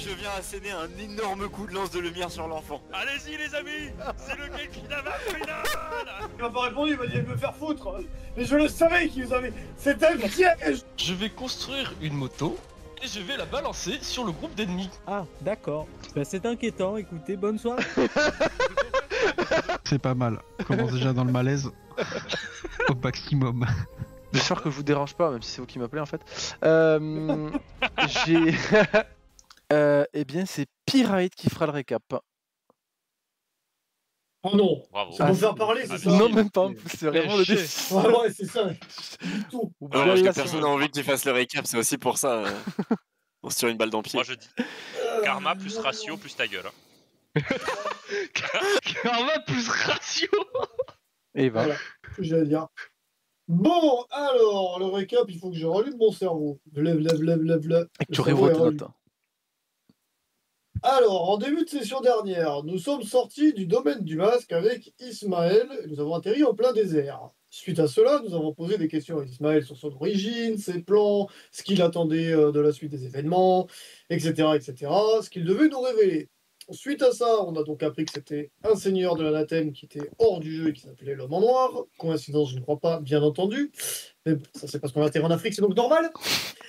je viens asséner un énorme coup de lance de lumière sur l'enfant. Allez-y les amis, c'est le Genkidama final. Il m'a pas répondu, il m'a dit de me faire foutre. Mais je le savais qu'il nous avait... C'était un piège. Je vais construire une moto et je vais la balancer sur le groupe d'ennemis. Ah, d'accord. Bah, c'est inquiétant, écoutez, bonne soirée. C'est pas mal. On commence déjà dans le malaise. Au maximum. J'espère que je vous dérange pas, même si c'est vous qui m'appelez en fait. J'ai... eh bien, c'est Pirate qui fera le récap. Oh non. Bravo. C'est pour faire parler, c'est ça? Non, même pas, en plus, c'est vraiment le chier. défi. Ouais, ouais, c'est ça. Tout. Non, parce que personne n'a envie que tu fasses le récap, c'est aussi pour ça. On se tire une balle dans le pied. Moi je dis karma plus ratio plus ta gueule. Karma plus ratio. Et bah. Voilà, ce que j'allais dire. Bon, alors, le récap, il faut que je rallume mon cerveau. Lève. Et que tu révois tes notes. Alors, en début de session dernière, nous sommes sortis du domaine du masque avec Ismaël et nous avons atterri en plein désert. Suite à cela, nous avons posé des questions à Ismaël sur son origine, ses plans, ce qu'il attendait de la suite des événements, etc., ce qu'il devait nous révéler. Suite à ça, on a donc appris que c'était un seigneur de l'anathème qui était hors du jeu et qui s'appelait l'homme en noir. Coïncidence, je ne crois pas, bien entendu. Mais ça, c'est parce qu'on a atterri en Afrique, c'est donc normal.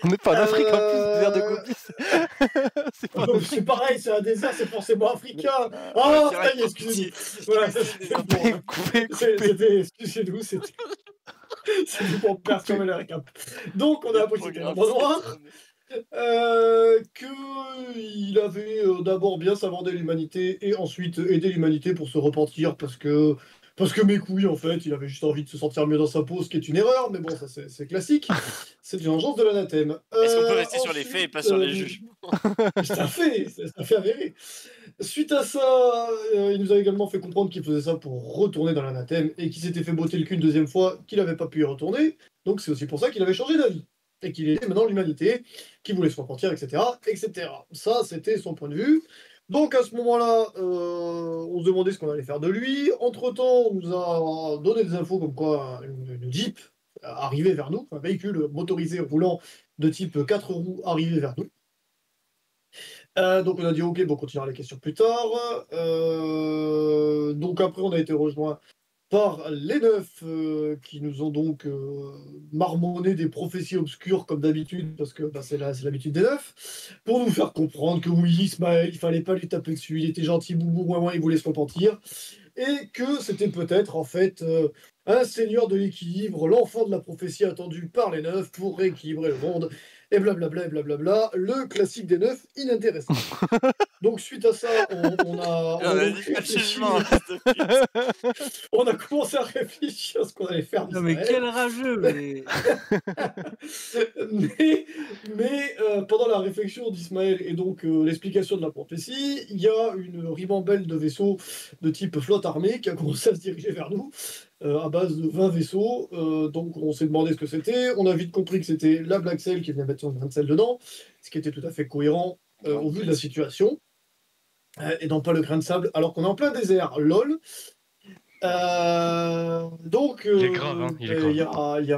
On n'est pas en Afrique en plus, désert de Gobi. C'est pas en Afrique. C'est pareil, c'est un désert, c'est forcément africain. Ah, ça y est, excusez-nous. Voilà, c'était, excusez-nous, c'était pour perturber le récap. Donc, on a appris que c'était l'homme en noir. Qu'il avait d'abord bien savandé l'humanité et ensuite aidé l'humanité pour se repentir parce que mes couilles en fait, il avait juste envie de se sentir mieux dans sa peau, ce qui est une erreur, mais bon, ça c'est classique. C'est une vengeance de l'anathème. Est-ce qu'on peut rester sur les faits et pas sur les jugements? C'est un fait avéré. Suite à ça, il nous a également fait comprendre qu'il faisait ça pour retourner dans l'anathème et qu'il s'était fait botter le cul une deuxième fois, qu'il n'avait pas pu y retourner. Donc c'est aussi pour ça qu'il avait changé d'avis. Et qu'il aidait maintenant l'humanité, qui voulait se repentir, etc., etc. Ça, c'était son point de vue. Donc à ce moment-là, on se demandait ce qu'on allait faire de lui. Entre-temps, on nous a donné des infos comme quoi une Jeep arrivait vers nous, un véhicule motorisé roulant de type 4 roues arrivait vers nous. Donc on a dit ok, bon, on continuera les questions plus tard. Donc après, on a été rejoint par les neufs qui nous ont donc marmonné des prophéties obscures comme d'habitude, parce que bah, c'est l'habitude des neufs, pour nous faire comprendre que oui, Ismaël, il fallait pas lui taper dessus, il était gentil, boubou, ouin, il voulait se repentir, et que c'était peut-être en fait un seigneur de l'équilibre, l'enfant de la prophétie attendu par les neufs pour rééquilibrer le monde, et blablabla, et blablabla, le classique des neufs inintéressant. Donc suite à ça, on a commencé à réfléchir à ce qu'on allait faire. Non mais quel rageux mais pendant la réflexion d'Ismaël et donc l'explication de la prophétie, il y a une ribambelle de vaisseaux de type flotte armée qui a commencé à se diriger vers nous à base de 20 vaisseaux. Donc on s'est demandé ce que c'était. On a vite compris que c'était la Black Sail qui venait mettre son grain de sel dedans, ce qui était tout à fait cohérent au vu de la situation. Et non pas le grain de sable, alors qu'on est en plein désert, lol. Donc, Il est grave, hein, il est grave. Il y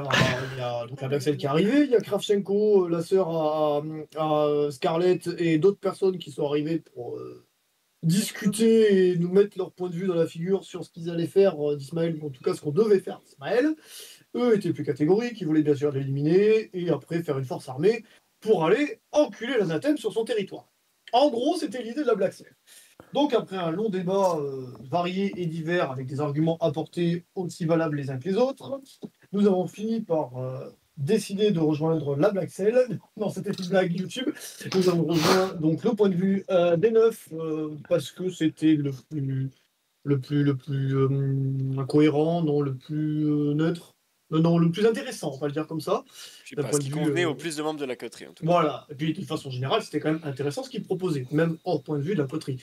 a donc la Black Sail qui est arrivée, il y a Kravchenko, la sœur à Scarlett et d'autres personnes qui sont arrivées pour discuter et nous mettre leur point de vue dans la figure sur ce qu'ils allaient faire d'Ismaël, ou en tout cas ce qu'on devait faire d'Ismaël. Eux étaient plus catégoriques, ils voulaient bien sûr l'éliminer et après faire une force armée pour aller enculer l'anathème sur son territoire. En gros, c'était l'idée de la Black Sail. Donc, après un long débat varié et divers avec des arguments apportés aussi valables les uns que les autres, nous avons fini par décider de rejoindre la Black Sail. Non, c'était une blague YouTube. Nous avons rejoint donc le point de vue des neufs parce que c'était le plus cohérent, non, le plus neutre. Non, le plus intéressant, on va le dire comme ça. Je sais pas, ce qui convenait au plus de membres de la coterie, en tout cas. Voilà, et puis de façon générale, c'était quand même intéressant ce qu'ils proposaient, même hors point de vue de la coterie.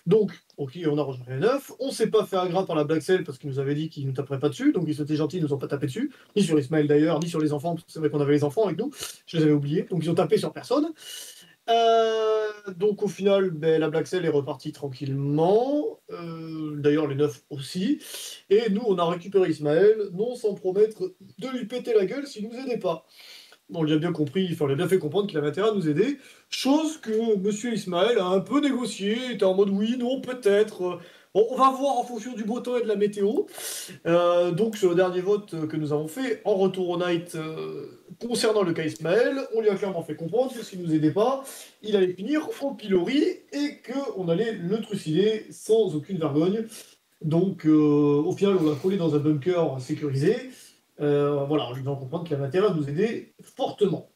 Donc, ok, on a rejoint les neufs, on s'est pas fait agrat par la Black Sail parce qu'ils nous avaient dit qu'ils nous taperaient pas dessus, donc ils étaient gentils, ils nous ont pas tapé dessus, ni sur Ismaël d'ailleurs, ni sur les enfants, parce que c'est vrai qu'on avait les enfants avec nous, je les avais oubliés, donc ils ont tapé sur personne. Donc au final, la Black Sail est repartie tranquillement, d'ailleurs les neufs aussi, et nous on a récupéré Ismaël, non sans promettre de lui péter la gueule s'il nous aidait pas. on lui a bien compris, enfin, on lui a bien fait comprendre qu'il avait intérêt à nous aider. Chose que Monsieur Ismaël a un peu négocié, était en mode oui, non, peut-être. Bon, on va voir en fonction du beau temps et de la météo. Donc, sur le dernier vote que nous avons fait, en retour au night, concernant le cas Ismaël, on lui a clairement fait comprendre que s'il ne nous aidait pas, il allait finir au pilori et qu'on allait le trucider sans aucune vergogne. Donc, au final, on l'a collé dans un bunker sécurisé. Voilà, en lui faisant comprendre qu'il avait intérêt à nous aider fortement.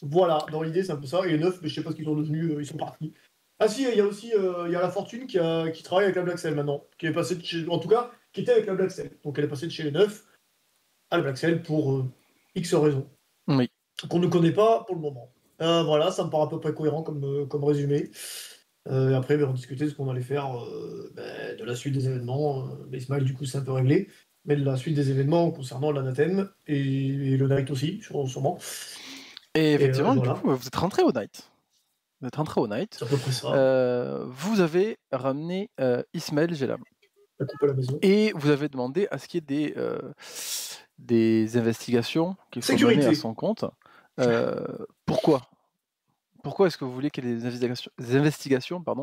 Voilà, dans l'idée, c'est un peu ça. Et les 9, mais je sais pas ce qu'ils sont devenus, ils sont partis. Ah si, il y a aussi il y a la Fortune qui travaille avec la Blackcell maintenant, qui est passée de chez... En tout cas, qui était avec la Blackcell. Donc elle est passée de chez les 9 à la Blackcell pour X raisons. Oui. Qu'on ne connaît pas pour le moment. Voilà, ça me paraît à peu près cohérent comme résumé. Et après, on discutait de ce qu'on allait faire de la suite des événements. Mais Ismaël, du coup, c'est un peu réglé. Mais de la suite des événements concernant l'anathème et le night aussi, sûrement. Et effectivement, voilà. du coup, vous êtes rentré au night. Vous êtes rentré au night. C'est à peu près ça. Vous avez ramené Ismaël Gelam. La coupe à la maison. Et vous avez demandé à ce qu'il y ait des investigations qui soient menées à son compte. Pourquoi est-ce que vous voulez qu'il y ait des investigations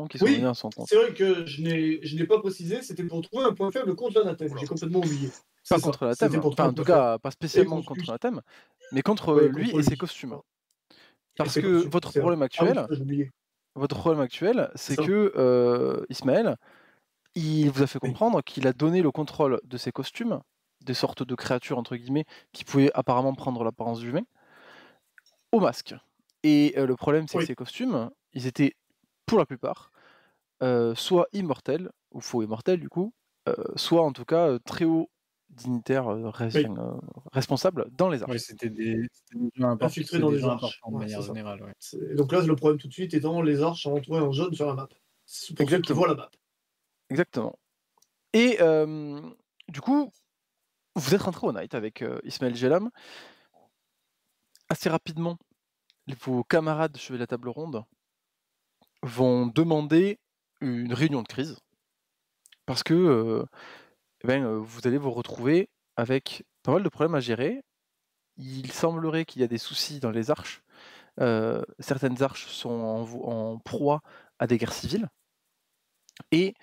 qui soient menées à son compte? C'est vrai que je n'ai pas précisé, c'était pour trouver un point faible contre l'anathème. J'ai complètement oublié. Pas contre l'anathème, enfin, en tout cas, pas spécialement contre l'anathème, mais contre lui et ses costumes. Parce que votre problème actuel, c'est que Ismaël, il vous a fait comprendre qu'il a donné le contrôle de ses costumes, des sortes de créatures, entre guillemets, qui pouvaient apparemment prendre l'apparence d'humain, au masque. Et le problème, c'est que ces costumes, ils étaient, pour la plupart, soit immortels, ou faux immortels du coup, soit en tout cas très haut dignitaires responsables dans les arches. Oui, c'était des gens infiltrés dans les arches, de manière générale. Ouais. Donc là, le problème tout de suite étant les arches sont entourées en jaune sur la map. C'est pour ceux qui voient la map. Exactement. Et du coup, vous êtes rentré au night avec Ismaël Gelam. Assez rapidement, vos camarades chevaliers de la table ronde vont demander une réunion de crise parce que vous allez vous retrouver avec pas mal de problèmes à gérer. Il semblerait qu'il y a des soucis dans les arches. Certaines arches sont en proie à des guerres civiles. Et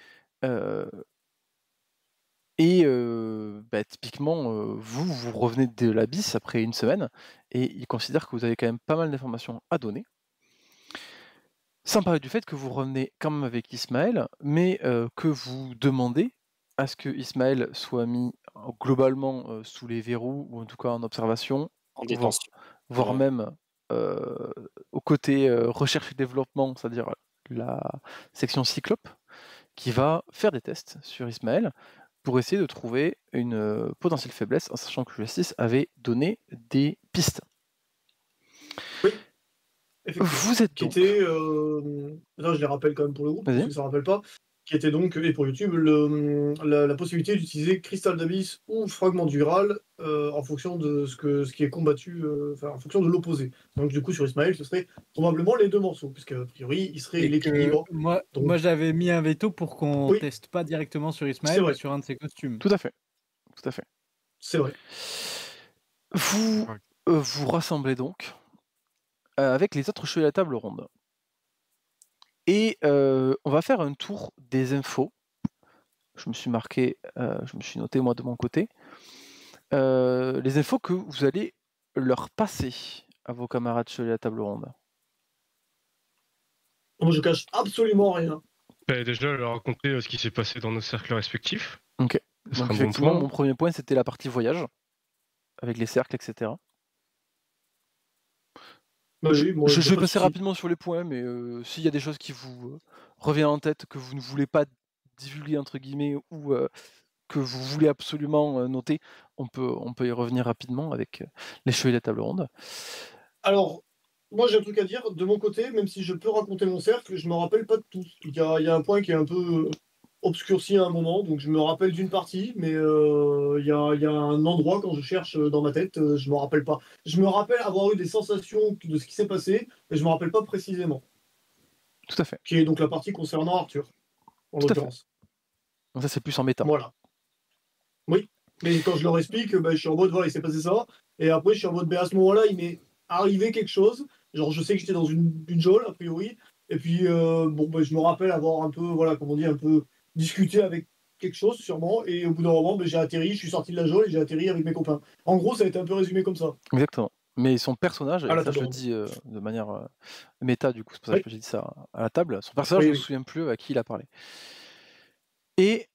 typiquement, vous revenez de l'Abysse après une semaine, et ils considèrent que vous avez quand même pas mal d'informations à donner. Sans parler du fait que vous revenez quand même avec Ismaël, mais que vous demandez à ce que Ismaël soit mis globalement sous les verrous, ou en tout cas en observation, en détention, voire même au côté recherche et développement, c'est-à-dire la section Cyclope, qui va faire des tests sur Ismaël pour essayer de trouver une potentielle faiblesse, en sachant que Justice avait donné des pistes. Oui. Vous êtes qui était, là je les rappelle quand même pour le groupe, parce que ça ne rappelle pas, qui était donc, et pour YouTube, la possibilité d'utiliser Cristal d'Abysse ou Fragment du Graal en fonction de ce qui est combattu, en fonction de l'opposé. Donc du coup sur Ismaël, ce serait probablement les deux morceaux, puisque a priori il serait l'équilibre. Moi j'avais mis un veto pour qu'on teste pas directement sur Ismaël, mais sur un de ses costumes. Tout à fait. Tout à fait. C'est vrai. Vous vous rassemblez donc avec les autres chevaliers à la table ronde. Et on va faire un tour des infos. Je me suis noté moi de mon côté. Les infos que vous allez leur passer à vos camarades chevaliers à la table ronde. Moi je cache absolument rien. Déjà leur raconter ce qui s'est passé dans nos cercles respectifs. Ok. Donc effectivement, mon premier point c'était la partie voyage, avec les cercles, etc. Je vais passer rapidement sur les points, mais s'il y a des choses qui vous reviennent en tête, que vous ne voulez pas divulguer, entre guillemets, ou que vous voulez absolument noter, on peut y revenir rapidement avec les chevaliers de la table ronde. Alors, moi j'ai un truc à dire, de mon côté, même si je peux raconter mon cercle, je ne me rappelle pas de tout. Il y a un point qui est un peu obscurci à un moment, donc je me rappelle d'une partie, mais il y a un endroit quand je cherche dans ma tête, je me rappelle pas. Je me rappelle avoir eu des sensations de ce qui s'est passé, mais je me rappelle pas précisément. Tout à fait. Qui est donc la partie concernant Arthur, en l'occurrence. Donc ça c'est plus en méta. Voilà. Oui, mais quand je leur explique, je suis en mode voilà, il s'est passé ça, et après je suis en mode à ce moment-là, il m'est arrivé quelque chose. Genre, je sais que j'étais dans une geôle, a priori. Et puis, bon, bah, je me rappelle avoir un peu, voilà, comme on dit, un peu discuté avec quelque chose, sûrement. Et au bout d'un moment, bah, j'ai atterri, je suis sorti de la geôle et j'ai atterri avec mes copains. En gros, ça a été un peu résumé comme ça. Exactement. Mais son personnage, À et la ça je table le ronde. dis de manière méta, du coup, c'est pour ça Oui. que j'ai dit ça à la table. Son personnage, Oui, je me oui. souviens plus à qui il a parlé. Et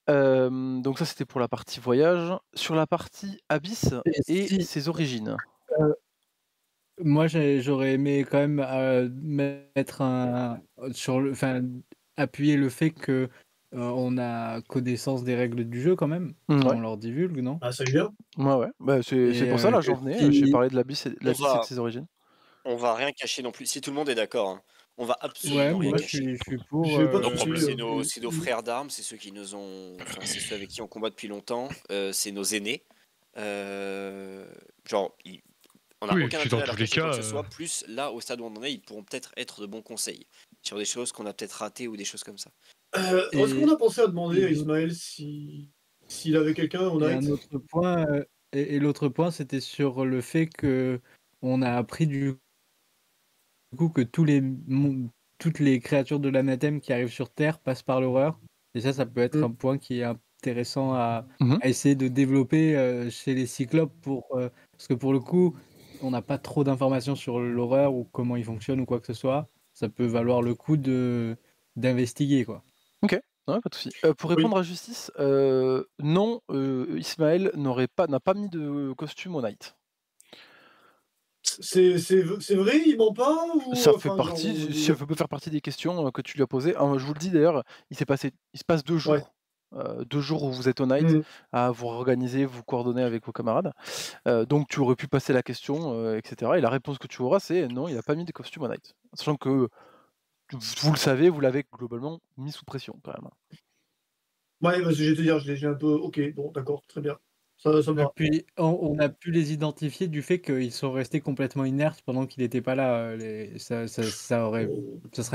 donc ça, c'était pour la partie voyage. Sur la partie Abyss Et et si, ses origines. moi, j'aurais aimé quand même mettre appuyer le fait que on a connaissance des règles du jeu quand même, Ouais. on leur divulgue, non? Ah, ça y vient. Ouais. Bah, c'est pour ça, là, que j'en venais. J'ai si... parlé de l'Abyss et On de va, ses origines. on va rien cacher non plus. Si tout le monde est d'accord, hein, on va Ouais, absolument rien moi cacher. je suis pour. J'ai pas de No soucis. problème. C'est nos frères d'armes, c'est ceux qui nous ont, enfin, c'est ceux avec qui on combat depuis longtemps, c'est nos aînés. Genre, on n'a Oui, aucun puis dans intérêt à leur tous les cacher quoi cas, que ce soit. Plus là, au stade où on en est, ils pourront peut-être être de bons conseils sur des choses qu'on a peut-être ratées ou des choses comme ça. Est-ce qu'on a pensé à demander à et- Ismaël s'il avait quelqu'un au Et un night? autre point, et l'autre point, c'était sur le fait que on a appris du coup que toutes les créatures de l'anathème qui arrivent sur Terre passent par l'horreur. Et ça peut être un point qui est intéressant Mhm. à essayer de développer chez les Cyclopes parce que pour le coup, on n'a pas trop d'informations sur l'horreur ou comment il fonctionne ou quoi que ce soit. Ça peut valoir le coup d'investiguer, quoi. Ok, ouais, pas de souci. Pour Oui. répondre à Justice, non, Ismaël n'a pas mis de costume au Night. C'est vrai, il ment pas ou Ça fait enfin, genre, partie, ça peut faire partie des questions que tu lui as posées. Je vous le dis d'ailleurs, il se passe 2 jours. Ouais. 2 jours où vous êtes au Night, Mmh. à vous organiser, vous coordonner avec vos camarades. Donc tu aurais pu passer la question, etc. Et la réponse que tu auras, c'est non, il n'a pas mis de costume au Night. Sachant que vous le savez, vous l'avez globalement mis sous pression quand même. Ouais, parce que je vais te dire, j'ai un peu. Ok, bon, d'accord, très bien. Ça me Et va. puis, on a pu les identifier du fait qu'ils sont restés complètement inertes pendant qu'il n'était pas là. Ça serait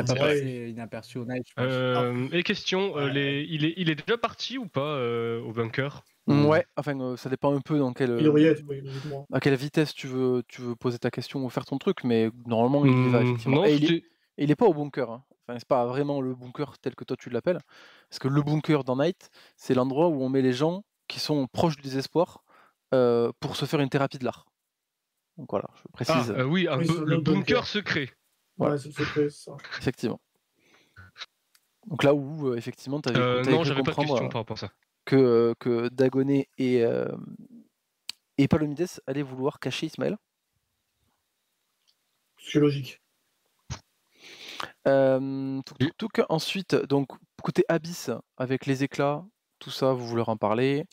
pas Ouais. passé inaperçu au Night, je pense. Et question, Ouais. il est déjà parti ou pas au bunker? Ouais, enfin, ça dépend un peu dans Il aurait y être, oui, logiquement. à quelle vitesse tu veux poser ta question ou faire ton truc, mais normalement il y va effectivement. Non, Et il est pas au bunker, hein. Enfin, c'est pas vraiment le bunker tel que toi tu l'appelles. Parce que le bunker dans Night, c'est l'endroit où on met les gens qui sont proches du désespoir pour se faire une thérapie de l'art. Donc voilà, je précise. Oui, Oui, c'est le notre bunker. bunker secret. Voilà. Ouais, c'est le secret, c'est ça. Effectivement. Donc là où effectivement tu avais Non, cru j'avais pas de comprendre question par rapport à ça. que Dagonet et Palomides allaient vouloir cacher Ismaël. C'est logique. Ensuite, donc côté Abyss, avec les éclats, tout ça, vous leur en parlez.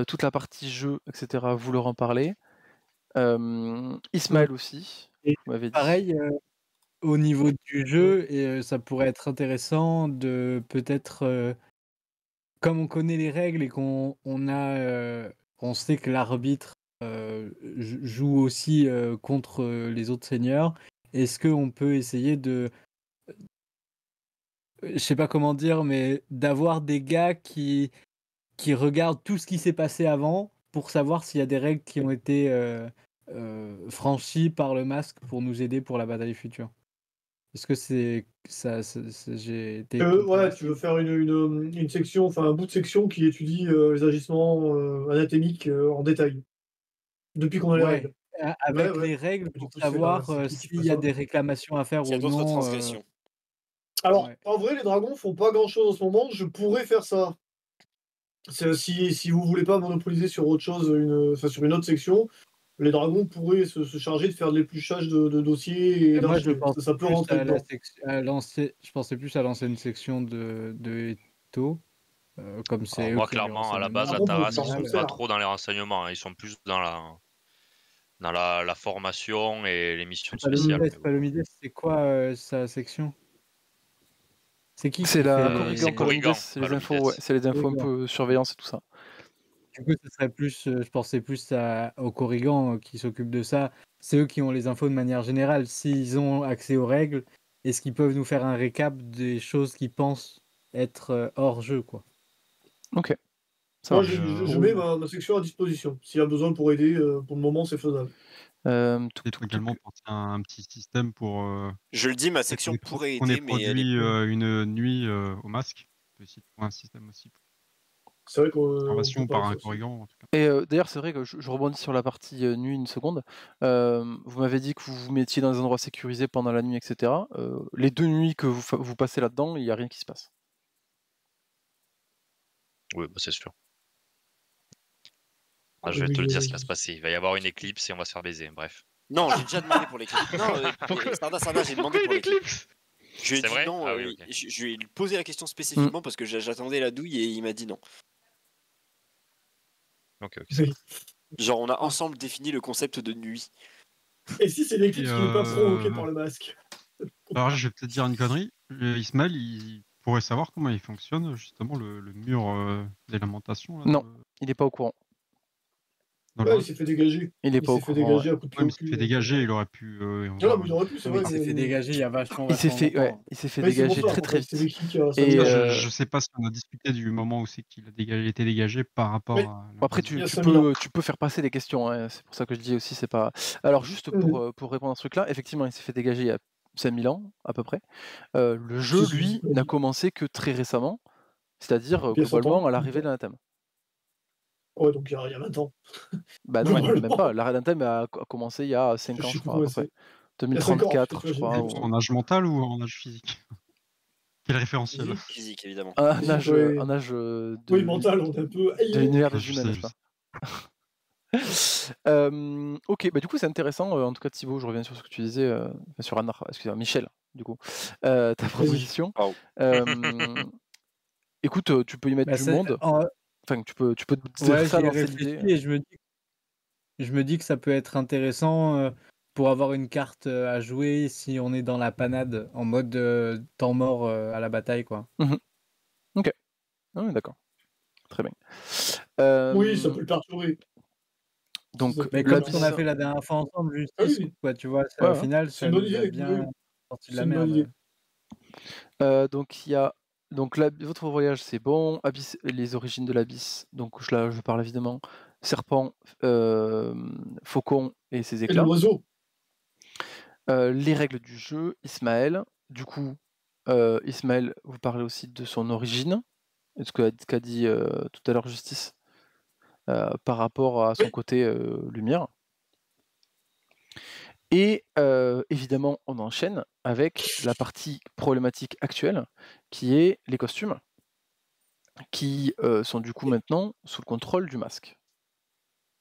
Toute la partie jeu, etc., vous leur en parlez. Ismaël aussi, Et vous m'avez dit. pareil, au niveau du jeu, et ça pourrait être intéressant de peut-être, comme on connaît les règles et on sait que l'arbitre joue aussi contre les autres seigneurs, est-ce qu'on peut essayer je sais pas comment dire, mais d'avoir des gars qui regardent tout ce qui s'est passé avant pour savoir s'il y a des règles qui ont été franchies par le masque pour nous aider pour la bataille future? Est-ce que j'ai été Ouais, compréhensible? tu veux faire une section, enfin un bout de section qui étudie les agissements anatémiques en détail. Depuis qu'on a les Ouais, règles. avec Ouais. les règles Du pour coup, savoir c'est qui qui s'il fait y a ça? des réclamations à faire S'il y a ou d'autres non. transgressions. Alors, Ouais. en vrai, les dragons font pas grand-chose en ce moment. Je pourrais faire ça. Si vous voulez pas monopoliser sur autre chose, sur une autre section, les dragons pourraient se charger de faire de l'épluchage de dossiers et Moi, je d'archives. pense Ça peut plus rentrer à la dedans. je pensais plus à l'ancienne section de Eto, comme c'est eux Moi, qui ont les clairement, à la base, renseignements. la Par contre, Taras, ils on peut sont le pas faire. trop dans les renseignements, hein. Ils sont plus dans la formation et les missions spéciales. mais bon. Palomides, c'est quoi sa section? C'est qui C'est qui la fait Corrigan C'est Corrigan, Palomides, c'est les Palomides. infos, ouais, c'est les infos un Corrigan. peu surveillance et tout ça. Du coup, ce serait plus, je pensais plus aux Corrigans qui s'occupent de ça. C'est eux qui ont les infos de manière générale. S'ils ont accès aux règles, est-ce qu'ils peuvent nous faire un récap des choses qu'ils pensent être hors jeu, quoi? Ok. Ça Moi, marche. je mets ma section à disposition. S'il y a besoin pour aider, pour le moment, c'est faisable. Peut-être également penser à un petit système pour Je le dis, ma peut-être section pourrait qu'on ait aider, mais elle est... produit une nuit au masque. On peut essayer de trouver un système aussi pour C'est vrai qu'on observation peut parler par de un ça aussi. corrigan en tout cas. Et d'ailleurs, c'est vrai que je rebondis sur la partie nuit une seconde. Vous m'avez dit que vous vous mettiez dans des endroits sécurisés pendant la nuit, etc. Les 2 nuits que vous passez là-dedans, il n'y a rien qui se passe. Oui, bah, c'est sûr. Ah, Je vais oui, te le dire oui, ce qui va se passer. Il va y avoir une éclipse et on va se faire baiser. Bref. Non, j'ai déjà demandé pour l'éclipse. Non, Sarda, j'ai demandé pour l'éclipse. l'éclipse? Je lui ai C'est dit vrai? non, Ah oui, ok. je lui ai posé la question spécifiquement parce que j'attendais la douille et il m'a dit non. Ok, ok. Oui. Genre, on a ensemble défini le concept de nuit. Et si c'est l'éclipse qui n'est pas provoquée euh, par le masque? Alors je vais peut-être dire une connerie. Ismaël, il pourrait savoir comment il fonctionne justement le mur des lamentations. Là, Non, il n'est pas au courant. dans le Ouais, il masque. s'est fait dégager. Il est Il pas au s'est fait courant. dégager à coup de pied Ouais, mais au il s'est cul. fait dégager, il aurait pu. Non, mais il aurait pu, c'est Oui, vrai. il s'est fait dégager il y a vachement Il s'est fait, longtemps. il s'est fait Ouais, c'est pour dégager ça, très en très fait, c'est vite. Vicky qui a Et, Je sais pas si on a discuté du moment où c'est qu'il a été dégagé par rapport Oui. à. Après, Il y a tu 5000 ans. peux faire passer des questions, hein, c'est pour ça que je dis aussi, c'est pas. Alors, juste pour répondre à ce truc-là, effectivement, il s'est fait dégager il y a 5000 ans, à peu près. Le jeu, C'est- lui, n'a commencé que très récemment, c'est-à-dire Il y a 100 ans. globalement à l'arrivée de l'anathème. Ouais, donc il y a 20 ans. Bah non, Globalement. même pas. L'arrêt d'anathème a commencé il y a 5 Je ans, sais je plus crois, à comment peu près. c'est. Il y a 5 ans, 2034, peut-être, je j'ai crois. vu. En âge mental ou en âge physique? Quel référentiel? Physique. Physique, évidemment. Un âge, Oui. un âge de Oui, mental, on est un peu. de l'univers des Je humains, sais, n'est-ce pas? Ok, bah du coup c'est intéressant, en tout cas Thibaut, je reviens sur ce que tu disais, sur excusez-moi, Michel, du coup, ta proposition. Pardon. Écoute, tu peux y mettre Bah, du c'est- monde, en- enfin tu peux te dire Ouais, ça, j'y ai lancer réfléchi l'idée. et je me dis que ça peut être intéressant pour avoir une carte à jouer si on est dans la panade en mode temps mort à la bataille, quoi. Ok, ah, d'accord, très bien. Oui, ça peut le perturber. Donc Ça peut Mais le comme l'abysse, ce qu'on a fait la dernière fois ensemble, Ah justice, oui, quoi, tu vois, Ouais, au ouais. final, c'est ça une bonne nous a idée. bien Oui. sorti de C'est la une bonne merde. idée. donc il y a votre voyage, c'est bon. Abysse, les origines de l'abysse, donc je parle évidemment serpent, faucon et ses Et les éclats. oiseaux. Les règles du jeu, Ismaël. Du coup, Ismaël, vous parlez aussi de son origine, et ce qu'a dit tout à l'heure Justice, par rapport à son Oui. côté lumière. Et évidemment, on enchaîne avec la partie problématique actuelle, qui est les costumes, qui sont du coup maintenant sous le contrôle du masque.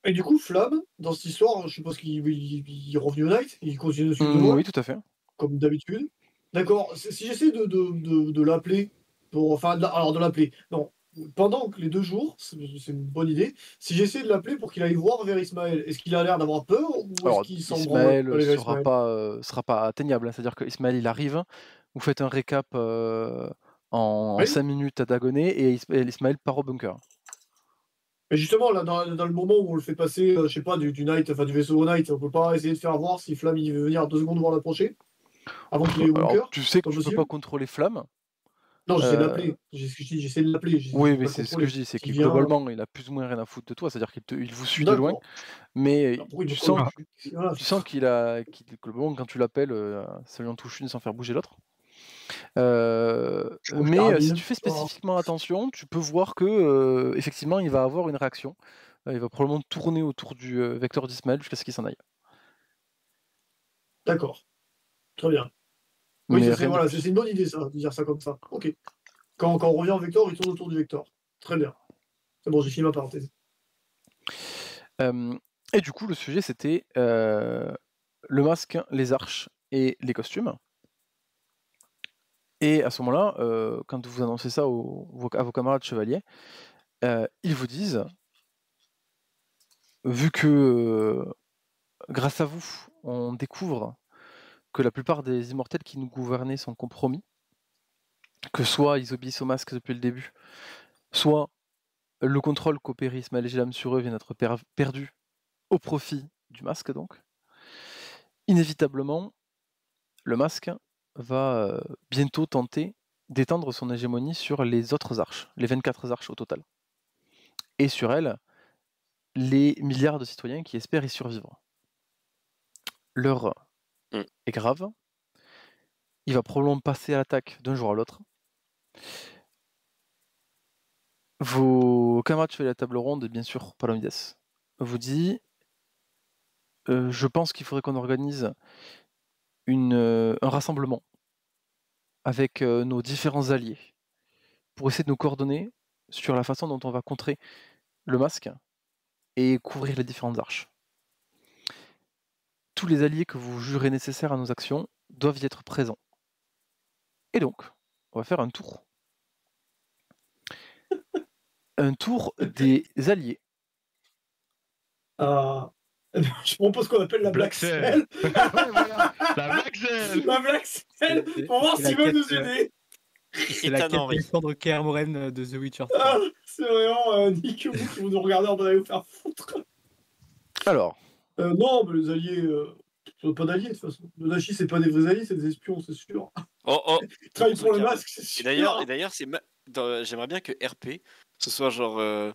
Et du coup, Flamme, dans cette histoire, je suppose qu'il est revenu au Night, il continue de suivre de moi, Oui, tout à fait. comme d'habitude. D'accord, si j'essaie de l'appeler, alors de l'appeler, non, pendant que les 2 jours, c'est une bonne idée, si j'essaie de l'appeler pour qu'il aille voir vers Ismaël, est-ce qu'il a l'air d'avoir peur ou est-ce Alors, qu'il s'en branle Ismaël d'aller vers sera Ismaël? pas atteignable, hein. C'est-à-dire que Ismaël, il arrive, vous faites un récap en Oui. 5 minutes à Dagonet et Ismaël part au bunker. Mais justement, là, dans le moment où on le fait passer, je sais pas, du Night, enfin du vaisseau au Night, on peut pas essayer de faire voir si Flamme il veut venir 2 secondes voir l'approcher avant qu'il aille au Alors, bunker? tu sais que Pas tu peux possible? pas contrôler Flamme. Non, j'essaie de Euh, l'appeler. J'essaie de l'appeler. Je oui, peux mais pas le c'est ce que contrôler. je dis, c'est S'il qu'il vient. globalement, il a plus ou moins rien à foutre de toi, c'est-à-dire qu'il vous suit de loin, D'accord. mais Alors pourquoi il tu me sens, colle? Voilà. tu sens globalement, quand tu l'appelles, ça lui en touche une sans faire bouger l'autre. Je mange Mais si carabine. tu fais Oh. spécifiquement attention, tu peux voir que effectivement, il va avoir une réaction. Il va probablement tourner autour du vecteur d'Ismaël jusqu'à ce qu'il s'en aille. D'accord. Très bien. Oui, Mais c'est rien de voilà, plus. c'est une bonne idée ça, de dire ça comme ça. Ok. Quand on revient au vecteur, il tourne autour du vecteur. Très bien. C'est bon, j'ai fini ma parenthèse. Et du coup, le sujet, c'était le masque, les arches et les costumes. Et à ce moment-là, quand vous annoncez ça à vos camarades chevaliers, ils vous disent, vu que grâce à vous, on découvre que la plupart des immortels qui nous gouvernaient sont compromis, que soit ils obéissent au masque depuis le début, soit le contrôle qu'opérait Ismaël Gilam sur eux vient d'être perdu au profit du masque, donc. Inévitablement, le masque va bientôt tenter d'étendre son hégémonie sur les autres arches, les 24 arches au total. et sur elle, les milliards de citoyens qui espèrent y survivre. L'heure est grave. Il va probablement passer à l'attaque d'un jour à l'autre. Vos camarades de la table ronde, et bien sûr Palomides, vous dit je pense qu'il faudrait qu'on organise un rassemblement avec nos différents alliés pour essayer de nous coordonner sur la façon dont on va contrer le masque et couvrir les différentes arches. Tous les alliés que vous jugerez nécessaires à nos actions doivent y être présents. Et donc, on va faire un tour. Un tour des alliés. Je propose qu'on appelle la Black Cell. Voilà, la Black Cell. La Black Cell, pour voir s'ils veulent nous aider. C'est la quête d'Alexandre Kermoren de The Witcher 3. Ah, c'est vraiment niquez-vous qui vous nous regardez, on va aller vous faire foutre. Alors. Non, mais les alliés, sont pas d'alliés de toute façon. Le Nachi, c'est pas des vrais alliés, c'est des espions, c'est sûr. Ils travaillent pour le masque, c'est sûr. Et d'ailleurs, j'aimerais bien que RP, ce soit genre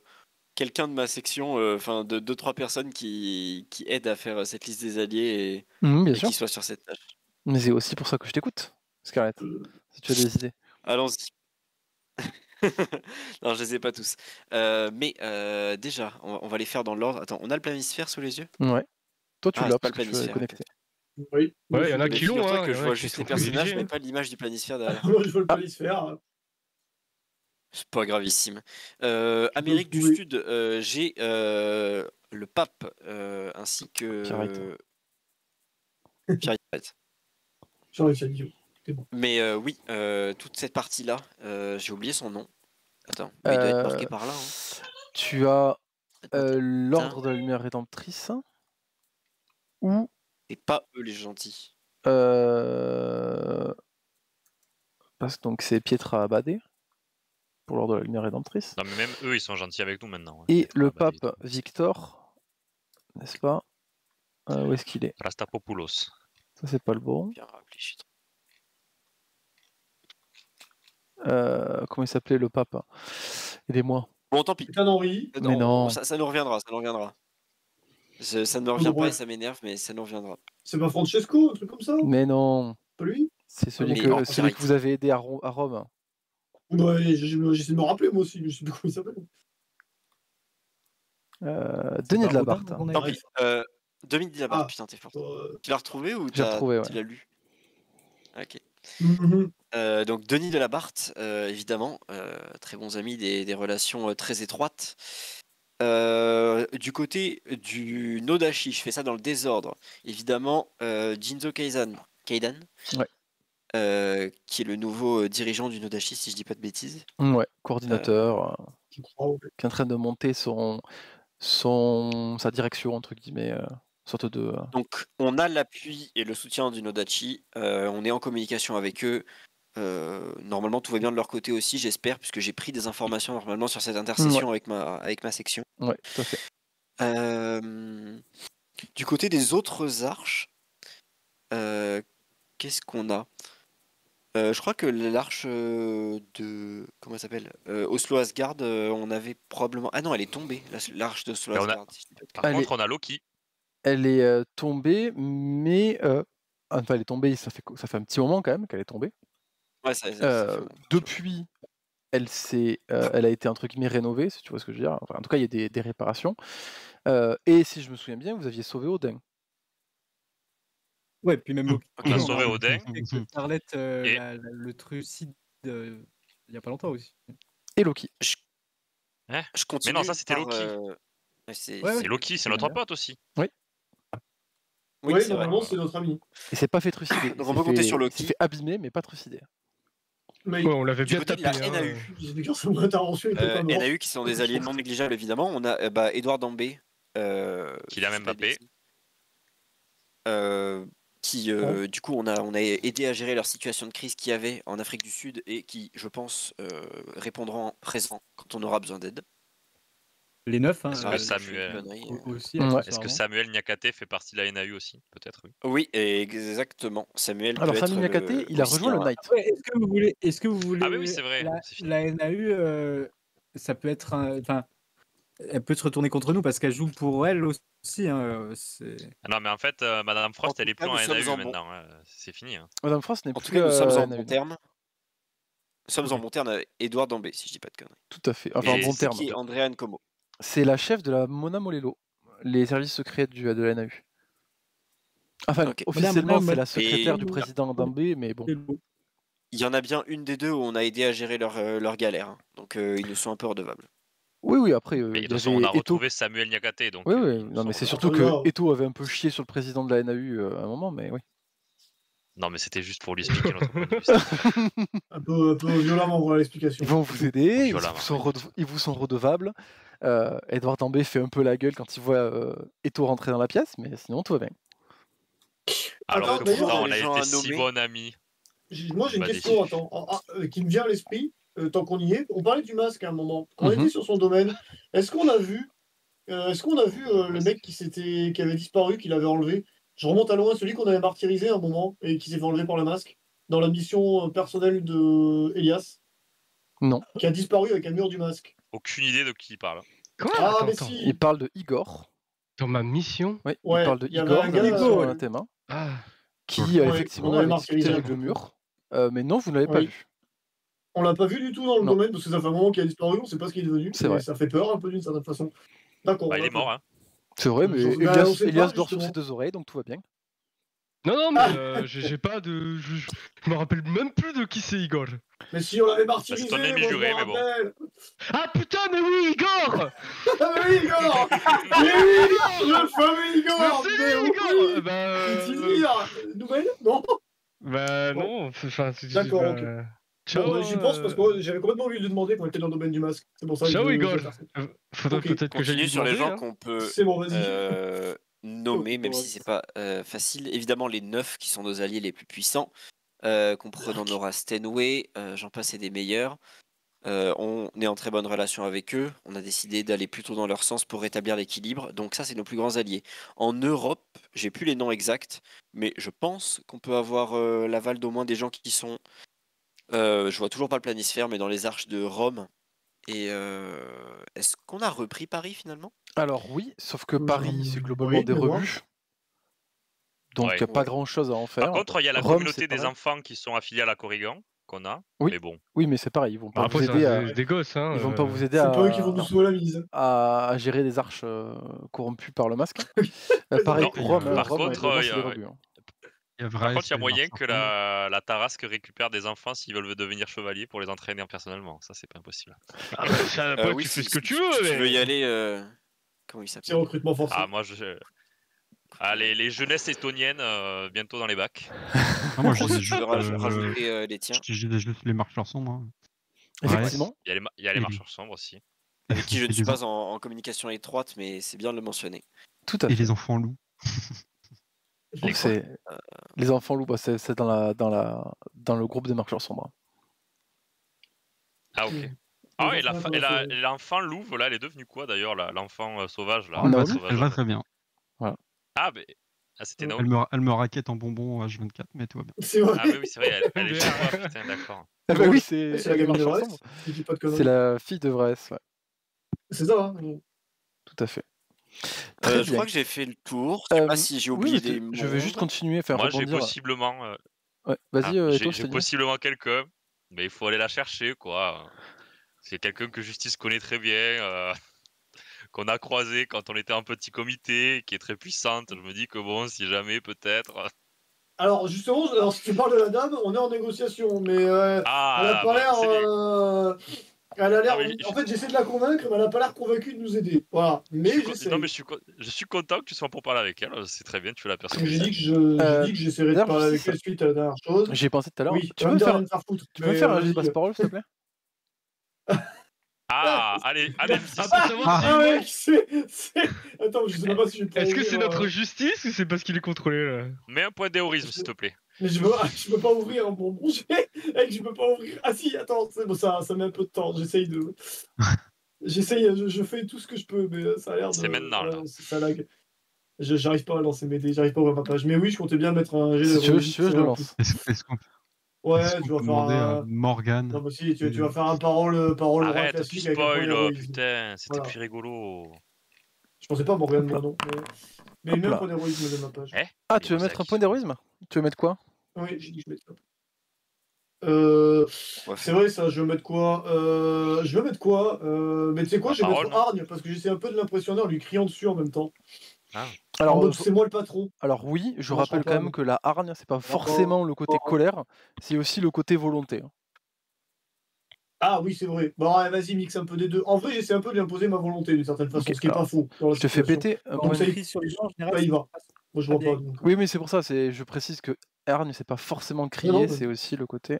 quelqu'un de ma section, enfin de 2-3 personnes qui aident à faire cette liste des alliés et qui soient sur cette tâche. Mais c'est aussi pour ça que je t'écoute, Scarlett, si tu as des idées. Allons-y. Non, je les ai pas tous. Mais déjà, on va les faire dans l'ordre. Attends, on a le planisphère sous les yeux? Ouais. Toi, tu l'as pas parce que tu es connecté. Oui. Ouais, il y en a qui l'ont. Que je vois juste les personnages, mais pas l'image du planisphère derrière. Moi, je vois le planisphère. C'est pas gravissime. Amérique du Sud, j'ai le pape ainsi que Pierre-Yves. Mais oui, toute cette partie-là, j'ai oublié son nom. Attends, il doit être marqué par là. Hein. Tu as l'ordre de la lumière rédemptrice ou... Et pas eux les gentils. Parce que donc c'est Pietra Abadé pour l'ordre de la lumière rédemptrice. Non mais même eux ils sont gentils avec nous maintenant. Et le pape Victor, n'est-ce pas? Où est-ce qu'il est? Rastapopoulos. Ça c'est pas le bon. Bien réfléchi. Comment il s'appelait le pape? Aidez-moi. Bon, tant pis. Mais non. Ça nous reviendra, ça nous reviendra. Ça ne me revient pas et ça m'énerve, mais ça nous reviendra. C'est pas Francesco, un truc comme ça? Mais non. Pas lui? C'est celui que vous avez aidé à Rome. Ouais, j'essaie de me rappeler moi aussi, je sais plus comment il s'appelle. Denis de la Barthe. Tant pis. Denis de la Barthe, putain, t'es fort. Tu l'as retrouvé ou tu l'as lu? Ok. Donc Denis de la Barthe, évidemment, très bons amis, des relations très étroites. Du côté du Nodashi, je fais ça dans le désordre. Évidemment, Jinzo Kaidan, ouais. qui est le nouveau dirigeant du Nodashi, si je dis pas de bêtises. Ouais, coordinateur, qui est en train de monter sa direction, entre guillemets. Sorte de... Donc, on a l'appui et le soutien du Nodachi. On est en communication avec eux. Normalement, tout va bien de leur côté aussi, j'espère, puisque j'ai pris des informations normalement sur cette intercession avec ma section. Ouais, tout à fait. Du côté des autres arches, qu'est-ce qu'on a? Je crois que l'arche de... Comment elle s'appelle? Oslo Asgard, on avait probablement... Ah non, elle est tombée, l'arche d'Oslo Asgard. Par contre, on a Loki. Elle est tombée, mais... Enfin, elle est tombée, ça fait un petit moment quand même qu'elle est tombée. Ouais, depuis, elle a été entre guillemets rénovée, si tu vois ce que je veux dire. Enfin, en tout cas, il y a des réparations. Et si je me souviens bien, vous aviez sauvé Odin. Ouais, puis même Loki. On a sauvé Odin. Scarlett, le trucide il y a pas longtemps aussi. Et Loki. Je continue. Mais non, ça c'était Loki. C'est Loki, c'est notre pote aussi. Oui. Oui, normalement, c'est notre ami. Et c'est pas fait trucider. Donc on peut compter sur Loki. Il s'est fait abîmer, mais pas trucider. Mais on l'avait bien tapé. La NAU. NAU qui sont des alliés non négligeables évidemment. On a Edouard Dambé. Qui l'a même tapé. Qui du coup on a aidé à gérer leur situation de crise qu'il y avait en Afrique du Sud et qui, je pense, répondront présent quand on aura besoin d'aide. Les 9, hein. Est-ce que Samuel Niakate fait partie de la NAU aussi? Peut-être, oui. Oui, exactement. Samuel. Alors, Samuel Niakate, il a rejoint le Knight. Ouais, est-ce que vous voulez. Ah, oui, c'est vrai. La NAU, ça peut être. elle peut se retourner contre nous parce qu'elle joue pour elle aussi. Hein, non, mais en fait, Madame Frost, elle est plus en NAU maintenant. C'est fini. Hein. Madame Frost n'est En plus. tout cas, nous sommes en bon terme. Nous sommes en bon terme avec Edouard Dambé, si je dis pas de conneries. Tout à fait. Enfin, en bon terme. Qui est Andrea Nkomo. C'est la chef de la Mona Molelo, les services secrets de la NAU. Enfin, officiellement, c'est la secrétaire du président Dambé, mais bon. Il y en a bien une des deux où on a aidé à gérer leur galère. Hein. Donc, ils nous sont un peu redevables. Oui, après. Et de toute façon, on a retrouvé Samuel Niakate. Donc, oui. Non, mais c'est surtout que Eto avait un peu chié sur le président de la NAU à un moment, mais oui. Non, mais c'était juste pour lui expliquer notre point de vue. un peu violemment, voilà l'explication. Ils vont vous aider, ils vous sont redevables. Edouard Dambé fait un peu la gueule quand il voit Eto rentrer dans la pièce, mais sinon tout va bien. Alors que pourtant, on a été si bons amis. Moi, j'ai une question qui me vient à l'esprit, tant qu'on y est. On parlait du masque à un moment. Quand on était sur son domaine, est-ce qu'on a vu le mec qui avait disparu, qui l'avait enlevé? Je remonte à loin, celui qu'on avait martyrisé à un moment et qui s'est fait enlever par le masque dans la mission personnelle de Elias. Non. Qui a disparu avec un mur du masque. Aucune idée de qui il parle. Quoi? Mais si. Il parle de Igor. Dans ma mission? Oui, il parle de Igor, sur un thème, qui effectivement avait discuté avec le mur. Mais non, vous ne l'avez pas vu. On l'a pas vu du tout dans le domaine parce que ça fait un moment qu'il a disparu, on ne sait pas ce qu'il est devenu. C'est vrai. Ça fait peur un peu d'une certaine façon. D'accord. Il est mort, hein. C'est vrai, mais Elias dort sur ses 2 oreilles, donc tout va bien. Non, mais j'ai pas de. Je me rappelle même plus de qui c'est Igor. Mais si on l'avait martyrisé, c'est ton ami juré, mais bon. Ah putain, mais oui, Igor. Ah mais oui, Igor. Mais oui, le fameux Igor. Merci, Igor. Bah. Nouvelle? Non. Bah non, enfin. D'accord, ok. Ciao. J'y pense parce que j'avais complètement oublié de lui demander quand on était dans le domaine du masque. C'est pour ça. Ciao, Igor. Faudrait peut-être que j'aille sur les gens qu'on peut. C'est bon, vas-y. Nommer, même si c'est pas facile. Évidemment, les 9 qui sont nos alliés les plus puissants, comprenant Nora Stenway, j'en passe et des meilleurs. On est en très bonne relation avec eux. On a décidé d'aller plutôt dans leur sens pour rétablir l'équilibre. Donc ça, c'est nos plus grands alliés. En Europe, j'ai plus les noms exacts, mais je pense qu'on peut avoir l'aval d'au moins des gens qui sont... je vois toujours pas le planisphère, mais dans les arches de Rome. Et est-ce qu'on a repris Paris finalement? Alors oui, sauf que Paris, c'est globalement des rebuts. Donc il n'y a pas grand-chose à en faire. Par contre, il y a la communauté des enfants qui sont affiliés à la Corrigan, qu'on a. Oui. Mais bon. Oui, mais c'est pareil, ils vont pas vous aider à... des gosses, hein. Ils vont pas vous aider C'est pas eux qui vont nous sauver la mise. à gérer des arches corrompues par le masque. Pareil pour Rome. Par contre, Par contre, il y a moyen que la Tarasque récupère des enfants s'ils veulent devenir chevaliers pour les entraîner personnellement. Ça, c'est pas impossible. Oui, tu fais ce que tu veux. Si tu veux y aller, comment il s'appelle? C'est recrutement forcé. Ah, moi, les jeunesses estoniennes, bientôt dans les bacs. Non, moi, je disais juste rajouter les tiens. Je disais juste les marcheurs sombres. Hein. Effectivement. Il y a les marcheurs sombres aussi. Avec qui je ne suis pas en communication étroite, mais c'est bien de le mentionner. Tout à fait. Et les enfants loups. Donc les enfants loups, c'est dans le groupe des marcheurs sombres. Ah ok. Ah oui, l'enfant loup, voilà, elle est devenue quoi d'ailleurs, l'enfant sauvage là? Elle va très bien. Voilà. Ah, mais c'était Naomi. Elle me raquette en bonbon H24, mais tout va bien. C'est vrai. Ah oui, c'est vrai, elle est chez moi, putain, d'accord. Ah bah oui, c'est la gamine de Vresse. C'est la fille de Vresse, ouais. C'est ça, hein. Tout à fait. Je crois que j'ai fait le tour. Je sais pas si j'ai oublié des mots. Je vais juste continuer. Moi, j'ai possiblement. Ouais, vas-y, j'ai possiblement quelqu'un, mais il faut aller la chercher, quoi. C'est quelqu'un que Justice connaît très bien, qu'on a croisé quand on était en petit comité, qui est très puissante. Je me dis que bon, si jamais, peut-être. Alors, justement, si tu parles de la dame, on est en négociation, mais elle a pas l'air. Elle a l'air. En fait, j'essaie de la convaincre, mais elle n'a pas l'air convaincue de nous aider. Voilà. Mais j'essaie. Non, mais je suis content que tu sois pour parler avec elle. C'est très bien, tu es la personne. J'ai dit que j'essaierai de parler avec elle suite à la dernière chose. J'y ai pensé tout à l'heure. Oui, tu peux me faire un jeu de passe-parole, s'il te plaît? Allez, ouais, Attends, je sais pas si je peux. Est-ce que c'est notre justice ou c'est parce qu'il est contrôlé là? Mets un point d'héroïsme, s'il te plaît. Mais je peux pas ouvrir un bonbon. Je peux pas ouvrir. Ah si, attends, c'est bon, ça met un peu de temps. J'essaye, je fais tout ce que je peux, mais ça a l'air de. C'est maintenant là. Ça lag. J'arrive pas à lancer mes dés, j'arrive pas à ouvrir ma page. Mais oui, je comptais bien mettre un jet de. Si tu veux, je le lance. Ouais, Est-ce tu qu'on vas peut faire demander à un. Morgane Non, mais si, tu vas faire un parole roi Arrête, plus classique avec un point spoil, d'héroïsme. putain, c'était Voilà. plus rigolo. Je pensais pas à Morgane, Hop moi là. non. Mais Hop il met un là. point d'héroïsme de ma page. Eh Ah, Il tu veux est mettre un sec. point d'héroïsme? Tu veux mettre quoi? Oui, j'ai dit que je mets ça. Ouais, C'est vrai ça, je vais mettre quoi Je vais mettre quoi Mais tu sais quoi, La je vais mettre parole, non hargne parce que j'essaie un peu de l'impressionner en lui criant dessus en même temps. Ah. En Alors, mode c'est moi le patron. alors oui, je Ça marchera rappelle quand pas, même mais- que la hargne, c'est pas Alors, forcément le côté colère, c'est aussi le côté volonté. Hein. Ah oui, c'est vrai. Bon, ouais, vas-y, mixe un peu des deux. En vrai, j'essaie un peu de lui imposer ma volonté d'une certaine façon, Ok, ce qui est alors, pas faux dans la Je te fais situation. péter un Donc point ça de... y sur les gens en général. ça y va. Moi, je vois bien. pas. Donc... Oui, mais c'est pour ça, je précise que hargne, c'est pas forcément Non, crier, non, c'est aussi le côté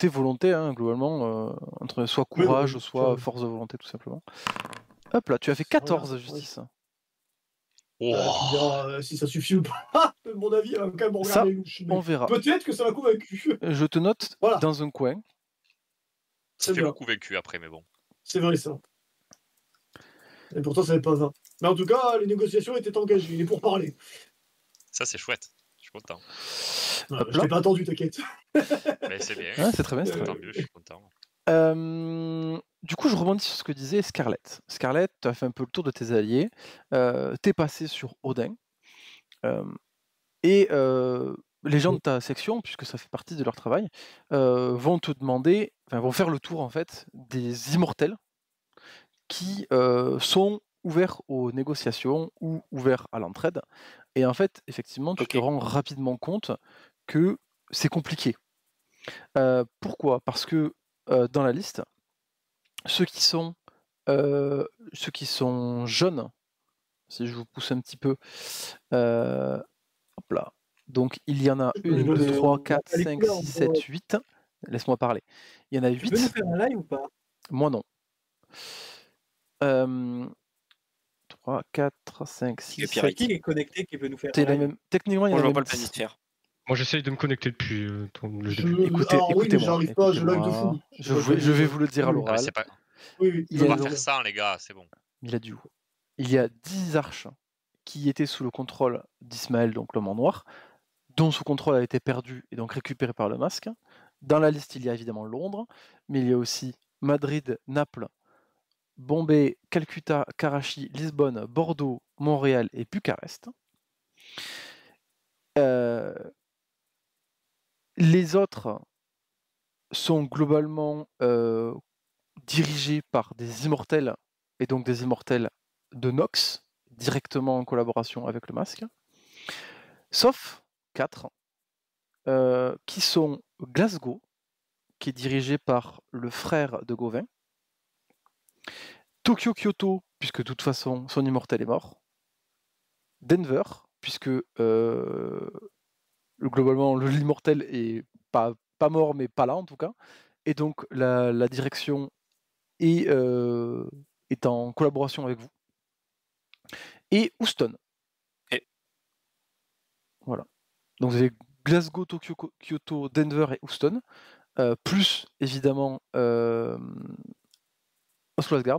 volonté, hein, globalement, entre soit Oui, courage, oui, soit tu force de volonté, tout simplement. Hop là, tu as fait Ça revient, 14 ça, justice. Oh. tu verras si ça suffit ou pas. Mon avis, elle va quand même me Ça, regarder louche. Mais on verra. peut-être que ça m'a convaincu. Je te note Voilà. dans un coin. Ça C'est fait bien. beaucoup vaincu après, mais bon. C'est vrai ça. Et pourtant, ça n'est pas 20. Mais en tout cas, les négociations étaient engagées. Et pour parler. Ça, c'est chouette. Je suis content. Hop Je là. t'ai pas attendu, t'inquiète. Mais c'est bien. Ah, c'est très bien, c'est très bien. Tant mieux, je suis content. Du coup, je rebondis sur ce que disait Scarlett. Scarlett, tu as fait un peu le tour de tes alliés. T'es passé sur Odin. Et les gens de ta section, puisque ça fait partie de leur travail, vont te demander, enfin, vont faire le tour en fait des immortels qui sont ouverts aux négociations ou ouverts à l'entraide. Et en fait, effectivement, tu te rends rapidement compte que c'est compliqué. Pourquoi? Parce que dans la liste, ceux qui sont jeunes, si je vous pousse un petit peu, hop là. Donc il y en a 1, 2, 3, 4, 5, 6, 7, 8. Laisse-moi parler. Il y en a 8. Tu peux nous faire un live ou pas? Moi non. 3, 4, 5, 6, 7. Qui est connecté qui peut nous faire C'est un la live? même... Techniquement, il y en Moi, a je vois même pas le 10. planisphère. Moi, j'essaye de me connecter depuis le début. Écoutez, Alors oui, mais écoutez-moi. j'arrive pas, je lag de fou. Je vais vous le dire à Oui, l'oral. C'est pas... oui. On va faire ça, les gars, c'est bon. Il y a 10 arches qui étaient sous le contrôle d'Ismaël, donc l'homme en noir, dont ce contrôle a été perdu et donc récupéré par le masque. Dans la liste, il y a évidemment Londres, mais il y a aussi Madrid, Naples, Bombay, Calcutta, Karachi, Lisbonne, Bordeaux, Montréal et Bucarest. Les autres sont globalement dirigés par des immortels, et donc des immortels de Nox, directement en collaboration avec le masque. Sauf 4, qui sont Glasgow, qui est dirigé par le frère de Gauvin, Tokyo Kyoto, puisque de toute façon son immortel est mort, Denver, puisque globalement l'immortel est pas mort mais pas là en tout cas, et donc la direction est en collaboration avec vous, et Houston. Voilà. Donc vous avez Glasgow, Tokyo, Kyoto, Denver et Houston, plus évidemment Oslo Asgard,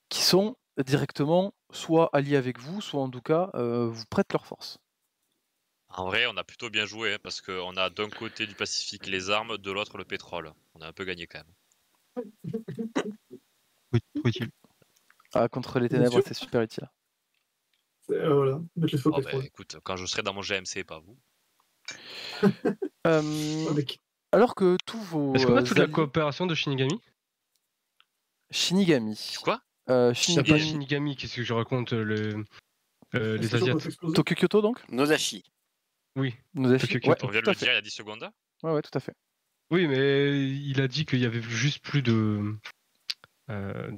qui sont directement soit alliés avec vous, soit en tout cas vous prêtent leur force. En vrai, on a plutôt bien joué, hein, parce qu'on a d'un côté du Pacifique les armes, de l'autre le pétrole. On a un peu gagné quand même. Oui, trop utile. Ah, contre les ténèbres, c'est super utile. Voilà, mettre les feux Oh, pétrole. écoute, quand je serai dans mon GMC, pas vous. Alors que tous vos. Est-ce qu'on a toute la coopération de Shinigami? Shinigami. Quoi Shinigami, qu'est-ce que je raconte les Asiates. Tokyo Kyoto donc? Nozashi. Oui. Nozashi. Ouais, on vient de le dire il y a 10 secondes. Ouais, tout à fait. Oui, mais il a dit qu'il y avait juste plus de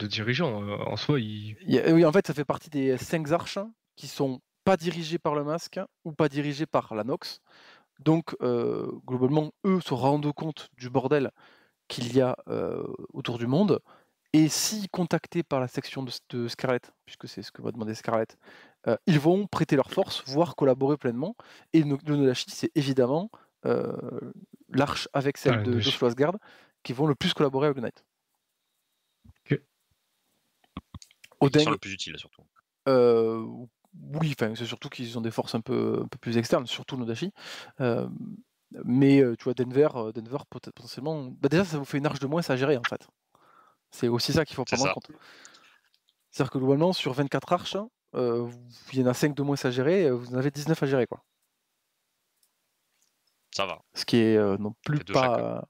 dirigeants. En soi, Oui, en fait, ça fait partie des 5 arches qui sont pas dirigés par le masque ou pas dirigés par la Nox. Donc, globalement, eux se rendent compte du bordel qu'il y a autour du monde. Et si contactés par la section de Scarlett, puisque c'est ce que va demander Scarlett, ils vont prêter leur force, voire collaborer pleinement. Et le Nozashi, c'est évidemment l'arche avec celle de Oslo Asgard qui vont le plus collaborer avec le Knight. Odin, qui sont le plus utile surtout. oui, c'est surtout qu'ils ont des forces un peu plus externes, surtout Nodashi. Mais tu vois, Denver potentiellement. Bah, déjà, ça vous fait une arche de moins à gérer en fait. C'est aussi ça qu'il faut prendre en compte. C'est-à-dire que globalement, sur 24 arches, il y en a 5 de moins à gérer, vous en avez 19 à gérer, quoi. Ça va. Ce qui est non plus pas.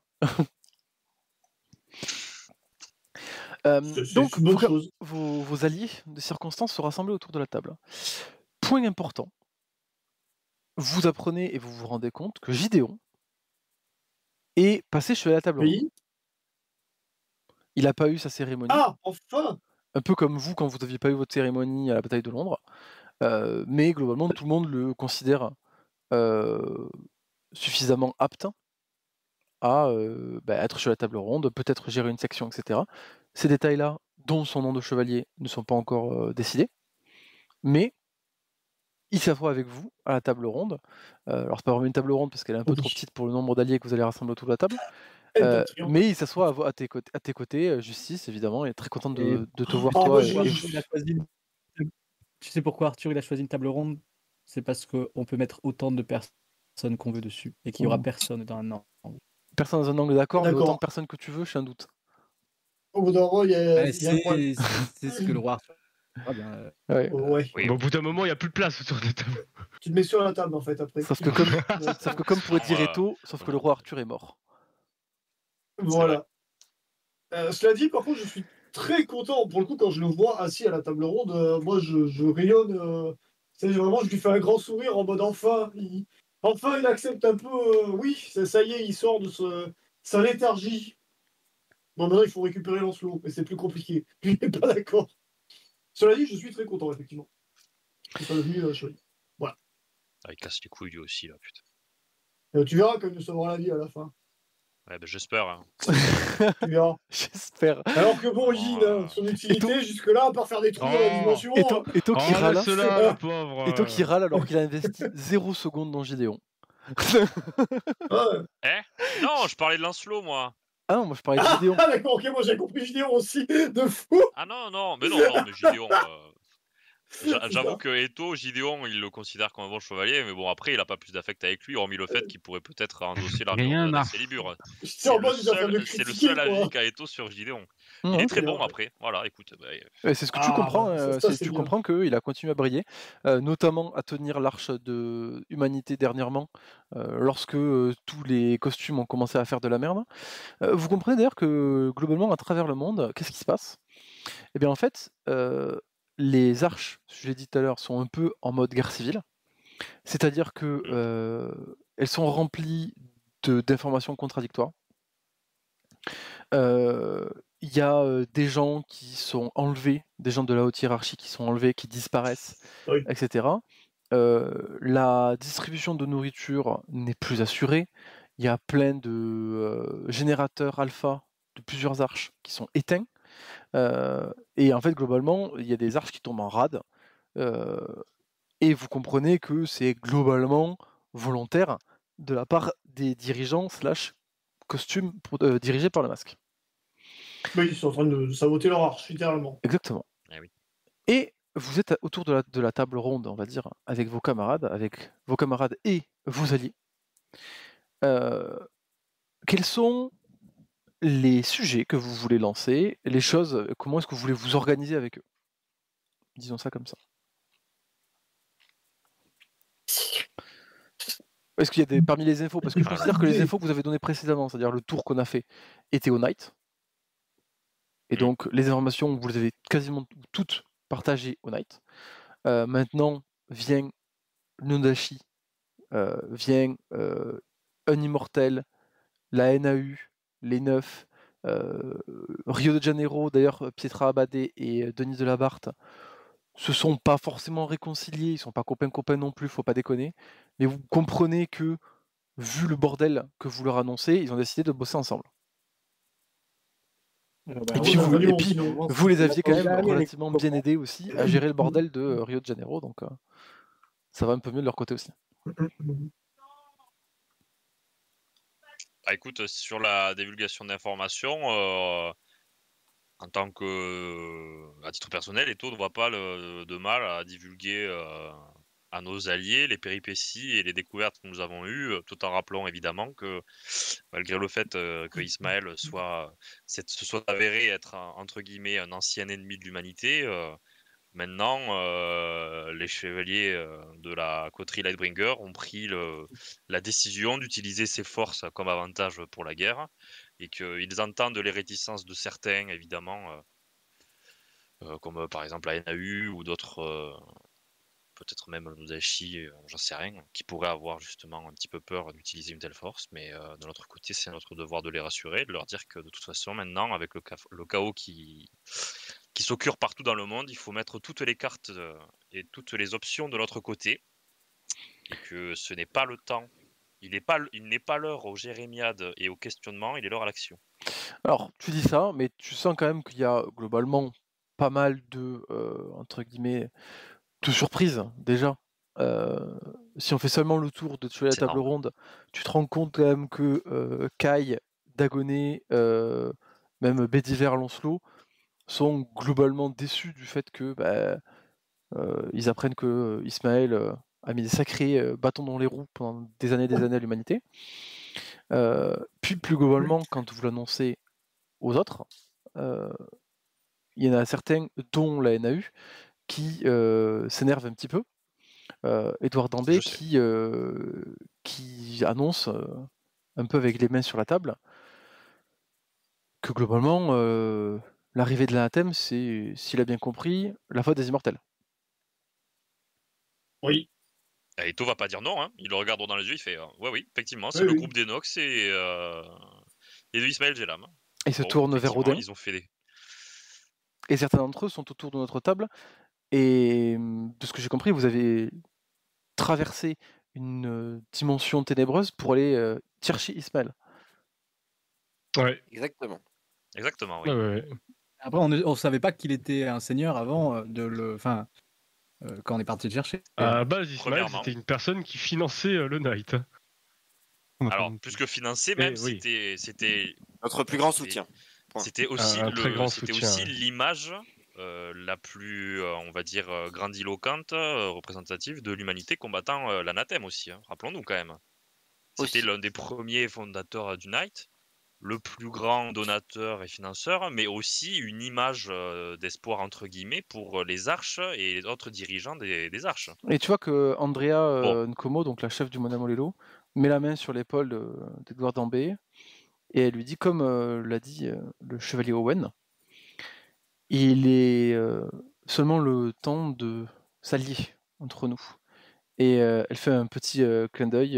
Donc, vos alliés de circonstance se rassemblent autour de la table. Point important, vous apprenez et vous vous rendez compte que Gideon est passé chez la table ronde. Il n'a pas eu sa cérémonie. Ah, enfin! Un peu comme vous quand vous n'aviez pas eu votre cérémonie à la bataille de Londres. Mais globalement, tout le monde le considère suffisamment apte à être sur la table ronde, peut-être gérer une section, etc. Ces détails-là, dont son nom de chevalier, ne sont pas encore décidés, mais il s'assoit avec vous à la table ronde. Alors c'est pas vraiment une table ronde parce qu'elle est un peu trop petite pour le nombre d'alliés que vous allez rassembler autour de la table, mais il s'assoit à tes côtés, Justice évidemment, il est très content de te voir toi. Tu sais pourquoi Arthur il a choisi une table ronde? C'est parce qu'on peut mettre autant de personnes qu'on veut dessus et qu'il n'y aura personne dans un angle. Personne dans un angle, d'accord, mais autant de personnes que tu veux, j'ai un doute. Au bout d'un moment, il y a c'est ce que le roi Arthur. Ouais. Au bout d'un moment, il n'y a plus de place autour de la table. Tu te mets sur la table en fait après. Sauf que comme pourrait dire Eto, sauf que le roi Arthur est mort. Voilà. Cela dit, par contre, je suis très content. Pour le coup, quand je le vois assis à la table ronde, moi je rayonne. C'est vraiment, je lui fais un grand sourire en mode enfin, il accepte un peu. Oui, ça y est, il sort de sa léthargie. Bon, maintenant il faut récupérer Lancelot, mais c'est plus compliqué. Je n'ai pas d'accord. Cela dit, je suis très content, effectivement. C'est pas devenu chouette. Voilà. Ah, il casse les couilles lui aussi, là, putain. Tu verras quand il nous sauvera la vie à la fin. Ouais, bah, j'espère. Hein. Tu verras. J'espère. Alors que bon, Yin, son utilité, jusque-là, à part faire des trous dans la dimension. Eto qui râle. Le pauvre. Eto qui râle alors qu'il a investi 0 secondes dans Gideon. Non, je parlais de Lancelot, moi. Ah non, moi je parlais de Gideon. Ah d'accord, ok, moi j'ai compris Gideon aussi, de fou. Ah non, mais Gideon. J'avoue que Eto, Gideon, il le considère comme un bon chevalier, mais bon, après, il a pas plus d'affect avec lui, hormis le fait qu'il pourrait peut-être endosser l'armure de Célibure. C'est le seul avis qu'a Eto sur Gideon. Il est très bon après, voilà, écoute. C'est ce que tu comprends, tu comprends qu'il a continué à briller, notamment à tenir l'arche de humanité dernièrement, lorsque tous les costumes ont commencé à faire de la merde. Vous comprenez d'ailleurs que globalement, à travers le monde, qu'est-ce qui se passe? Eh bien en fait, les arches, je l'ai dit tout à l'heure, sont un peu en mode guerre civile. C'est-à-dire que elles sont remplies d'informations contradictoires. Il y a des gens qui sont enlevés, des gens de la haute hiérarchie qui sont enlevés, qui disparaissent, etc. La distribution de nourriture n'est plus assurée. Il y a plein de générateurs alpha de plusieurs arches qui sont éteints. Et en fait, globalement, il y a des arches qui tombent en rade. Et vous comprenez que c'est globalement volontaire de la part des dirigeants / costumes dirigés par le masque. Oui, ils sont en train de saboter leur arche, littéralement. Exactement. Et vous êtes autour de la table ronde, on va dire, avec vos camarades et vos alliés. Quels sont les sujets que vous voulez lancer, les choses, comment est-ce que vous voulez vous organiser avec eux? Disons ça comme ça. Est-ce qu'il y a parmi les infos, parce que je considère que les infos que vous avez données précédemment, c'est-à-dire le tour qu'on a fait, étaient au Night. Et donc les informations, vous les avez quasiment toutes partagées au Night. Maintenant vient Nodashi, vient un immortel, la NAU, les 9, Rio de Janeiro, d'ailleurs Pietra Abade et Denis de la Barthe se sont pas forcément réconciliés, ils sont pas copains non plus, faut pas déconner, mais vous comprenez que, vu le bordel que vous leur annoncez, ils ont décidé de bosser ensemble. Et puis vous les aviez quand même relativement bien aidés aussi à gérer le bordel de Rio de Janeiro, donc ça va un peu mieux de leur côté aussi. Écoute, sur la divulgation d'informations, en tant que, à titre personnel, Eto ne voit pas de mal à divulguer à nos alliés les péripéties et les découvertes que nous avons eues, tout en rappelant évidemment que malgré le fait que Ismaël se soit avéré être entre guillemets un ancien ennemi de l'humanité, maintenant les chevaliers de la coterie Lightbringer ont pris la décision d'utiliser ces forces comme avantage pour la guerre et qu'ils entendent les réticences de certains évidemment comme par exemple la NAU ou d'autres peut-être même Nodashi, j'en sais rien, qui pourraient avoir justement un petit peu peur d'utiliser une telle force, mais de l'autre côté, c'est notre devoir de les rassurer, de leur dire que de toute façon, maintenant, avec le chaos qui s'occure partout dans le monde, il faut mettre toutes les cartes et toutes les options de notre côté, et que ce n'est pas le temps, il n'est pas l'heure aux jérémiades et au questionnement, il est l'heure à l'action. Alors, tu dis ça, mais tu sens quand même qu'il y a globalement pas mal de, entre guillemets, de surprises, déjà. Si on fait seulement le tour de tuer la table ronde, tu te rends compte quand même que Kai, Dagonet, même Bédiver, Lancelot, sont globalement déçus du fait que ils apprennent que Ismaël a mis des sacrés bâtons dans les roues pendant des années à l'humanité. Puis plus globalement, quand vous l'annoncez aux autres, il y en a certains, dont la NAU, qui s'énervent un petit peu. Edouard Dambé qui annonce un peu avec les mains sur la table que globalement l'arrivée de l'anathème, c'est, s'il a bien compris, la faute des immortels. Oui. Et Eto va pas dire non, hein. Il le regarde dans les yeux, il fait oui, effectivement, c'est le groupe d'Enox et de Ismaël Gelam. Et se tourne vers Odin. Ils ont fait des... Et certains d'entre eux sont autour de notre table. Et de ce que j'ai compris, vous avez traversé une dimension ténébreuse pour aller chercher Ismaël. Ouais. Exactement. Exactement, oui. Ouais. Après, on ne savait pas qu'il était un seigneur avant de le. Enfin, quand on est parti le chercher. À la base, Ismaël, c'était une personne qui finançait le Knight. Alors, plus que financer, même, c'était notre plus grand soutien. C'était aussi soutien. l'image la plus, on va dire, grandiloquente, représentative de l'humanité combattant l'anathème aussi. Hein. Rappelons-nous quand même. C'était l'un des premiers fondateurs du Knight, le plus grand donateur et financeur, mais aussi une image d'espoir entre guillemets pour les arches et les autres dirigeants des arches. Et tu vois que Andrea Nkomo, donc la chef du Monamolelo, met la main sur l'épaule d'Edouard Dambé et elle lui dit, comme l'a dit le chevalier Owen, il est seulement le temps de s'allier entre nous. Et elle fait un petit clin d'œil,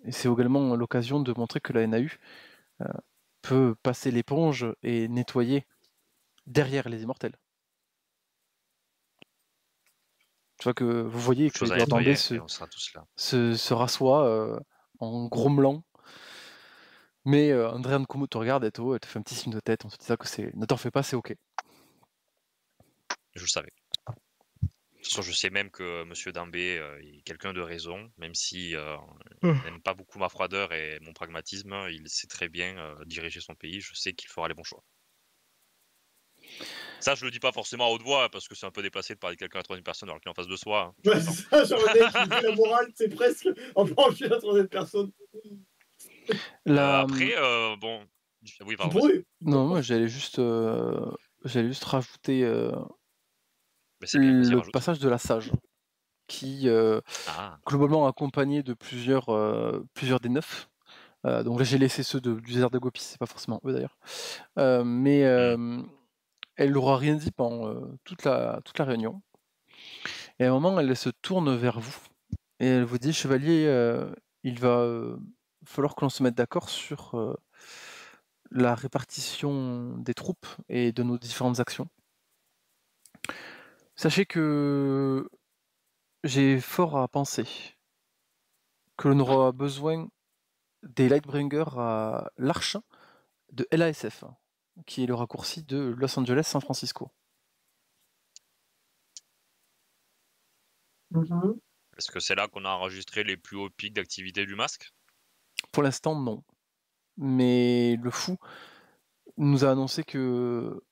et c'est également l'occasion de montrer que la NAU peut passer l'éponge et nettoyer derrière les immortels. Tu vois que vous voyez que Edouard Dambé se rassoit en grommelant. Mais Andrea Nkomo te regarde, Eto, elle te fait un petit signe de tête, on se dit ça que c'est. Ne t'en fais pas, c'est ok. Je le savais. De toute façon, je sais même que Monsieur Dambé est quelqu'un de raison, même si n'aime pas beaucoup ma froideur et mon pragmatisme, il sait très bien diriger son pays. Je sais qu'il fera les bons choix. Ça, je le dis pas forcément à haute voix parce que c'est un peu déplacé de parler de quelqu'un à la troisième personne alors qu'il est en face de soi. Hein. Ouais, c'est ça, genre le mec qui fait la morale, c'est presque en penché à la troisième personne. Après, bon. Oui, pardon. Non, moi j'allais juste rajouter le passage de la sage qui globalement accompagné de plusieurs des 9. Donc là j'ai laissé ceux du désert de Gopi, c'est pas forcément eux d'ailleurs. Mais elle n'aura rien dit pendant toute la réunion. Et à un moment elle se tourne vers vous et elle vous dit, chevalier, il va falloir que l'on se mette d'accord sur la répartition des troupes et de nos différentes actions. Sachez que j'ai fort à penser que l'on aura besoin des Lightbringers à l'Arche de LASF, qui est le raccourci de Los Angeles-San Francisco. Est-ce que c'est là qu'on a enregistré les plus hauts pics d'activité du masque? Pour l'instant, non. Mais le fou nous a annoncé que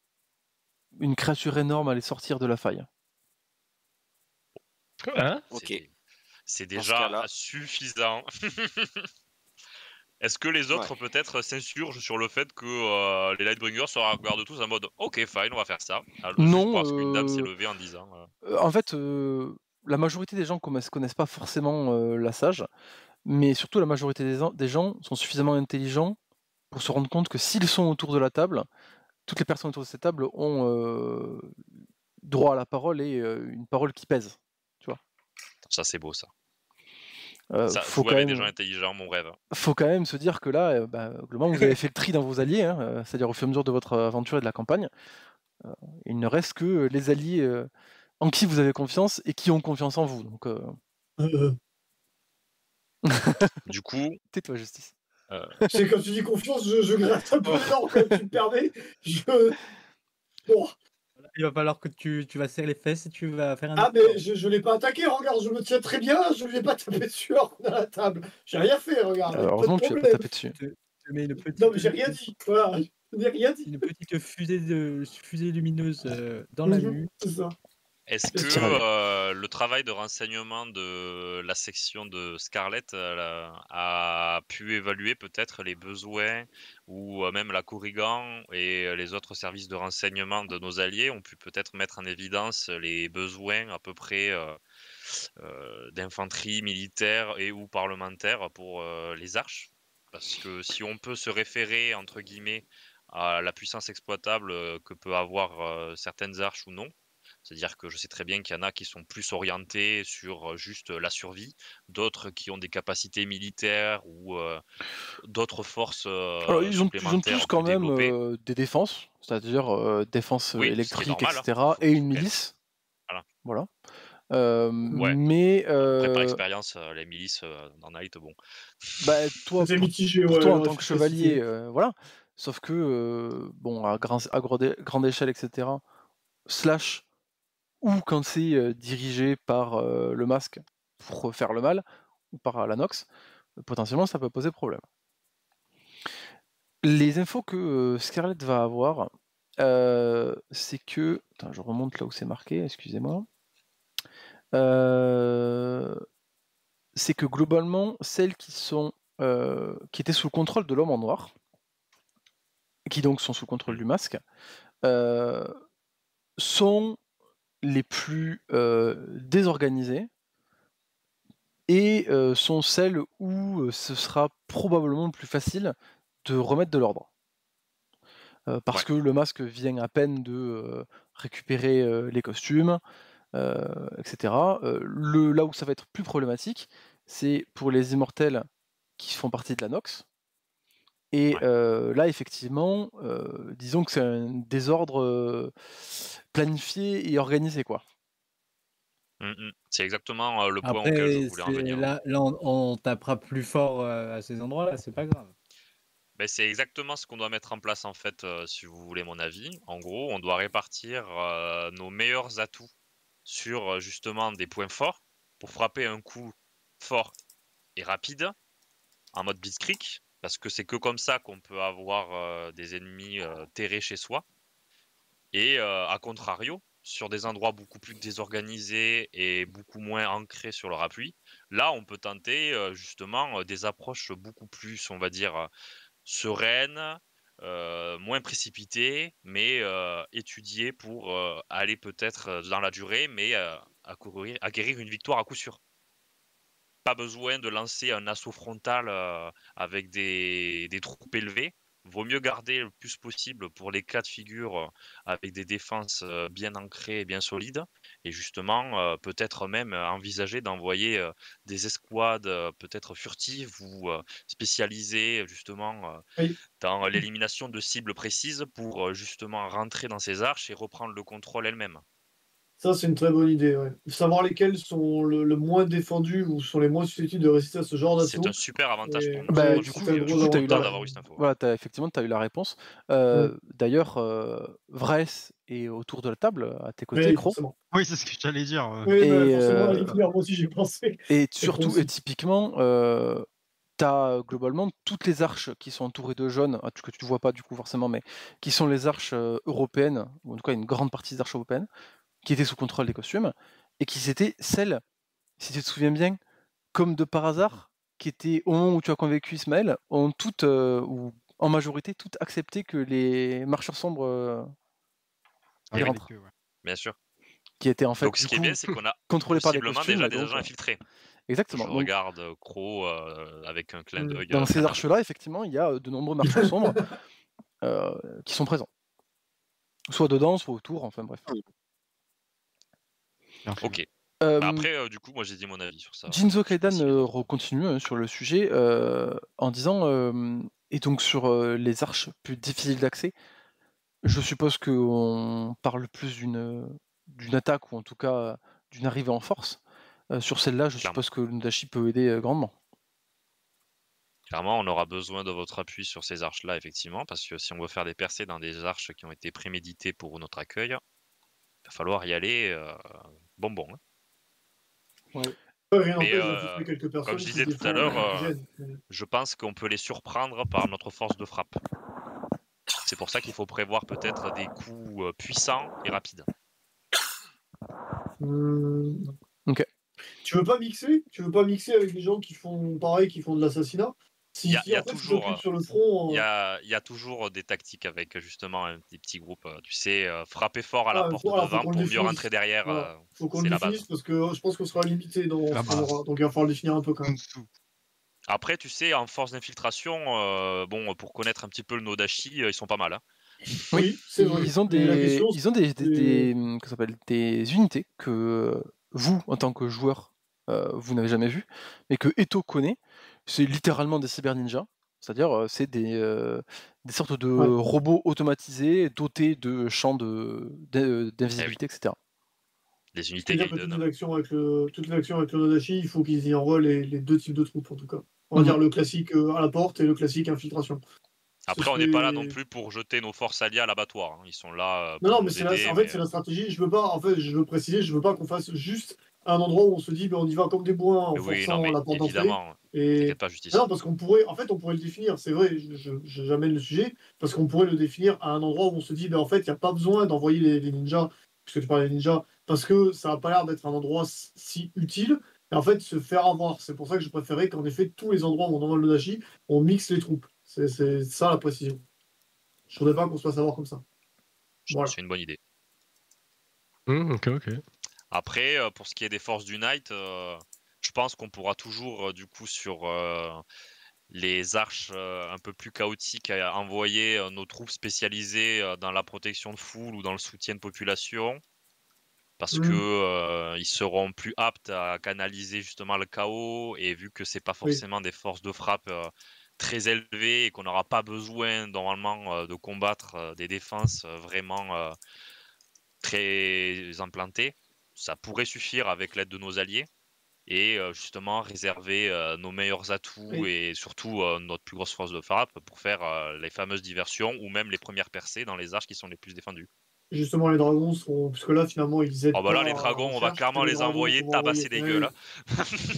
une créature énorme allait sortir de la faille. Hein? Ok. C'est Dans ce déjà cas-là. suffisant. Est-ce que les autres peut-être s'insurgent sur le fait que les Lightbringers se regardent tous en mode ok fine on va faire ça juste Non, parce qu'une dame s'est levée en disant en fait, la majorité des gens connaissent pas forcément la sage, mais surtout la majorité des gens sont suffisamment intelligents pour se rendre compte que s'ils sont autour de la table, toutes les personnes autour de cette table ont droit à la parole et une parole qui pèse. Tu vois. ça c'est beau ça. Ça faut jouer avec des gens intelligents, mon rêve. Faut quand même se dire que là, globalement, vous avez fait le tri dans vos alliés, hein, c'est-à-dire au fur et à mesure de votre aventure et de la campagne. Il ne reste que les alliés en qui vous avez confiance et qui ont confiance en vous. Donc, Du coup... Tais-toi, Justice. C'est quand tu dis confiance, je gratte un peu les dents quand tu me permets. Bon. Il va falloir que tu vas serrer les fesses et tu vas faire un... Ah, mais je l'ai pas attaqué, regarde, je me tiens très bien, je lui ai pas tapé dessus à la table. J'ai rien fait, regarde. Heureusement que tu n'as pas tapé dessus. Non, mais j'ai rien dit. Voilà, je n'ai rien dit. Une petite fusée lumineuse dans la nuit. C'est ça. Est-ce que le travail de renseignement de la section de Scarlett a pu évaluer peut-être les besoins ou même la Corrigan et les autres services de renseignement de nos alliés ont pu peut-être mettre en évidence les besoins à peu près d'infanterie militaire et ou parlementaire pour les arches? Parce que si on peut se référer entre guillemets à la puissance exploitable que peut avoir certaines arches ou non, c'est-à-dire que je sais très bien qu'il y en a qui sont plus orientés sur juste la survie, d'autres qui ont des capacités militaires ou d'autres forces Alors, ils ont tous quand même des défenses, c'est-à-dire défense électrique, normal, etc. et une milice. Voilà. Ouais. Mais après, par expérience, les milices dans Night, bon. Bah, toi, mitigé, pour ouais, toi en tant que chevalier, voilà. Sauf que bon, à grande échelle, etc. Slash ou quand c'est dirigé par le masque pour faire le mal ou par la Nox, potentiellement ça peut poser problème. Les infos que Scarlett va avoir, c'est que... Attends, je remonte là où c'est marqué, excusez-moi. C'est que globalement, celles qui étaient sous le contrôle de l'homme en noir, qui donc sont sous le contrôle du masque, sont les plus désorganisées et sont celles où ce sera probablement le plus facile de remettre de l'ordre. Parce que le masque vient à peine de récupérer les costumes, etc. Là où ça va être plus problématique, c'est pour les immortels qui font partie de la Nox. Et là, effectivement, disons que c'est un désordre planifié et organisé, quoi. C'est exactement le point auquel je voulais en venir. Là, on tapera plus fort à ces endroits-là, c'est pas grave. Ben, c'est exactement ce qu'on doit mettre en place en fait, si vous voulez mon avis. En gros, on doit répartir nos meilleurs atouts sur justement des points forts pour frapper un coup fort et rapide en mode blitzkrieg, parce que c'est que comme ça qu'on peut avoir des ennemis terrés chez soi. Et à contrario, sur des endroits beaucoup plus désorganisés et beaucoup moins ancrés sur leur appui, là on peut tenter justement des approches beaucoup plus, on va dire, sereines, moins précipitées, mais étudiées pour aller peut-être dans la durée, mais acquérir une victoire à coup sûr. Pas besoin de lancer un assaut frontal avec des troupes élevées. Vaut mieux garder le plus possible pour les cas de figure avec des défenses bien ancrées et bien solides. Et justement, peut-être même envisager d'envoyer des escouades peut-être furtives ou spécialisées justement dans l'élimination de cibles précises pour justement rentrer dans ces arches et reprendre le contrôle elles-mêmes. Ça, c'est une très bonne idée, ouais. Savoir lesquels sont le moins défendus ou sont les moins susceptibles de résister à ce genre d'assaut. C'est un super avantage pour nous. Bah, du coup, tu as effectivement eu la réponse. D'ailleurs, Vress est autour de la table, à tes côtés, Cro. Oui, c'est ce que j'allais dire. Oui, forcément, moi aussi j'ai pensé. Et surtout, et typiquement, t'as globalement toutes les arches qui sont entourées de jaune, que tu vois pas du coup forcément, mais qui sont les arches européennes, ou en tout cas une grande partie des arches européennes, qui étaient sous contrôle des costumes, et qui étaient celles, si tu te souviens bien, comme de par hasard, qui étaient, au moment où tu as convaincu Ismaël, ont toutes, ou en majorité, toutes accepté que les marcheurs sombres y rentrent. Bien sûr. Qui étaient en fait, donc ce qui est bien, c'est qu'on a contrôlés par les possiblement costumes. déjà des agents infiltrés. Exactement. Je regarde Crow avec un clin d'œil. Dans ces arches-là, effectivement, il y a de nombreux marcheurs sombres qui sont présents. Soit dedans, soit autour, enfin bref. Ok. Après, du coup, moi j'ai dit mon avis sur ça. Jinzo Kaidan continue sur le sujet en disant et donc sur les arches plus difficiles d'accès, je suppose qu'on parle plus d'une attaque ou en tout cas d'une arrivée en force. Sur celle-là, je suppose que l'Undashi peut aider grandement. Clairement, on aura besoin de votre appui sur ces arches-là, effectivement, parce que si on veut faire des percées dans des arches qui ont été préméditées pour notre accueil, il va falloir y aller bonbon. Hein. Ouais. Mais comme je disais tout à l'heure, je pense qu'on peut les surprendre par notre force de frappe. C'est pour ça qu'il faut prévoir peut-être des coups puissants et rapides. Ok. Tu veux pas mixer avec des gens qui font pareil, qui font de l'assassinat? Il y a toujours des tactiques avec justement des petits groupes. Tu sais, frapper fort à la porte devant pour mieux rentrer derrière. Voilà. Faut qu'on le définisse parce que je pense qu'on sera limité dans ce genre, donc il va falloir le définir un peu quand même. Après, tu sais, en force d'infiltration, bon, pour connaître un petit peu le Nodashi, ils sont pas mal. Hein. Oui, c'est vrai. Ils ont des unités que vous, en tant que joueur, vous n'avez jamais vues, mais que Eto connaît. C'est littéralement des cyber-ninjas. C'est-à-dire, c'est des sortes de robots automatisés, dotés de champs d'invisibilité, etc. Les unités Gaiden. Toute l'action avec le Nodashi, il faut qu'ils y envoient les deux types de troupes, en tout cas. On va dire le classique à la porte et le classique infiltration. Après, on n'est pas là non plus pour jeter nos forces alliées à l'abattoir. Hein. Ils sont là pour non, nous mais aider. En fait, c'est la stratégie. Je veux préciser, je veux pas qu'on fasse juste un endroit où on se dit, on y va comme des bourrins en forçant la porte d'entrée. Et pas justice. Non, parce qu'on pourrait, en fait, on pourrait le définir. C'est vrai, j'amène le sujet parce qu'on pourrait le définir à un endroit où on se dit, en fait, il n'y a pas besoin d'envoyer les ninjas, puisque tu parlais des ninjas, parce que ça n'a pas l'air d'être un endroit si utile. Et en fait, se faire avoir. C'est pour ça que je préférais qu'en effet, tous les endroits où on envoie le Nodashi, on mixe les troupes. C'est ça la précision. Je voudrais pas qu'on se fasse avoir comme ça. Voilà. C'est une bonne idée. Ok. Après, pour ce qui est des forces du Knight, je pense qu'on pourra toujours, du coup, sur les arches un peu plus chaotiques, envoyer nos troupes spécialisées dans la protection de foule ou dans le soutien de population. Parce que ils seront plus aptes à canaliser justement le chaos, et vu que c'est pas forcément des forces de frappe très élevées et qu'on n'aura pas besoin normalement de combattre des défenses vraiment très implantées, ça pourrait suffire avec l'aide de nos alliés et justement réserver nos meilleurs atouts et surtout notre plus grosse force de frappe pour faire les fameuses diversions ou même les premières percées dans les arches qui sont les plus défendues. Justement, les dragons seront. Parce que là, finalement, ils aident. Oh bah là, les dragons, on va clairement les envoyer tabasser des gueules.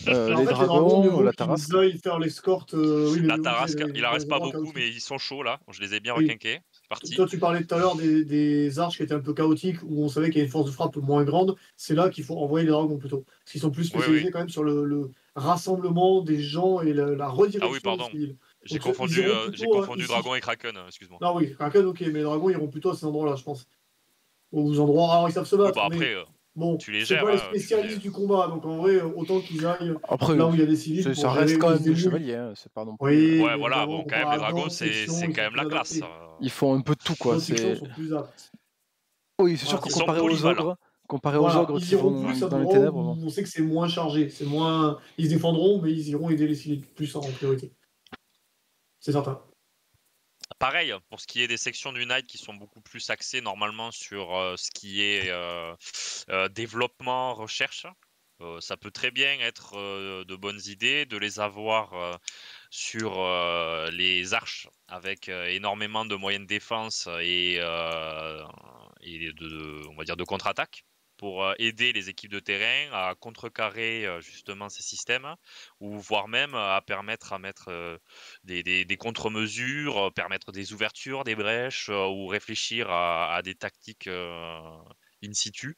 Les dragons, la Tarasque. Ils faire l'escorte. La Tarasque, il en reste pas beaucoup, mais ils sont chauds là. Je les ai bien requinqués. C'est parti. Toi, tu parlais tout à l'heure des arches qui étaient un peu chaotiques, où on savait qu'il y avait une force de frappe moins grande. C'est là qu'il faut envoyer les dragons plutôt. Parce qu'ils sont plus spécialisés quand même sur le rassemblement des gens et la redirection. Ah oui, pardon. J'ai confondu dragon et kraken, excuse-moi. Non, oui, kraken, ok, mais les dragons iront plutôt à ces endroits-là, je pense. Aux endroits. Alors, ils savent se battre. Bah après, bon, tu les c'est gères. pas les spécialistes du combat, donc en vrai, autant qu'ils aillent après, là où il y a des civils. Ça reste quand même des chevaliers, hein. C'est pas non plus. Oui, ouais, voilà, bon, quand même, les dragons, c'est quand même la classe. Ils font un peu de tout, quoi. Sont plus aptes. Oui, c'est sûr que comparé aux ogres, ils iront plus dans les ténèbres. On sait que c'est moins chargé, c'est moins. Ils se défendront, mais ils iront aider les civils plus en priorité. C'est certain. Pareil, pour ce qui est des sections du Knight qui sont beaucoup plus axées normalement sur ce qui est développement, recherche, ça peut très bien être de bonnes idées de les avoir sur les arches avec énormément de moyens de défense et on va dire de contre-attaque. pour aider les équipes de terrain à contrecarrer justement ces systèmes, ou voire même à permettre à mettre des contre-mesures, permettre des ouvertures, des brèches, ou réfléchir à des tactiques in situ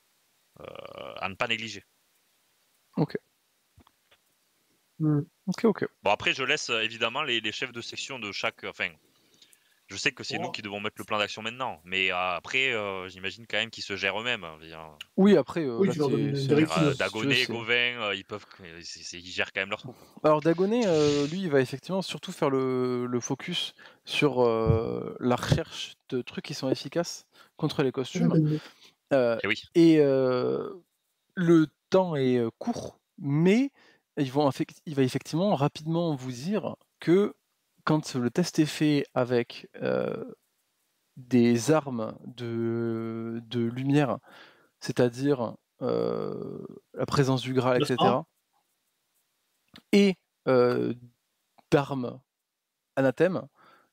à ne pas négliger. Ok. Ok. Bon, après, je laisse évidemment les chefs de section de chaque. Enfin, je sais que c'est nous qui devons mettre le plan d'action maintenant, mais après, j'imagine quand même qu'ils se gèrent eux-mêmes. Oui, après, Oui, là, tu leur donnes une directive. si tu Dagonet, veux, c'est- Gauvin, ils gèrent quand même leur troupe. Alors Dagonet, lui, il va effectivement surtout faire le focus sur la recherche de trucs qui sont efficaces contre les costumes. Eh oui. Et le temps est court, mais il va effectivement rapidement vous dire que quand le test est fait avec des armes de lumière, c'est-à-dire la présence du Graal, etc., et d'armes anathèmes,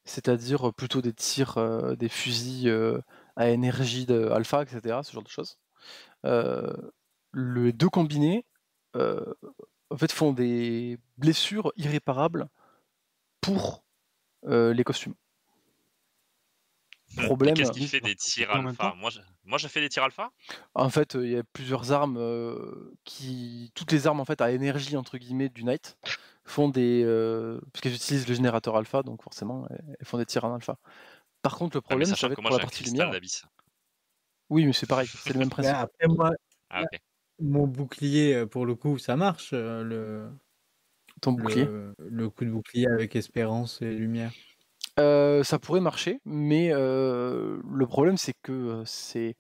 c'est-à-dire plutôt des tirs, des fusils à énergie de alpha, etc., ce genre de choses. Les deux combinés en fait, font des blessures irréparables pour les costumes. Problème. Qu'est-ce qui fait des tirs alpha? Moi, j'ai fait des tirs alpha. En fait, il y a plusieurs armes toutes les armes en fait à énergie entre guillemets du Knight font des parce qu'elles utilisent le générateur alpha, donc forcément elles font des tirs en alpha. Par contre, le problème, ça va être pour la partie lumière. Oui, mais c'est pareil, c'est le même principe. Après, moi, ok. Mon bouclier, pour le coup, ça marche. Ton bouclier le coup de bouclier avec espérance et lumière. Ça pourrait marcher, mais le problème, c'est que c'est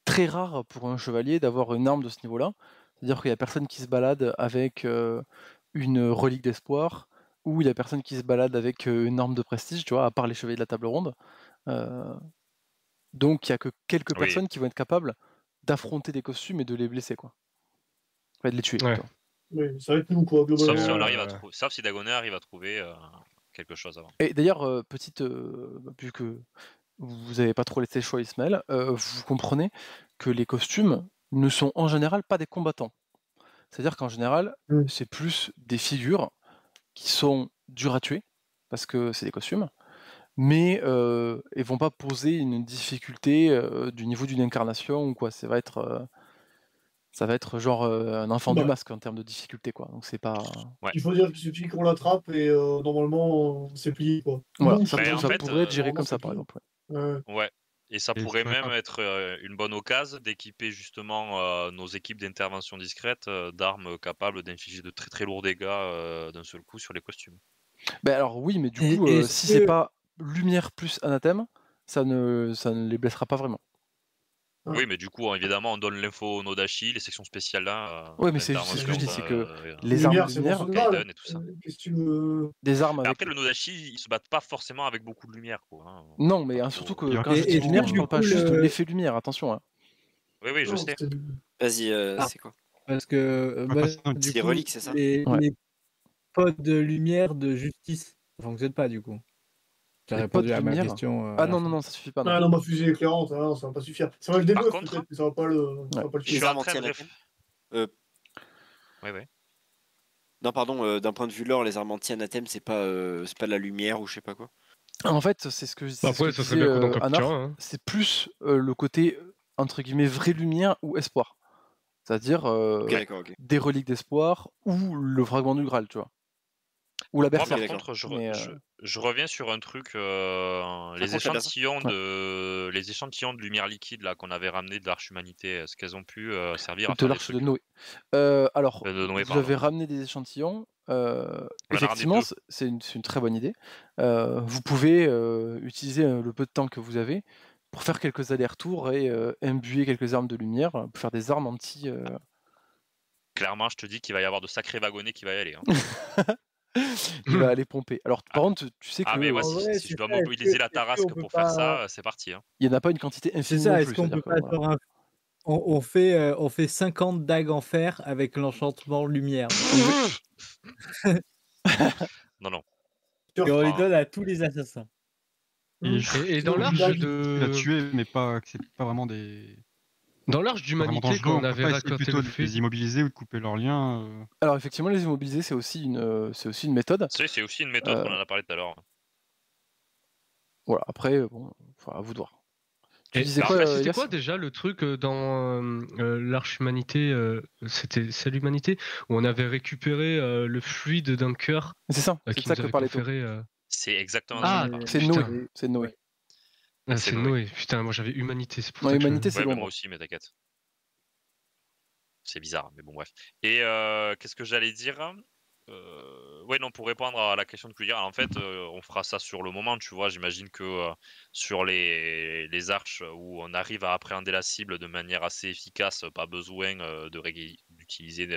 très rare pour un chevalier d'avoir une arme de ce niveau-là. C'est-à-dire qu'il n'y a personne qui se balade avec une relique d'espoir, ou il n'y a personne qui se balade avec une arme de prestige, tu vois, à part les chevaliers de la table ronde. Donc il n'y a que quelques personnes qui vont être capables d'affronter des costumes et de les blesser, quoi. Enfin, de les tuer. Ouais. Oui, ça va être nous, quoi, globalement. Sauf si Dagonet arrive à trouver quelque chose avant. Et d'ailleurs, vu que vous n'avez pas trop laissé le choix Ismaël, vous comprenez que les costumes ne sont en général pas des combattants. C'est-à-dire qu'en général, c'est plus des figures qui sont dures à tuer, parce que c'est des costumes, mais ils vont pas poser une difficulté du niveau d'une incarnation ou quoi. Ça va être genre un enfant du masque en termes de difficulté, quoi. Donc c'est pas. Il faut dire qu'il suffit qu'on l'attrape et normalement c'est plié, quoi. Voilà, Donc, ça pourrait être géré comme ça, par exemple. Ouais. Et ça pourrait même être une bonne occasion d'équiper justement nos équipes d'intervention discrète d'armes capables d'infliger de très très lourds dégâts d'un seul coup sur les costumes. Ben alors oui, mais du coup, si c'est pas lumière plus anathème, ça ne les blessera pas vraiment. Oui, mais du coup, évidemment, on donne l'info au Nodashi, les sections spéciales là. Oui, mais c'est ce que je dis, c'est que les armes de lumière, Gaiden et tout ça. des armes avec... Après, le Nodashi, ils se battent pas forcément avec beaucoup de lumière, quoi. Hein. Non, mais surtout que quand je dis lumière, je parle pas juste de l'effet lumière, attention. Hein. Oui, je sais. Vas-y, c'est quoi? Parce que c'est des reliques, c'est ça? Les pods de lumière de justice ne fonctionnent pas, du coup. Tu as répondu à ma question. Ah non, ça suffit pas. Ah non, ma fusée éclairante, ça va pas suffire. Ça va le débuff, peut-être, mais ça va pas le je suis en train de Non, pardon, d'un point de vue lore, les armes anti-anathème, c'est pas de la lumière ou je sais pas quoi. En fait, c'est ce que je disais, c'est plus le côté, entre guillemets, vraie lumière ou espoir. C'est-à-dire des reliques d'espoir ou le fragment du Graal, tu vois. Ou la berserk. Moi, par contre, je reviens sur un truc, les échantillons de lumière liquide là qu'on avait ramené de l'Arche Humanité, est-ce qu'elles ont pu servir à faire l'Arche de Noé. Alors, vous avez ramené des échantillons. Effectivement, c'est une très bonne idée. Vous pouvez utiliser le peu de temps que vous avez pour faire quelques allers-retours et imbuer quelques armes de lumière pour faire des armes anti. Clairement, je te dis qu'il va y avoir de sacrés wagonnets qui va y aller. Hein. Il va aller pomper. Alors, par contre, tu sais que. Ah, mais moi, si je dois mobiliser la Tarasque pour faire ça, c'est parti. Hein. Il n'y en a pas une quantité infinie. C'est ça, est-ce qu'on peut pas faire on fait 50 dagues en fer avec l'enchantement lumière. Non. Et on les donne à tous les assassins. Et dans l'arche de... la tuer, mais pas, c'est pas vraiment des Dans l'Arche d'Humanité, quand on avait raconté plutôt le de fluide... les immobiliser ou de couper leurs liens. Alors effectivement, les immobiliser, c'est aussi une méthode. C'est aussi une méthode qu'on en a parlé tout à l'heure. Voilà, après, bon, à vous de voir. Tu disais bah, quoi, c'était Yass quoi déjà le truc dans l'Arche Humanité c'était l'Humanité où on avait récupéré le fluide d'un cœur. C'est ça, c'est ça que parlait Théo. C'est exactement ça. C'est Noé. C'est Noé. Ah, c'est Noé. Putain, moi j'avais Humanité. C'est pour non, ça Humanité, que c'est moi aussi, mais t'inquiète. C'est bizarre, mais bon, bref. Et qu'est-ce que j'allais dire ouais, non, pour répondre à la question de Couillard, en fait, on fera ça sur le moment, tu vois. J'imagine que sur les arches où on arrive à appréhender la cible de manière assez efficace, pas besoin d'utiliser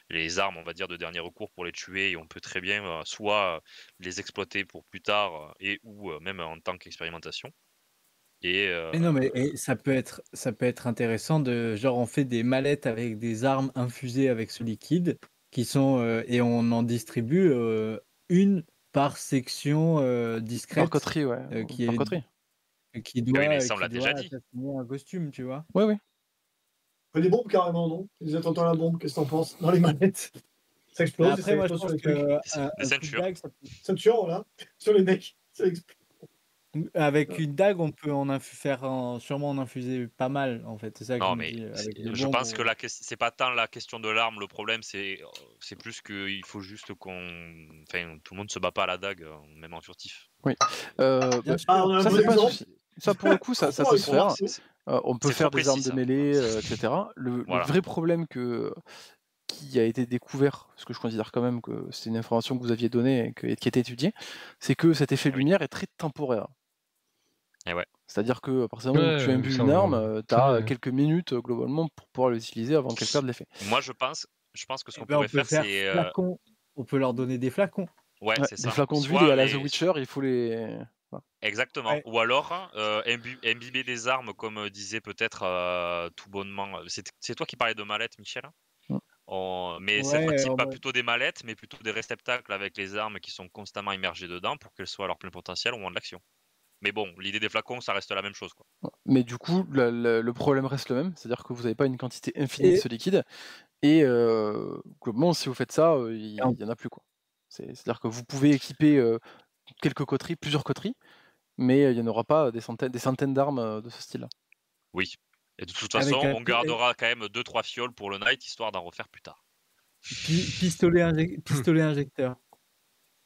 les armes, on va dire, de dernier recours pour les tuer, et on peut très bien soit les exploiter pour plus tard et ou même en tant qu'expérimentation. Mais non, mais ça peut être intéressant de genre on fait des mallettes avec des armes infusées avec ce liquide qui sont et on en distribue une par section discrète. Par coterie, ouais. Qui par est coterie. qui doit mais ça on l'a déjà dit. assassiner un costume, tu vois. Ouais, oui. Des bombes carrément, non? Les attentats à la bombe, qu'est-ce que t'en penses? Dans les manettes. Ça explose. Après, ça moi, je explose pense sur les trucs. Des ceintures. Ceinture, voilà. Sur les mecs. Ça explose. Avec une dague, on peut sûrement en infuser pas mal, en fait. C'est ça que Non, je me mais dis. Avec des je bombes, pense que c'est pas tant la question de l'arme, le problème, c'est plus qu'il faut juste enfin, tout le monde se bat pas à la dague, même en furtif. Oui. Bien sûr. On a un ça, bon c'est pas un exemple. souci. Ça, pour le coup, ça peut se faire. On peut C'est faire trop des armes précis, de ça. mêlée, etc. Le Voilà. vrai problème qui a été découvert, parce que je considère quand même que c'est une information que vous aviez donnée et qui a été étudiée, c'est que cet effet de lumière est très temporaire. Et ouais. C'est-à-dire que à partir du moment où tu imbues une arme, tu as quelques minutes globalement pour pouvoir l'utiliser avant qu'elle perde l'effet. Moi, je pense que ce qu'on on pourrait peut faire, faire c'est flacons. On peut leur donner des flacons. ouais, c'est ça. Des flacons d'huile Soit et à la The Witcher, il faut les. Exactement. Ouais. Ou alors imbiber des armes, comme disait peut-être tout bonnement. C'est toi qui parlais de mallettes, Michel. Mais cette fois-ci, pas plutôt des mallettes, mais plutôt des réceptacles avec les armes qui sont constamment immergées dedans pour qu'elles soient à leur plein potentiel au moment de l'action. Mais bon, l'idée des flacons, ça reste la même chose, quoi. Mais du coup, le problème reste le même, c'est-à-dire que vous n'avez pas une quantité infinie de ce liquide, et globalement, si vous faites ça, il n'y en a plus, quoi. C'est-à-dire que vous pouvez équiper quelques coteries, plusieurs coteries, mais il n'y en aura pas des centaines d'armes de ce style-là. Oui. Et de toute façon, on gardera quand même 2-3 fioles pour le night, histoire d'en refaire plus tard. Pistolet injecteur.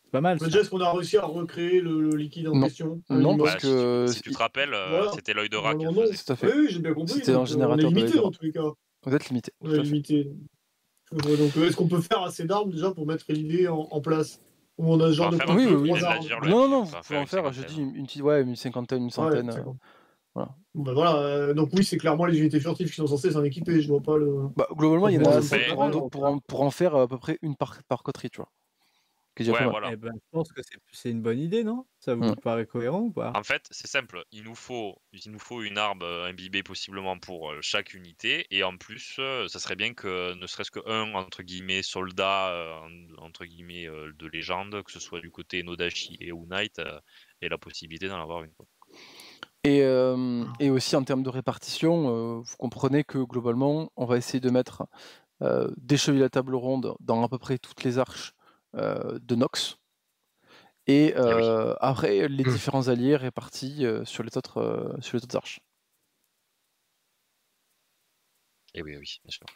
C'est pas mal. Déjà, est-ce qu'on a réussi à recréer le liquide en question? Non, parce que si tu te rappelles, c'était l'œil de rat que tout à fait. Oui, j'ai bien compris. C'était un générateur on est limité dans tous les cas. Vous êtes limité. On est limité. Donc, est-ce qu'on peut faire assez d'armes déjà pour mettre l'idée en place? Où on a ce genre de oui. Non, vous enfin, pouvez en faire, je dis une cinquantaine, une centaine. Voilà. Bah voilà, donc oui, c'est clairement les unités furtives qui sont censées s'en équiper, je vois pas le... globalement, il y en a pour en faire à peu près une par coterie, tu vois. Voilà. Eh ben, je pense que c'est une bonne idée, non? Ça vous paraît cohérent ou pas? En fait, c'est simple. Il nous faut une arme imbibée possiblement pour chaque unité. Et en plus, ça serait bien que ne serait-ce qu'un, entre guillemets, soldat, entre guillemets, de légende, que ce soit du côté Nodashi et ou Knight, ait la possibilité d'en avoir une. Et aussi en termes de répartition, vous comprenez que globalement, on va essayer de mettre des chevaliers à table ronde dans à peu près toutes les arches de Nox. Et après, les différents alliés répartis sur les autres arches. Et oui, bien sûr.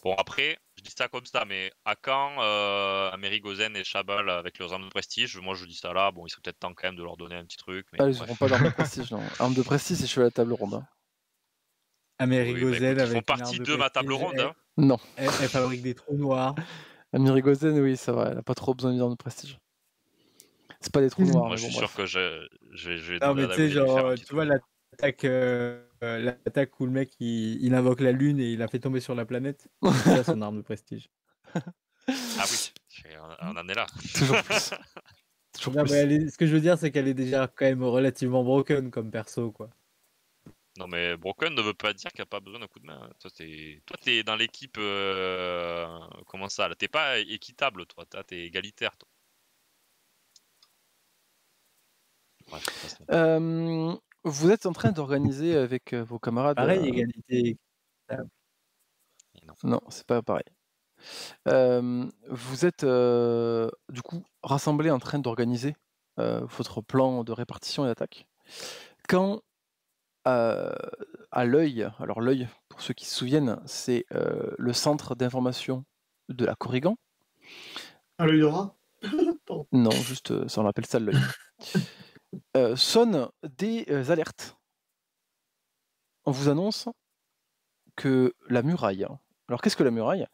Bon, après, je dis ça comme ça, mais à quand Amerigozen et Chabal avec leurs armes de prestige? Moi, je dis ça là, bon, il serait peut-être temps quand même de leur donner un petit truc. Mais ils n'auront pas d'armes de prestige, non. Armes de prestige, c'est chevalier à table ronde. Amerigozen ils font partie de ma table ronde. Hein. Non. Elle fabrique des trous noirs. Amerigozen, oui, c'est vrai, elle n'a pas trop besoin d'armes de prestige. C'est pas des trous noirs. Moi, je suis sûr que je vais non, mais tu sais, genre, tu vois, l'attaque où le mec il invoque la lune et il la fait tomber sur la planète. C'est son arme de prestige. Ah oui, on en est là. Toujours plus. Mais ce que je veux dire, c'est qu'elle est déjà quand même relativement broken comme perso, quoi. Non, mais broken ne veut pas dire qu'il n'y a pas besoin d'un coup de main. Toi, t'es dans l'équipe. Comment ça? T'es pas équitable, toi. T'es égalitaire, toi. vous êtes en train d'organiser avec vos camarades. Pareil, égalité. Non, c'est pas pareil. Vous êtes du coup rassemblés en train d'organiser votre plan de répartition et d'attaque. Quand à l'œil, alors l'œil, pour ceux qui se souviennent, c'est le centre d'information de la Corrigan. À l'œil de rat. Non, juste ça on appelle ça l'œil. Sonnent des alertes. On vous annonce que la muraille. Alors qu'est-ce que la muraille?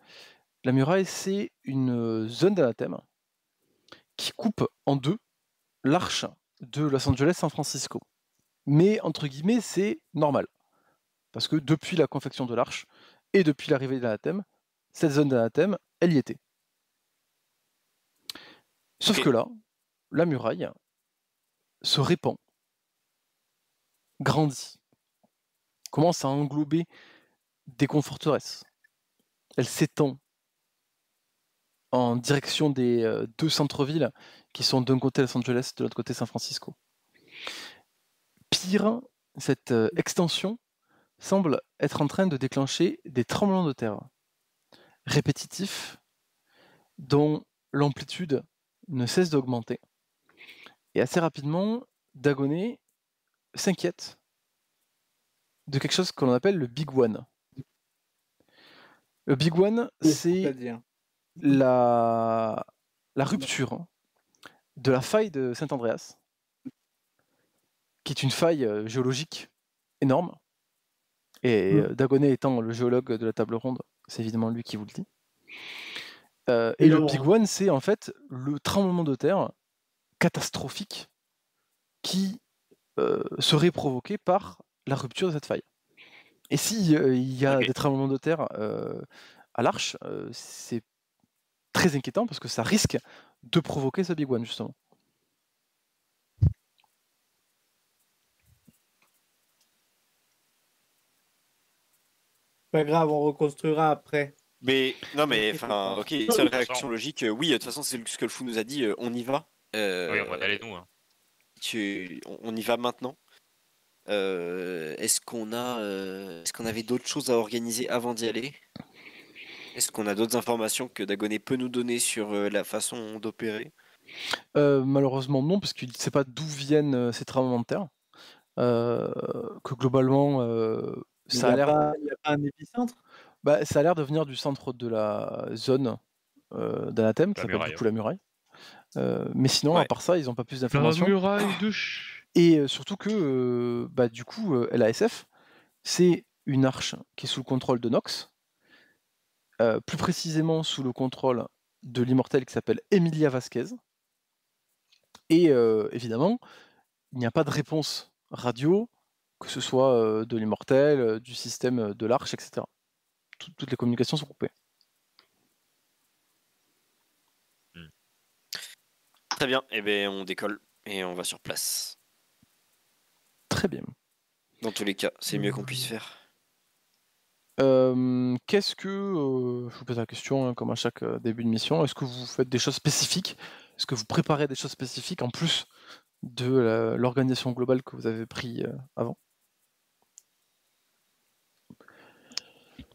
La muraille, c'est une zone d'anathème qui coupe en deux l'arche de Los Angeles-San Francisco. Mais entre guillemets, c'est normal. Parce que depuis la confection de l'arche et depuis l'arrivée de l'anathème, cette zone d'anathème, elle y était. Sauf que là, la muraille se répand, grandit, commence à englober des forteresses. Elle s'étend en direction des deux centres-villes qui sont d'un côté Los Angeles, de l'autre côté San Francisco. Pire, cette extension semble être en train de déclencher des tremblements de terre répétitifs dont l'amplitude ne cesse d'augmenter. Et assez rapidement, Dagonet s'inquiète de quelque chose que l'on appelle le Big One. Le Big One, c'est la rupture de la faille de Saint-Andreas, qui est une faille géologique énorme. Et Dagonet étant le géologue de la table ronde, c'est évidemment lui qui vous le dit. Et le Big One, c'est en fait le tremblement de terre catastrophique qui serait provoqué par la rupture de cette faille. Et s'il y a des tremblements de terre à l'Arche, c'est très inquiétant parce que ça risque de provoquer ce Big One, justement. Pas grave, on reconstruira après. Mais non, mais enfin, ok, seule réaction logique. Oui, de toute façon, c'est ce que le fou nous a dit. On y va. Oui, on va y aller nous. Hein. On y va maintenant. Est-ce qu'on avait d'autres choses à organiser avant d'y aller? Est-ce qu'on a d'autres informations que Dagonet peut nous donner sur la façon d'opérer? Malheureusement non, parce qu'il ne sait pas d'où viennent ces tremblements de terre. Que globalement, ça a l'air. Il n'y a pas un épicentre? Bah, ça a l'air de venir du centre de la zone d'anathème, qui s'appelle du coup la muraille. Mais sinon, à part ça, ils n'ont pas plus d'informations. La muraille de... Et surtout que, bah, du coup, l'ASF, c'est une arche qui est sous le contrôle de Nox, plus précisément sous le contrôle de l'immortel qui s'appelle Emilia Vasquez. Et évidemment, il n'y a pas de réponse radio, que ce soit de l'immortel, du système de l'arche, etc. Toutes les communications sont coupées. Très bien, et bien on décolle et on va sur place. Très bien. Dans tous les cas, c'est mieux qu'on puisse faire. Qu'est-ce que... je vous pose la question, hein, comme à chaque début de mission, est-ce que vous faites des choses spécifiques? Est-ce que vous préparez des choses spécifiques en plus de l'organisation globale que vous avez pris avant?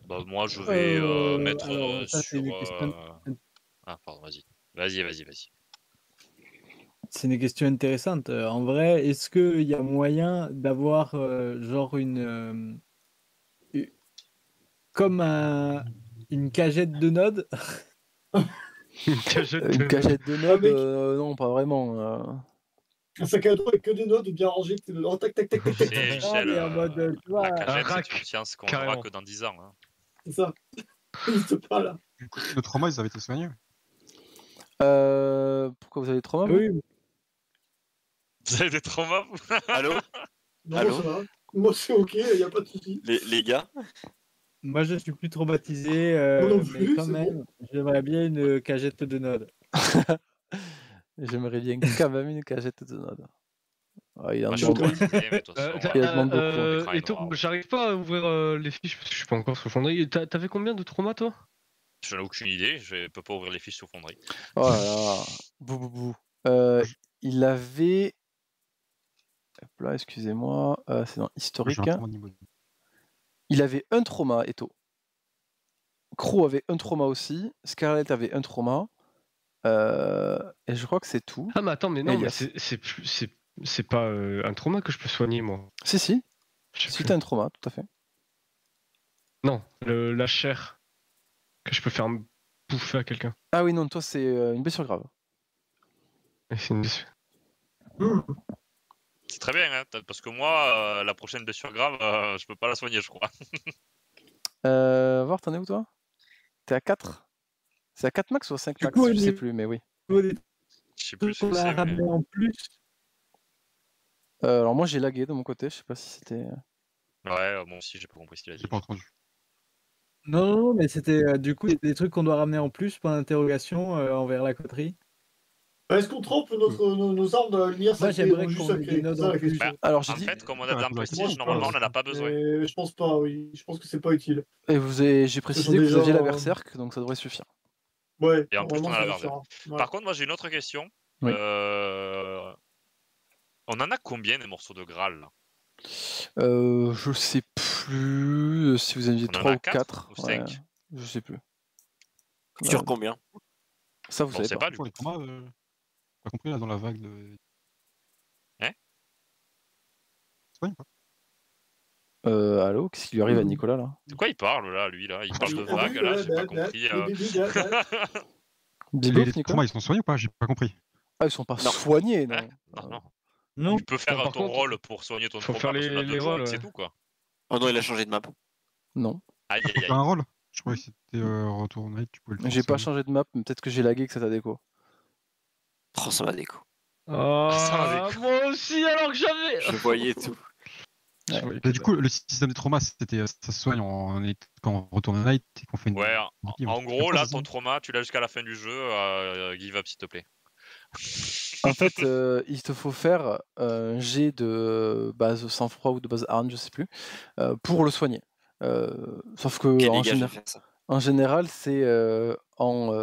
Bah, moi, je vais mettre sur... Ah, pardon, vas-y. Vas-y. C'est une question intéressante. En vrai, est-ce qu'il y a moyen d'avoir genre comme une cagette de nodes? Une cagette de nodes non, pas vraiment. Un sac à dos avec que des nodes bien rangées. Tac, tac, tac, tac, tac. La cagette, c'est une science qu'on n'aura que dans 10 ans. Hein. C'est ça. Il se pas là. Le trauma, ils avaient été soignés. Pourquoi vous avez des traumas? Oui. Vous avez des traumas? Allô? Non, Allô? ça va. Moi, c'est ok, il n'y a pas de souci. Les gars? Moi, je suis plus traumatisé, mais quand même, j'aimerais bien une cagette de nodes. J'aimerais bien quand même une cagette de nodes. Ah, il en demande beaucoup. Et toi, j'arrive pas à ouvrir les fiches parce que je suis pas encore sous fonderie. T'avais combien de traumas, toi? J'en ai aucune idée, je peux pas ouvrir les fiches sous fonderie. Oh là là, bou. Il avait Hop là, excusez-moi, c'est dans historique. J'ai un trauma niveau 2. Il avait un trauma, Eto. Crow avait un trauma aussi. Scarlett avait un trauma. Et je crois que c'est tout. Ah, mais attends, mais non, mais Elias. c'est pas un trauma que je peux soigner, moi. Si, si. Je sais Si plus. t'as un trauma, tout à fait. Non, la chair que je peux faire bouffer à quelqu'un. Ah oui, non, toi, c'est une blessure grave. Et c'est une blessure. C'est très bien, hein, parce que moi, la prochaine blessure grave, je peux pas la soigner, je crois. Voir, t'en es où, toi? T'es à 4? C'est à 4 max ou à 5 Du max? coup, Je sais plus, mais oui. Je sais plus ce On que l'a c'est, ramené mais... en plus. Alors moi, j'ai lagué de mon côté. Je sais pas si c'était... Ouais, moi aussi, j'ai pas compris ce qu'il a dit. J'ai pas entendu. Non, mais c'était du coup des trucs qu'on doit ramener en plus, point d'interrogation envers la coterie. Est-ce qu'on trompe nos armes de la lumière Moi, sacrée j'aimerais ou juste qu'on ait sacrée? des notes C'est ça en la plus. question. Alors, j'ai En dit... fait, comme on a Ah, dans pour la Prestige, question, normalement, on pense. en a pas besoin. Je pense pas, oui. Je pense que c'est pas utile. Et j'ai précisé que vous déjà, aviez la berserk, donc ça devrait suffire. Ouais, Et en plus, on normalement, a la ça version. suffira. Ouais. Par contre, moi, j'ai une autre question. Oui. On en a combien des morceaux de Graal là Je sais plus si vous en aviez On en 3 a ou 4 4. ou 5? Je sais plus. Sur combien? Ça, vous On savez sait pas. pas, du Pour coup. les traumas, t'as compris là dans la vague de. Hein? Soigne pas. Allô, qu'est-ce qui lui arrive à Nicolas, là? De quoi il parle, là, lui, là? Il parle de Ah vague, oui, là, ouais, j'ai pas ouais, compris. Biblouf, Les Nicolas? traumas, ils sont soignés ou pas? J'ai pas compris. Ah, ils sont pas Non. soignés, non. Hein? Non. Non. Tu peux faire Non, par ton contre, rôle pour soigner ton faut trauma faire parce qu'on a les deux rôles, joints, c'est ouais. tout, quoi. Oh non, il a changé de map. Non. Aïe, Faut aïe, faire un aïe. rôle? Je croyais que c'était Retour au Night, tu pouvais le faire. J'ai pas seul. changé de map, mais peut-être que j'ai lagué que ça t'a déco. Oh, ça m'a déco. Ah, moi aussi, alors que j'avais. Je voyais tout. Ouais. Mais du coup, le système des traumas, c'était ça se soigne quand on retourne au Night et qu'on fait une. Ouais, une- en gros, là, c'est ton ça trauma, tu l'as jusqu'à la fin du jeu. Give up, s'il te plaît. En fait, il te faut faire un jet de base sang-froid ou de base harne, je sais plus, pour le soigner. Sauf que Ok, en, les gars, je vais faire ça. en général, c'est en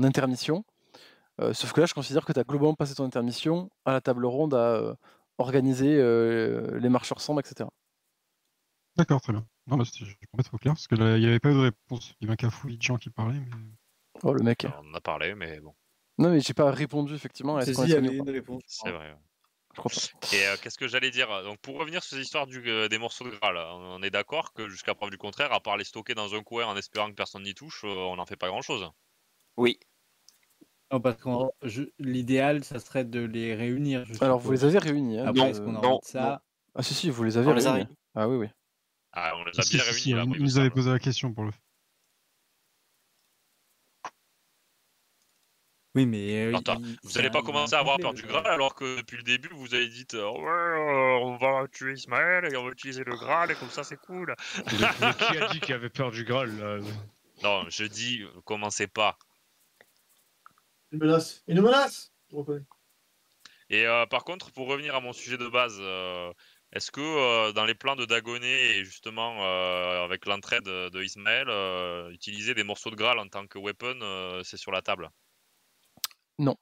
intermission. Sauf que là, je considère que tu as globalement passé ton intermission à la table ronde à organiser les marcheurs sombres, etc. D'accord, très bien. Non, je vais mettre au clair parce que là, il n'y avait pas eu de réponse. Il y avait un cafouillis de gens qui parlaient, mais. Oh, le mec. Alors, on en a parlé, mais bon, Non, mais j'ai pas répondu, effectivement. Est-ce Si, qu'on il est y soigné avait ou pas une réponse. c'est vrai. Ouais. Je crois pas. Et qu'est-ce que j'allais dire? Donc, pour revenir sur ces histoires des morceaux de Graal, on est d'accord que jusqu'à preuve du contraire, à part les stocker dans un coin en espérant que personne n'y touche, on n'en fait pas grand-chose. Oui. Non, parce que l'idéal, ça serait de les réunir. Alors, vous les avez réunis. Hein, Après, Non, est-ce qu'on a non, envie de ça? Ah, si, vous les avez On les a réunis. réunis. Ah, oui, oui. Ah, on les a Si, bien si, réunis, si, là, il moi, il me nous avait semble. posé la question pour le. Oui, mais. Attends, vous n'allez pas commencer à avoir peur du Graal alors que depuis le début vous avez dit ouais, on va tuer Ismaël et on va utiliser le Graal et comme ça c'est cool. Mais qui a dit qu'il avait peur du Graal là? Non, je dis commencez pas. Une menace. Une menace! Je reconnais. Et par contre, pour revenir à mon sujet de base, est-ce que dans les plans de Dagonet et justement avec l'entraide de Ismaël, utiliser des morceaux de Graal en tant que weapon, c'est sur la table? Non.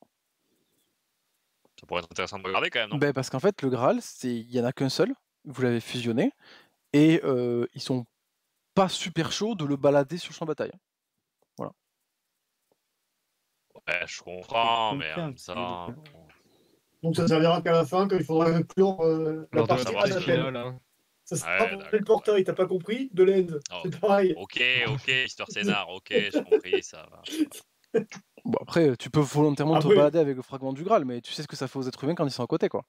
Ça pourrait être intéressant de regarder quand même, non? Ben, parce qu'en fait, le Graal, il y en a qu'un seul. Vous l'avez fusionné. Et ils sont pas super chauds de le balader sur le champ de bataille. Voilà. Ouais, je comprends, mais Comprends, ça. Donc ça servira qu'à la fin, quand il faudra inclure la Lors de la partie savoir partie si- Anathème. finale, hein. Ça sera Ouais, pas pour d'accord. le portail, t'as pas compris? De l'end. Oh. C'est pareil. Ok, Mister Scénar, ok, j'ai compris, ça va. Bon, après, tu peux volontairement te Après- balader avec le fragment du Graal, mais tu sais ce que ça fait aux êtres humains quand ils sont à côté, quoi.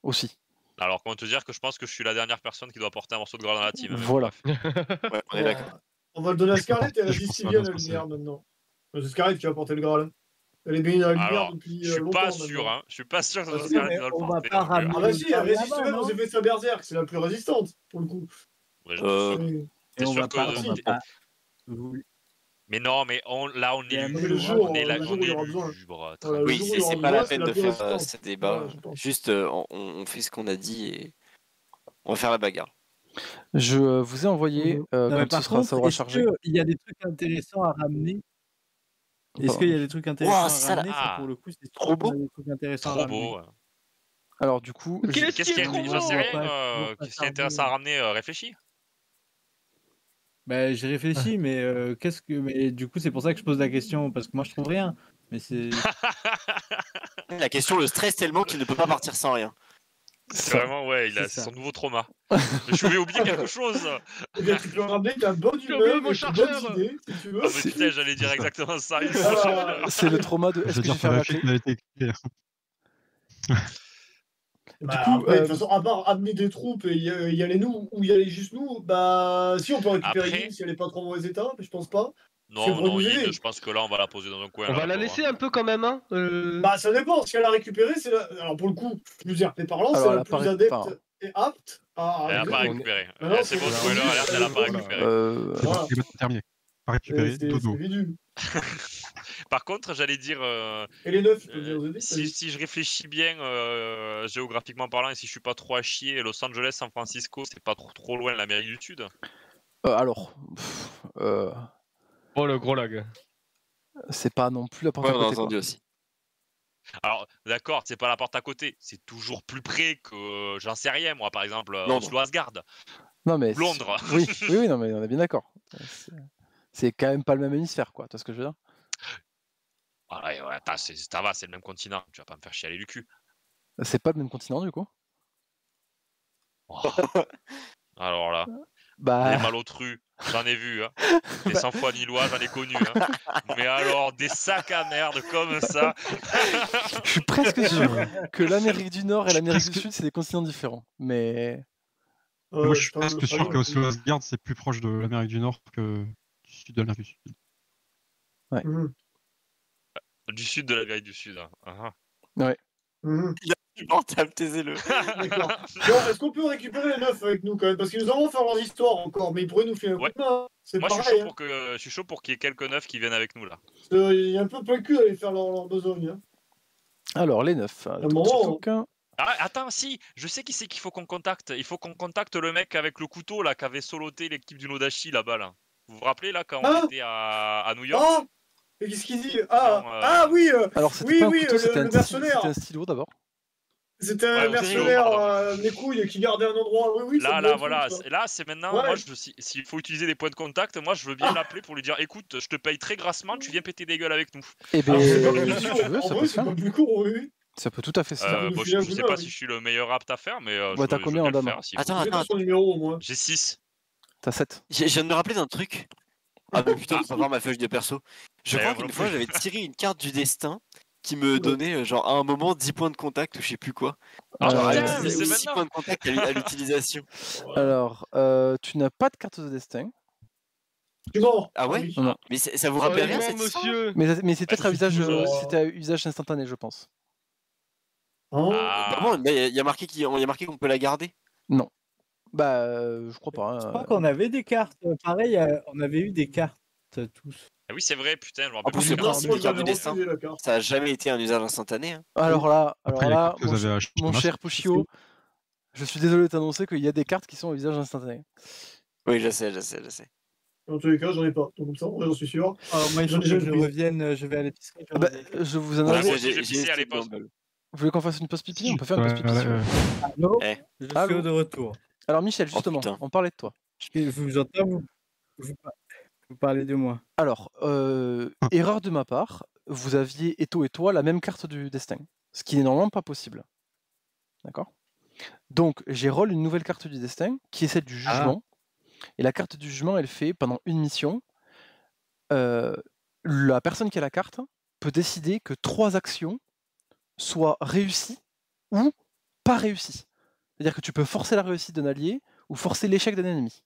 Aussi. Alors, comment te dire que je pense que je suis la dernière personne qui doit porter un morceau de Graal dans la team. mais bon, Voilà. bref. Ouais, on est d'accord. On va le donner à Scarlett et elle a Je dit pense si que ça bien va la bien se lumière maintenant. C'est Scarlett qui va porter le Graal. Elle est baignée dans la lumière Alors, depuis je suis longtemps pas sûr, maintenant. hein. Je suis pas sûr que ce Ah, soit si, Scarlett mais qui va le on va porter. pas donc, ramener- Ah bah si, elle Là-bas, résiste même non aux effets de sa berserk, c'est la plus résistante, pour le coup. ouais, Euh, T'es Et on sûr va que- pas. On va Si. pas. Vous- Mais non, mais là, on Il y a est un lugubre. le jour, On est le jour où il y aura besoin. lugubre. Voilà, le Oui, jour où il y aura c'est pas besoin, la c'est peine la de plus faire résistante. ce débat. Voilà, je pense. Juste, on fait ce qu'on a dit et on va faire la bagarre. Je vous ai envoyé, Non, mais quand par ça aura contre, est-ce chargé. qu'il y a des trucs intéressants à ramener? Est-ce Enfin, qu'il y a des trucs intéressants Wow, à ça, ramener? là. Ça, pour le coup, c'est Trop beau. Des trucs intéressants à Trop ramener. beau. Alors du coup, Qu'est-ce qui est trop j'en sais beau rien, qu'est-ce qui est intéressant à ramener, réfléchis. Bah, j'ai réfléchi, mais mais du coup, c'est pour ça que je pose la question, parce que moi, je trouve rien. Mais c'est. La question le stresse tellement qu'il ne peut pas partir sans rien. C'est vraiment, ouais, il a C'est ça. son nouveau trauma. Mais je vais oublier quelque chose. Eh bien, tu peux ramener ta bonne J'ai oublié humeur, mon et tes bonnes chargeur. idées, si tu veux. Ah, mais putain, j'allais dire exactement ça. Il faut Ah, c'est le trauma de. Je Est-ce veux que j'ai dire, fait la ma clé fuite n'a été claire. bah, coup, après, de toute façon, à part amener des troupes et y aller nous, ou y aller juste nous, bah, si on peut récupérer Après- Yin si elle est pas trop en mauvais état, mais je pense pas. Non, pour non, nous Yin, aider. je pense que là, on va la poser dans un coin. On là, va la pauvre, laisser hein. un peu quand même, hein. Bah, ça dépend. Si elle a récupéré, c'est la... Alors, pour le coup, plus RP parlant, Alors, c'est elle la a pas plus ré- adepte enfin, et apte à Elle a pas arriver. récupéré. Bah non, C'est bon, c'est spoiler vendu, alerte, elle a pas voilà. récupéré. C'est bon, Voilà. c'est terminé. Pas récupéré, C'est dodo. vidu. Par contre, j'allais dire, Et les 9, ils peuvent venir nous aider. si je réfléchis bien géographiquement parlant et si je suis pas trop à chier, Los Angeles, San Francisco, c'est pas trop loin de l'Amérique du Sud. alors, Oh le gros lag. c'est pas non plus la porte Ouais, à on a côté. entendu Quoi. aussi. Alors, d'accord, c'est pas la porte à côté, c'est toujours plus près que, j'en sais rien, moi, par exemple, Londres. Oslo Asgard. Non mais Londres. oui, non mais on est bien d'accord. C'est quand même pas le même hémisphère, quoi. Tu vois ce que je veux dire? Ah ouais, attends, ça va, c'est le même continent. Tu vas pas me faire chialer du cul. C'est pas le même continent du coup. Oh. Alors là, les Bah, malotrus, j'en ai vu. Hein. Des 100 fois Lillois, j'en ai connu. Hein. Mais alors, des sacs à merde comme ça. je suis presque sûr que l'Amérique du Nord et l'Amérique du Sud c'est des continents différents. Mais Moi, je suis presque sûr qu'Oslo Asgard, c'est plus proche de l'Amérique du Nord que du sud de l'Amérique du Sud. ouais. Du sud de l'Amérique du Sud. Hein. Ouais. Il a du portable, taisez-le. D'accord. Bon, est-ce qu'on peut récupérer les 9 avec nous quand même? Parce qu'ils nous en vont faire leurs histoires encore, mais ils pourraient nous faire un coup de main. C'est Moi, pareil. je suis chaud pour qu'il y ait quelques neufs qui viennent avec nous là. Il y a un peu plein le cul d'aller faire leur besogne. Hein. Alors les 9. Ah, attends, si, je sais qui c'est qu'il faut qu'on contacte. Il faut qu'on contacte le mec avec le couteau là qui avait soloté l'équipe du Nodashi là-bas là. Vous vous rappelez là quand on était à New York? Oh, mais qu'est-ce qu'il dit? Oui. Alors c'était oui, pas un oui, couteau, c'était le un mercenaire. C'était un stylo d'abord. C'était un mercenaire, mes couilles, qui gardait un endroit. Oui, là, voilà. Là, c'est maintenant. Ouais. Moi, s'il faut utiliser des points de contact, moi, je veux bien l'appeler pour lui dire, écoute, je te paye très grassement, tu viens péter des gueules avec nous. Eh bien, si tu veux, ça peut se faire. Plus court, oui. Ça peut tout à fait se faire. Bon, je sais pas si je suis le meilleur apte à faire, mais t'as combien en dame? Attends. Son numéro, moi. J'ai 6. T'as 7. Je viens de me rappeler d'un truc. Ah mais putain, faut voir ma feuille de perso. Je crois qu'une fois, j'avais tiré une carte du destin qui me donnait, genre, à un moment, 10 points de contact ou je sais plus quoi. Genre, mais c'est 6 points de contact à l'utilisation. Alors, tu n'as pas de carte de destin. Ah ouais? Non. Mais ça vous rappelle rien, cette monsieur. Mais c'est peut-être à usage instantané, je pense. Bah bon, il y a marqué qu'on peut la garder. Non. Bah, je crois pas. Je crois qu'on avait des cartes. Pareil, on avait eu des cartes tous. Ah oui, c'est vrai, putain, je me En rappelle plus, le principe moi, des cartes du j'avais destin, refusé la carte. ça a jamais été un usage instantané. Hein. Alors là, vous avez acheté mon un cher masque, Pushio, je suis désolé de t'annoncer qu'il y a des cartes qui sont à usage instantané. Oui, je sais. En tous les cas, j'en ai pas. Donc, comme ça, j'en suis sûr. Alors, moi, il faut que je revienne, je vais à l'épicerie. Je vous en avais. J'ai allez, pause. Vous voulez qu'on fasse une pause pipi? On peut faire une pause pipi. Allô? Je suis de retour. Alors, Michel, justement, on parlait de toi. Je vous entends, vous parlez de moi. Alors, erreur de ma part, vous aviez, Eto et toi, la même carte du destin. Ce qui n'est normalement pas possible. D'accord? Donc, j'ai roll une nouvelle carte du destin, qui est celle du jugement. Et la carte du jugement, elle fait, pendant une mission, la personne qui a la carte peut décider que 3 actions soient réussies ou pas réussies. C'est-à-dire que tu peux forcer la réussite d'un allié ou forcer l'échec d'un ennemi.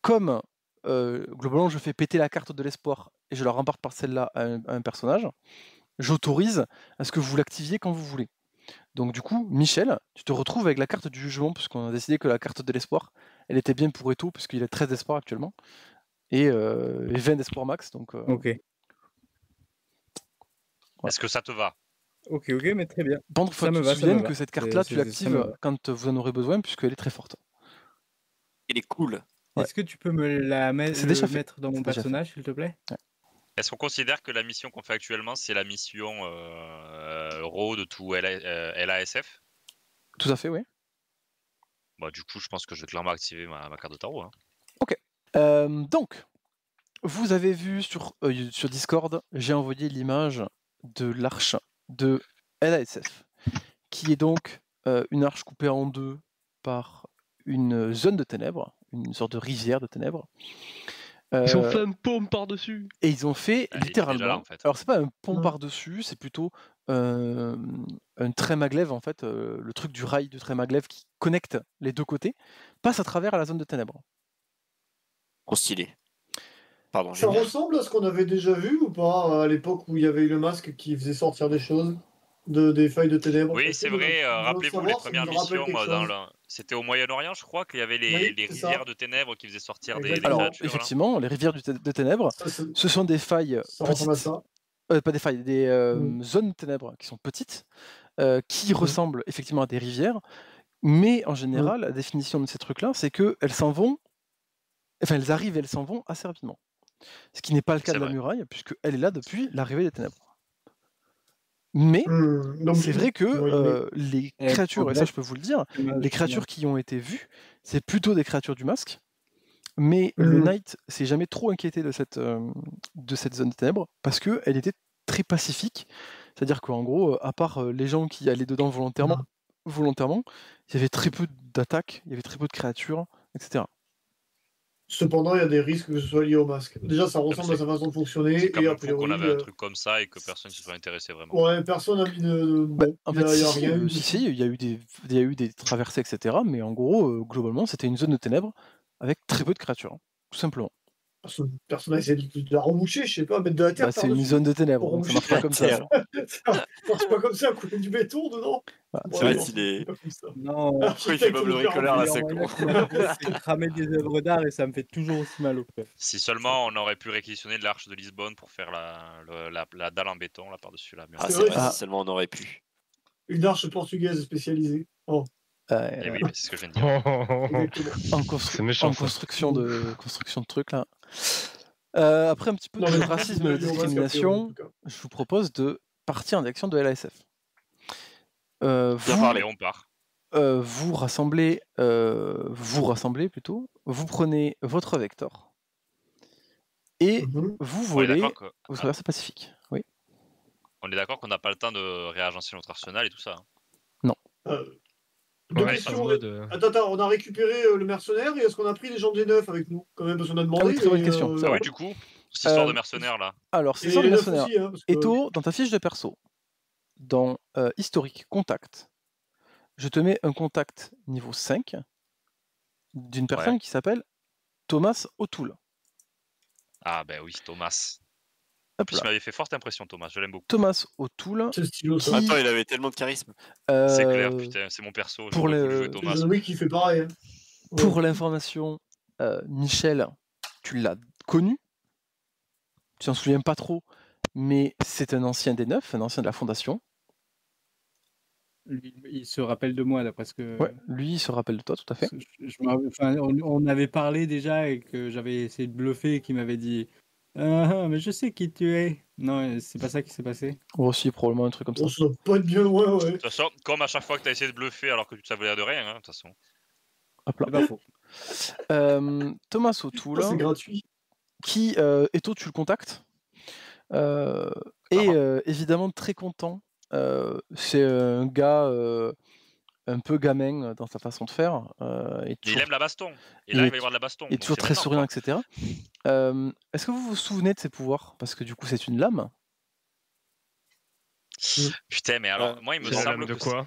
Comme globalement je fais péter la carte de l'espoir et je la remporte par celle-là à un personnage, j'autorise à ce que vous l'activiez quand vous voulez. Donc du coup, Michel, tu te retrouves avec la carte du jugement, puisqu'on a décidé que la carte de l'espoir, elle était bien pour Eto, puisqu'il a 13 d'espoir actuellement, et 20 d'espoir max. Donc, Ok. Est-ce que ça te va? Ok, mais très bien. Par contre, il faut que tu te souviennes que cette carte-là, tu l'actives quand vous en aurez besoin, puisqu'elle est très forte. Elle est cool. Est-ce que tu peux me la mettre dans mon personnage, s'il te plaît? Est-ce qu'on considère que la mission qu'on fait actuellement, c'est la mission Road to LASF? Tout à fait, oui. Bah, du coup, je pense que je vais clairement activer ma carte de tarot. Hein. Ok. Donc, vous avez vu sur Discord, j'ai envoyé l'image de l'arche de LASF, qui est donc une arche coupée en deux par une zone de ténèbres, une sorte de rivière de ténèbres. Ils ont fait un pont par-dessus. Et ils ont fait littéralement. Là, en fait. Alors c'est pas un pont par-dessus, c'est plutôt un trait maglev en fait, le truc du rail du trait maglev qui connecte les deux côtés, passe à travers la zone de ténèbres. Stylé. Pardon. Ça ressemble à ce qu'on avait déjà vu ou pas à l'époque où il y avait eu le masque qui faisait sortir des choses, des feuilles de ténèbres? Oui, c'est vrai. Rappelez-vous les premières missions c'était au Moyen-Orient, je crois, qu'il y avait les rivières de ténèbres qui faisaient sortir des Alors, créatures. effectivement, les rivières de ténèbres, ce sont des failles petites, pas des failles, des zones de ténèbres qui sont petites, qui ressemblent effectivement à des rivières, mais en général, la définition de ces trucs-là, c'est qu'elles s'en vont, enfin elles arrivent et elles s'en vont assez rapidement. Ce qui n'est pas le cas de la muraille, puisqu'elle est là depuis l'arrivée des ténèbres. Mais c'est vrai que les créatures, et ça je peux vous le dire, les créatures qui ont été vues, c'est plutôt des créatures du masque, mais le Knight s'est jamais trop inquiété de cette zone de ténèbres, parce qu'elle était très pacifique, c'est-à-dire qu'en gros, à part les gens qui allaient dedans volontairement, il y avait très peu d'attaques, il y avait très peu de créatures, etc. Cependant, il y a des risques que ce soit lié au masque. Déjà, ça ressemble à sa façon de fonctionner. C'est comme et a priori, qu'on avait un truc comme ça et que personne ne se soit intéressé vraiment. Ouais, personne n'a mis de. Bon, en fait, il y a eu des traversées, etc. Mais en gros, globalement, c'était une zone de ténèbres avec très peu de créatures, tout simplement. Personne n'a essayé de la remoucher, je sais pas, mettre de la terre. C'est une zone de ténèbres, donc ça marche pas comme ça. Ça marche pas comme ça, couper du béton dedans. C'est vrai qu'il est. Non, il fait pas le bricoleur là, c'est con. C'est cramer des œuvres d'art et ça me fait toujours aussi mal au cœur. Si seulement on aurait pu réquisitionner de l'arche de Lisbonne pour faire la dalle en béton là par-dessus la muraille. C'est vrai, si seulement on aurait pu. Une arche portugaise spécialisée. Oh. Et oui, c'est ce que je viens de dire. En construction de trucs là. Après un petit peu de racisme et de discrimination, je vous propose de partir en direction de LASF. On part. Vous rassemblez plutôt, vous prenez votre vecteur et vous volez au traversée Pacifique. Oui. On est d'accord qu'on n'a pas le temps de réagencer notre arsenal et tout ça. Non. Attends, on a récupéré le mercenaire et est-ce qu'on a pris les gens des neufs avec nous quand même parce qu'on a demandé. Très bonne question. Oui, du coup, cette histoire de mercenaire là. Alors, cette histoire de mercenaire. Eto, dans ta fiche de perso, dans historique, contact, je te mets un contact niveau 5 d'une personne qui s'appelle Thomas O'Toole. Ah ben oui, Thomas. Il m'avait fait forte impression, Thomas, je l'aime beaucoup. Thomas O'Toole. Attends, il avait tellement de charisme. C'est clair, putain, c'est mon perso. Pour Thomas. Oui, qui fait pareil. Pour l'information, Michel, tu l'as connu. Tu t'en souviens pas trop, mais c'est un ancien des Neufs, un ancien de la Fondation. Il se rappelle de moi, d'après ce que... Ouais, lui, il se rappelle de toi, tout à fait. On avait parlé déjà et que j'avais essayé de bluffer et qu'il m'avait dit « mais je sais qui tu es ». Non, c'est pas ça qui s'est passé. Aussi, probablement un truc comme ça. Ça doit pas être bien loin, ouais. De toute façon, comme à chaque fois que tu as essayé de bluffer alors que tu ne savais de rien, de toute façon. Hop là. C'est pas faux. Thomas O'Toole, c'est gratuit. Qui, Eto, tu le contactes. Évidemment très content. C'est un gars un peu gamin dans sa façon de faire. Il aime la baston. Et là, il va y avoir de la baston. Il est toujours très souriant, etc. Est-ce que vous vous souvenez de ses pouvoirs? Parce que du coup, c'est une lame. Putain, mais alors, moi, il me semble de quoi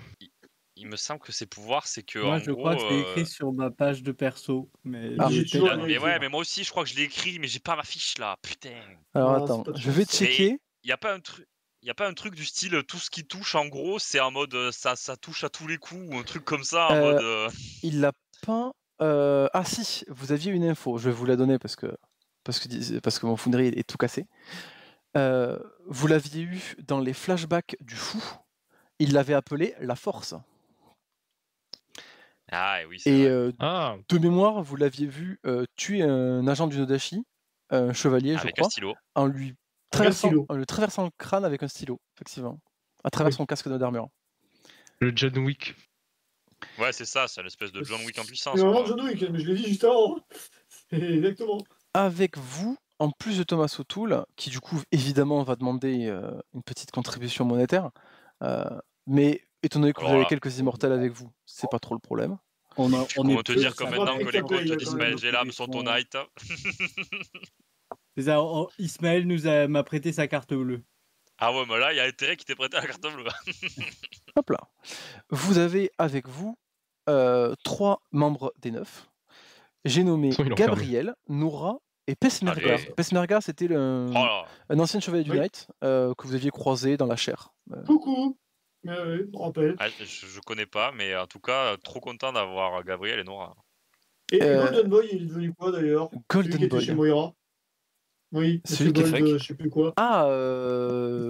il me semble que ses pouvoirs, c'est que. Moi, je crois que c'est écrit sur ma page de perso. Mais, mais moi aussi, je crois que je l'ai écrit, mais j'ai pas ma fiche là. Putain. Alors attends, je vais checker. Il n'y a pas un truc. Il n'y a pas un truc du style tout ce qui touche en gros, c'est en mode ça touche à tous les coups ou un truc comme ça en mode. Il l'a pas. Ah si, vous aviez une info, je vais vous la donner parce que mon Foundry est tout cassé. Vous l'aviez eu dans les flashbacks du fou. Il l'avait appelé la Force. Ah oui. Et de mémoire, vous l'aviez vu tuer un agent du Nodashi, un chevalier, je crois, en lui traversant le crâne avec un stylo, effectivement, à travers son casque d'armure. Le John Wick. Ouais, c'est ça, c'est l'espèce de John Wick en puissance. C'est vraiment John Wick, mais je l'ai dit juste avant. C'est exactement. Avec vous, en plus de Thomas O'Toole, qui du coup évidemment va demander une petite contribution monétaire, mais étant donné que vous avez quelques immortels avec vous, c'est pas trop le problème. On te dire que maintenant que les comptes d'Ismaël Gélam sont honnêtes. C'est ça, Ismaël m'a prêté sa carte bleue. Ah ouais, mais là, il y a intérêt qu'il t'ait prêté la carte bleue. Hop là. Vous avez avec vous 3 membres des 9. J'ai nommé Gabriel, Nora et Pesmerga. Pesmerga, c'était un ancien chevalier du Knight que vous aviez croisé dans la chair. Coucou. Oui, je me rappelle. Je connais pas, mais en tout cas, trop content d'avoir Gabriel et Nora. Et Golden Boy, il est devenu quoi d'ailleurs? Golden Boy. Chez Moira. Oui, celui qui est je sais plus quoi. Ah,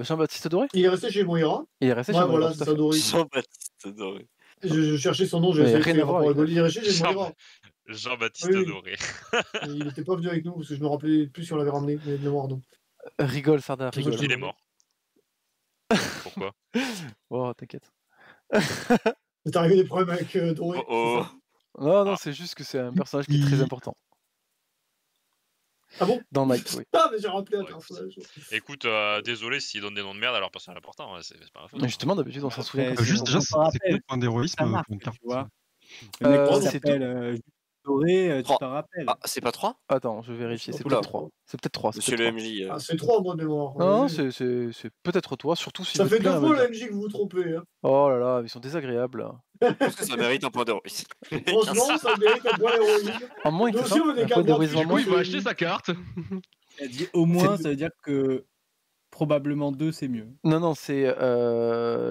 Jean-Baptiste Doré. Il est resté chez Moira. Il est resté chez Moira. Voilà, c'est ça, Doré. Jean-Baptiste Doré. Je cherchais son nom, j'ai essayé de faire rapport avec Il est resté chez Moira. Jean-Baptiste Doré. Il n'était pas venu avec nous parce que je me rappelais plus si on l'avait ramené de mémoire. Donc. Rigole, Sarda, rigole. Il est mort. Pourquoi? Oh, t'inquiète. C'est arrivé des problèmes avec Doré. Non, c'est juste que c'est un personnage qui est très important. Ah bon? Dans Night, oui. Ah, mais j'ai rappelé un personnage. Écoute, désolé s'ils donnent des noms de merde à leur personnage important, c'est pas ma faute. Mais justement, d'habitude, on s'en souvient. Juste déjà, c'est quoi le point d'héroïsme pour une carte? Le mec qui s'appelle Doré, tu t'en rappelles? Ah, c'est pas 3? Attends, je vais vérifier, c'est peut-être 3. C'est peut-être 3. Monsieur le MJ. Ah, c'est 3 moi de mémoire. Non, c'est peut-être toi, surtout si. Ça fait 2 fois le MJ que vous vous trompez. Hein. Oh là là, ils sont désagréables. Je pense que ça mérite un point d'héroïsme. Franchement, ça mérite un point d'héroïsme. En moins, il faut un point d'héroïsme en moins. Il va acheter sa carte. Elle dit au moins, ça veut dire que probablement 2 c'est mieux. Non, c'est.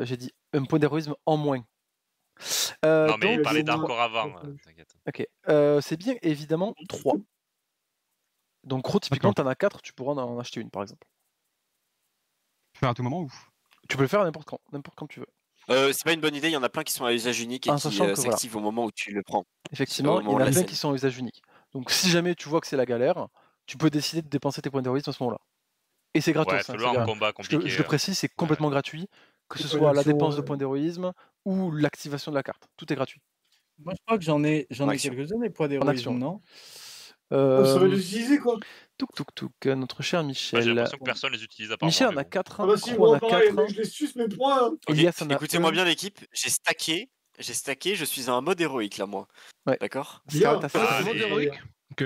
J'ai dit un point d'héroïsme en moins. Non, mais il parlait d'encore avant. T'inquiète. Ok. C'est bien évidemment 3. Donc, gros, typiquement, t'en as 4, tu pourras en acheter une par exemple. Tu peux faire à tout moment ou? Tu peux le faire à n'importe quand tu veux. C'est pas une bonne idée, il y en a plein qui sont à usage unique et qui s'activent au moment où tu le prends. Effectivement, il y en a plein qui sont à usage unique. Donc, si jamais tu vois que c'est la galère, tu peux décider de dépenser tes points d'héroïsme à ce moment-là. Et c'est gratos. Ouais, fais-le en combat compliqué. Je le précise, c'est complètement gratuit, que ce soit la dépense de points d'héroïsme ou l'activation de la carte. Tout est gratuit. Moi, je crois que j'en ai quelques-uns des points d'héroïsme, non? Ça va les utiliser quoi? Touk, notre cher Michel. J'ai l'impression que personne les utilise à part Michel moi, en a 4. Ah bah si, moi pareil, je les suce mes points. Écoutez-moi bien l'équipe, j'ai stacké, je suis à un mode héroïque là moi. Ouais. D'accord? T'as fait un mode héroïque? Ok.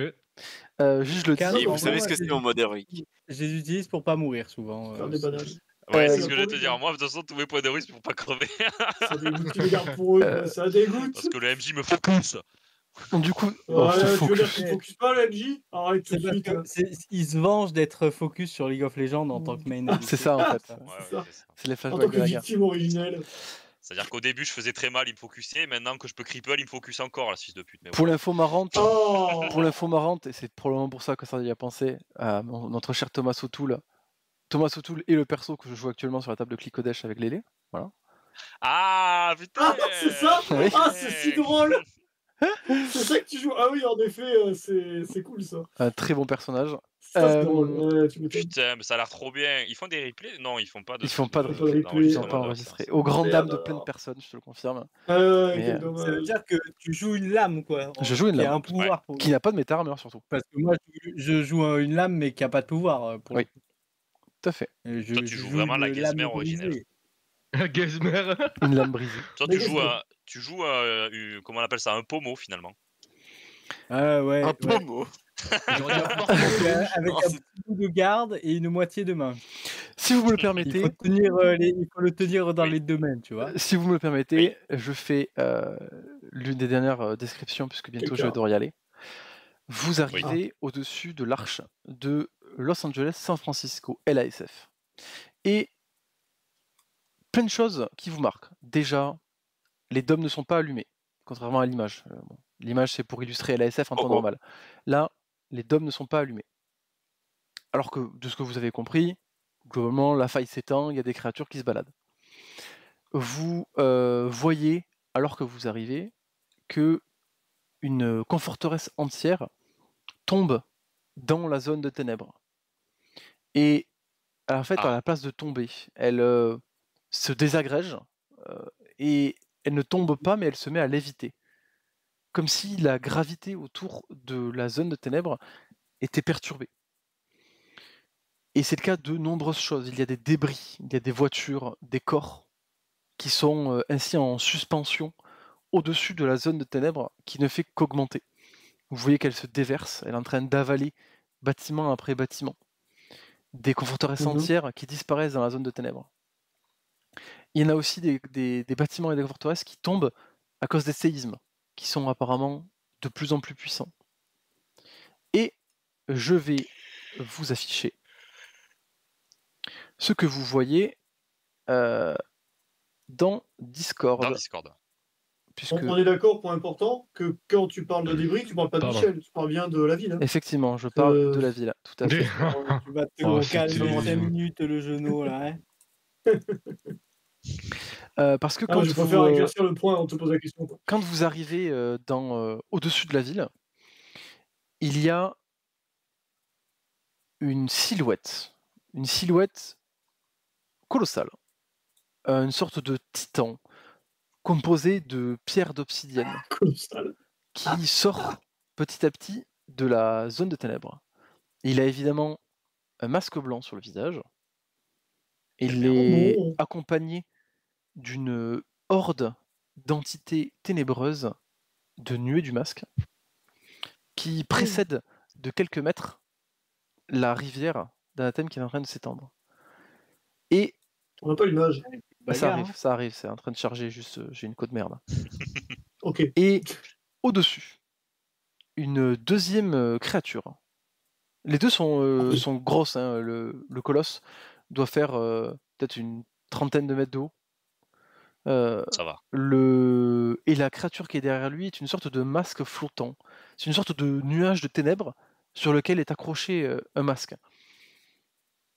Juste le dis. Vous savez ce que c'est mon mode héroïque? Je les utilise pour pas mourir souvent. Faire des bananes. Ouais, c'est ce que je vais te dire. Moi, de toute façon, tous mes points d'héroïsme pour pas crever. Ça dégoûte, tu les gardes pour eux, ça dégoûte. Parce que le MJ me focus. Du coup, tu veux dire qu'il focus pas le MJ? Arrête tout de suite. Il se venge d'être focus sur League of Legends en tant que main. C'est ça en fait. C'est les En flashbacks tant de que la guerre. victime originelle. C'est-à-dire qu'au début, je faisais très mal, il me focusait. Maintenant que je peux cripple, il me focus encore, la fils de pute. Mais pour l'info marrante, et c'est probablement pour ça que ça y a pensé, à notre cher Thomas O'Toole. Thomas O'Toole est le perso que je joue actuellement sur la table de Clicodesh avec Lélé. Voilà. Ah putain! C'est ça? Oui. Ah, c'est si drôle! C'est ça que tu joues? Ah oui, en effet, c'est cool ça. Un très bon personnage. Ça, c'est drôle. Putain, mais ça a l'air trop bien. Ils font des replays? Non, ils font pas de. Ils font pas de replay. Ils sont pas enregistrés. Aux grandes dames de plein de personnes, je te le confirme. Ça veut dire que tu joues une lame, quoi. Je joue une lame. Qui a un pouvoir. Qui n'a pas de méta-armure, surtout. Parce que moi, je joue une lame, mais qui a pas de pouvoir. Oui. Tout à fait. Toi, tu joues vraiment la Gazmer originelle. Gazmer. Une lame brisée. Toi, tu joues comment on appelle ça, un pommeau finalement. Ah ouais. Un pommeau. Avec un petit bout de garde et une moitié de main. Si vous me le permettez, il faut le tenir dans les domaines, tu vois. Si vous me le permettez, je fais l'une des dernières descriptions puisque bientôt je dois y aller. Vous arrivez au-dessus de l'arche de Los Angeles-San Francisco, LASF. Et plein de choses qui vous marquent. Déjà, les dômes ne sont pas allumés, contrairement à l'image. L'image, c'est pour illustrer LASF en temps normal. Là, les dômes ne sont pas allumés. Alors que, de ce que vous avez compris, globalement, la faille s'étend, il y a des créatures qui se baladent. Vous voyez, alors que vous arrivez, que une conforteresse entière tombe dans la zone de ténèbres. Et En fait, à la place de tomber, elle se désagrège et elle ne tombe pas, mais elle se met à léviter. Comme si la gravité autour de la zone de ténèbres était perturbée. Et c'est le cas de nombreuses choses. Il y a des débris, il y a des voitures, des corps qui sont ainsi en suspension au-dessus de la zone de ténèbres qui ne fait qu'augmenter. Vous voyez qu'elle se déverse, elle est en train d'avaler bâtiment après bâtiment. Des conforteresses entières qui disparaissent dans la zone de ténèbres. Il y en a aussi des bâtiments et des forteresses qui tombent à cause des séismes, qui sont apparemment de plus en plus puissants. Et je vais vous afficher ce que vous voyez dans Discord. Dans Discord. Puisque... On est d'accord, point important, que quand tu parles de débris, tu parles pas de Michel, tu parles bien de la ville. Hein. Effectivement, je parle de la ville, tout à fait. Tu vas te calmer en 5 minutes le genou là. Parce que quand je préfère éclaircir le point, on te pose la question. Quand vous arrivez au-dessus de la ville, il y a une silhouette colossale, une sorte de titan composé de pierres d'obsidienne qui sort petit à petit de la zone de ténèbres. Il a évidemment un masque blanc sur le visage. Il est accompagné d'une horde d'entités ténébreuses de nuées du masque qui précède de quelques mètres la rivière d'Anathème qui est en train de s'étendre. Et on n'a pas l'image. Ça arrive, c'est en train de charger, juste j'ai une côte merde. Ok. Et au-dessus, une deuxième créature. Les deux sont grosses, hein. Le colosse doit faire peut-être une trentaine de mètres de haut. Ça va. Et la créature qui est derrière lui est une sorte de masque flottant. C'est une sorte de nuage de ténèbres sur lequel est accroché un masque.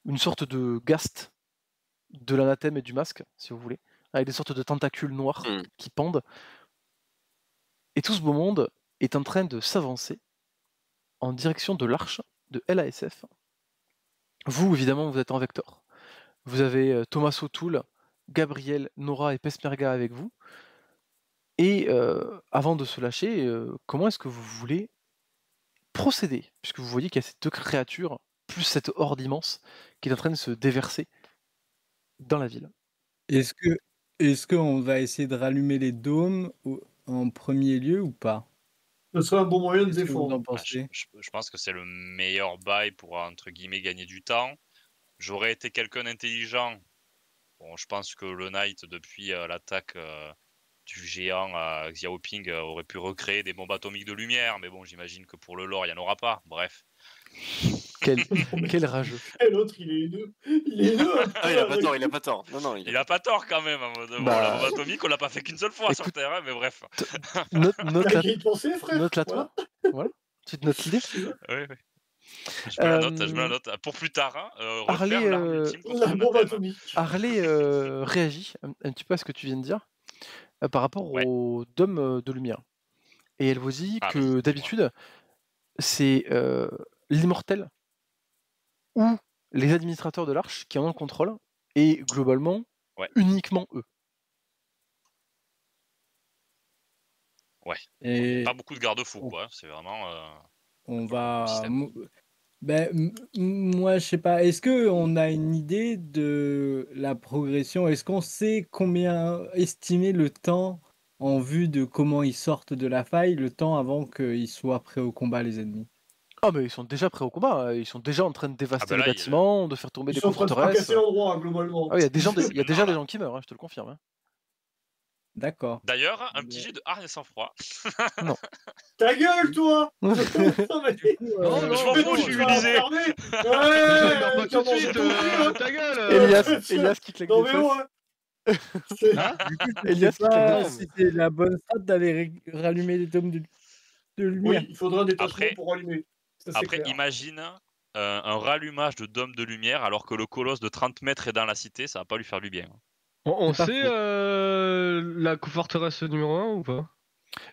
Une sorte de ghaste de l'anathème et du masque, si vous voulez, avec des sortes de tentacules noirs qui pendent. Et tout ce beau monde est en train de s'avancer en direction de l'arche de LASF. Vous, évidemment, vous êtes en vecteur. Vous avez Thomas O'Toole, Gabriel, Nora et Pesmerga avec vous. Et avant de se lâcher, comment est-ce que vous voulez procéder? Puisque vous voyez qu'il y a ces deux créatures, plus cette horde immense, qui est en train de se déverser dans la ville. Est-ce qu'on va essayer de rallumer les dômes en premier lieu ou pas? Ce serait un bon moyen de défendre. Je pense que c'est le meilleur bail pour, entre guillemets, gagner du temps. J'aurais été quelqu'un d'intelligent. Bon, je pense que le Knight, depuis l'attaque du géant à Xiaoping, aurait pu recréer des bombes atomiques de lumière. Mais bon, j'imagine que pour le lore, il n'y en aura pas. Bref. Quel rageux. Et l'autre, il est haineux. Il est haineux. Il a pas tort, il a pas tort. Non, il a pas tort quand même. La bombe atomique, on l'a pas fait qu'une seule fois sur Terre, mais bref. Note-la toi. Voilà. Tu te notes l'idée. Oui. Je me la note. Pour plus tard, Harley réagit un petit peu à ce que tu viens de dire par rapport au dôme de lumière. Et elle vous dit que d'habitude, c'est l'immortel ou les administrateurs de l'arche qui en ont le contrôle, et globalement, uniquement eux. Ouais. Et... Pas beaucoup de garde-fous, quoi. C'est vraiment... On va... moi, je sais pas. Est-ce qu'on a une idée de la progression? Est-ce qu'on sait combien estimer le temps en vue de comment ils sortent de la faille, le temps avant qu'ils soient prêts au combat, les ennemis? Ah, mais ils sont déjà prêts au combat. Ils sont déjà en train de dévaster les bâtiments, de faire tomber des forteresses. Ils sont en train de casser l'endroit, globalement. Ah, il y a déjà des gens qui meurent, hein, je te le confirme. Hein. D'accord. D'ailleurs, un petit jet de hargne sang-froid. Non. Ta gueule, toi. Non, je m'en fous, je suis utilisé. Ouais, tout de suite, ta gueule. Elias qui claque des fesses. Elias qui claque des fesses. Si c'est la bonne strat d'aller rallumer les dômes de lumière. Oui, il faudra un détachement pour rallumer. Après, imagine un rallumage de dôme de lumière alors que le colosse de 30 mètres est dans la cité, ça va pas lui faire du bien. On sait la forteresse numéro 1 ou pas?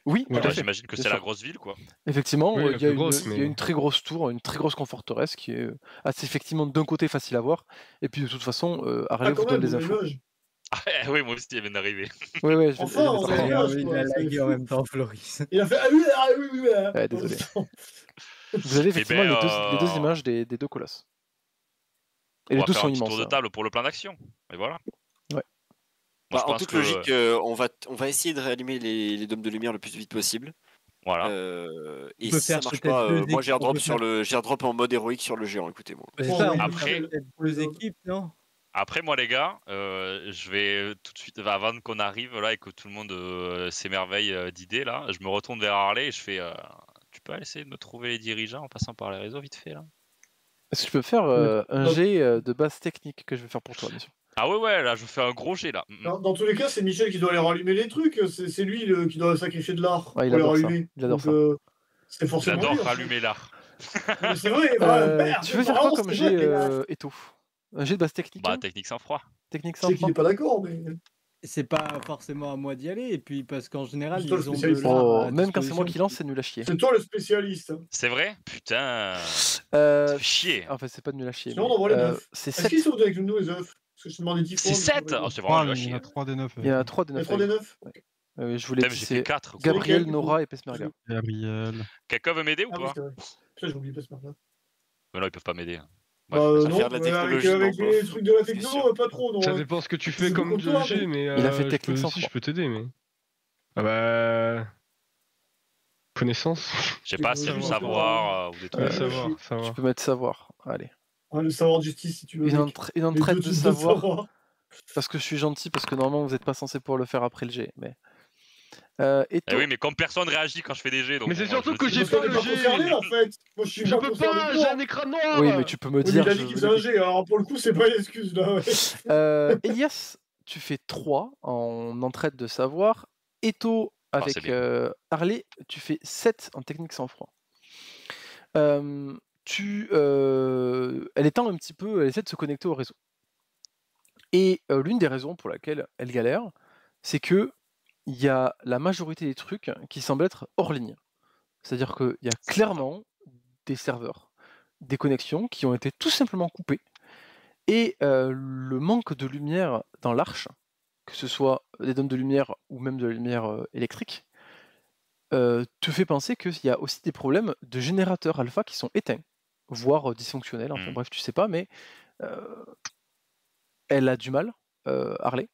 Oui, j'imagine que c'est la grosse ville, quoi. Effectivement, il y a une très grosse tour, une très grosse conforteresse qui est assez effectivement d'un côté facile à voir, et puis de toute façon, Harley vous donne les infos. Oui, moi aussi, il vient d'arriver. Oui, je enfin, on a il a lagué en même temps, Floris. Il a fait oui. Ouais, désolé. Vous avez effectivement les deux images des deux colosses. Et les deux sont immenses. On va faire un petit tour de table pour le plan d'action. Et voilà. Ouais. Moi, en toute logique, on va essayer de réanimer les dômes de lumière le plus vite possible. Voilà. Et si ça marche pas, moi j'ai airdrop en mode héroïque sur le géant, écoutez-moi. Après, pour les équipes, non? Après, moi, les gars, je vais tout de suite, avant qu'on arrive là et que tout le monde s'émerveille d'idées, là, je me retourne vers Harley et je fais tu peux essayer de me trouver les dirigeants en passant par les réseaux vite fait là? Est-ce que je peux faire un jet de base technique que je vais faire pour toi, monsieur? Ah ouais, là, je fais un gros jet là. Dans tous les cas, c'est Michel qui doit aller rallumer les trucs. C'est lui qui doit sacrifier de l'art pour il les adore rallumer. Il adore ça. C'est forcément. J'adore rallumer l'art. C'est vrai. Tu veux faire quoi comme jet, Eto? Un jet de base technique? Bah, technique sans froid. Technique Je sans sais qu'il froid. n'est pas d'accord, mais. C'est pas forcément à moi d'y aller, et puis parce qu'en général, C'est toi le ils ont de spécialiste. l'art à Même quand c'est moi disposition. qui lance, c'est nul à chier. C'est toi le spécialiste. C'est vrai? Putain. Ça fait chier. En fait, c'est pas nul à chier. Sinon, on envoie les 9. C'est Est-ce 7. qu'ils sont avec nous, les œufs? Parce que je te demandais 10 fois. C'est 7? Oh, c'est vraiment nul à chier. Il y en a 3 des 9. Il y en a 3 des 9. 3 des 9? Je voulais dire, J'ai c'est fait 4. Gabriel, Nora et Pesmerga. Gabriel. Quelqu'un veut m'aider ou pas? Putain, j'ai oublié Pesmerga. Mais non, ils peuvent pas m'aider. Non, faire de la technologie, avec non, les trucs de la techno, pas trop. Non. Ça dépend ce que tu fais comme jet, mais il a fait technique sans je peux t'aider, mais. Ah bah. Connaissance. Je sais pas, c'est du savoir ou des trucs. Savoir. Tu peux mettre savoir. Allez. Le savoir de justice, si tu veux. Une entraide de savoir. Parce que je suis gentil, parce que normalement vous n'êtes pas censé pouvoir le faire après le jet. Mais... oui, mais comme personne réagit quand je fais des jets. Donc mais c'est surtout que j'ai pas le jet. En fait. Moi, je peux pas, j'ai un écran noir. Oui, mais tu peux me dire. Il a dit qu'il faisait un jet, alors pour le coup, c'est pas une excuse là. Elias, tu fais 3 en entraide de savoir. Eto avec Harley, tu fais 7 en technique sans froid. Elle étend un petit peu, elle essaie de se connecter au réseau. Et l'une des raisons pour laquelle elle galère, c'est que il y a la majorité des trucs qui semblent être hors ligne. C'est-à-dire qu'il y a clairement des serveurs, des connexions qui ont été tout simplement coupées. Et le manque de lumière dans l'arche, que ce soit des dômes de lumière ou même de la lumière électrique, te fait penser qu'il y a aussi des problèmes de générateurs alpha qui sont éteints, voire dysfonctionnels. Enfin bref, tu sais pas, mais elle a du mal, Harley,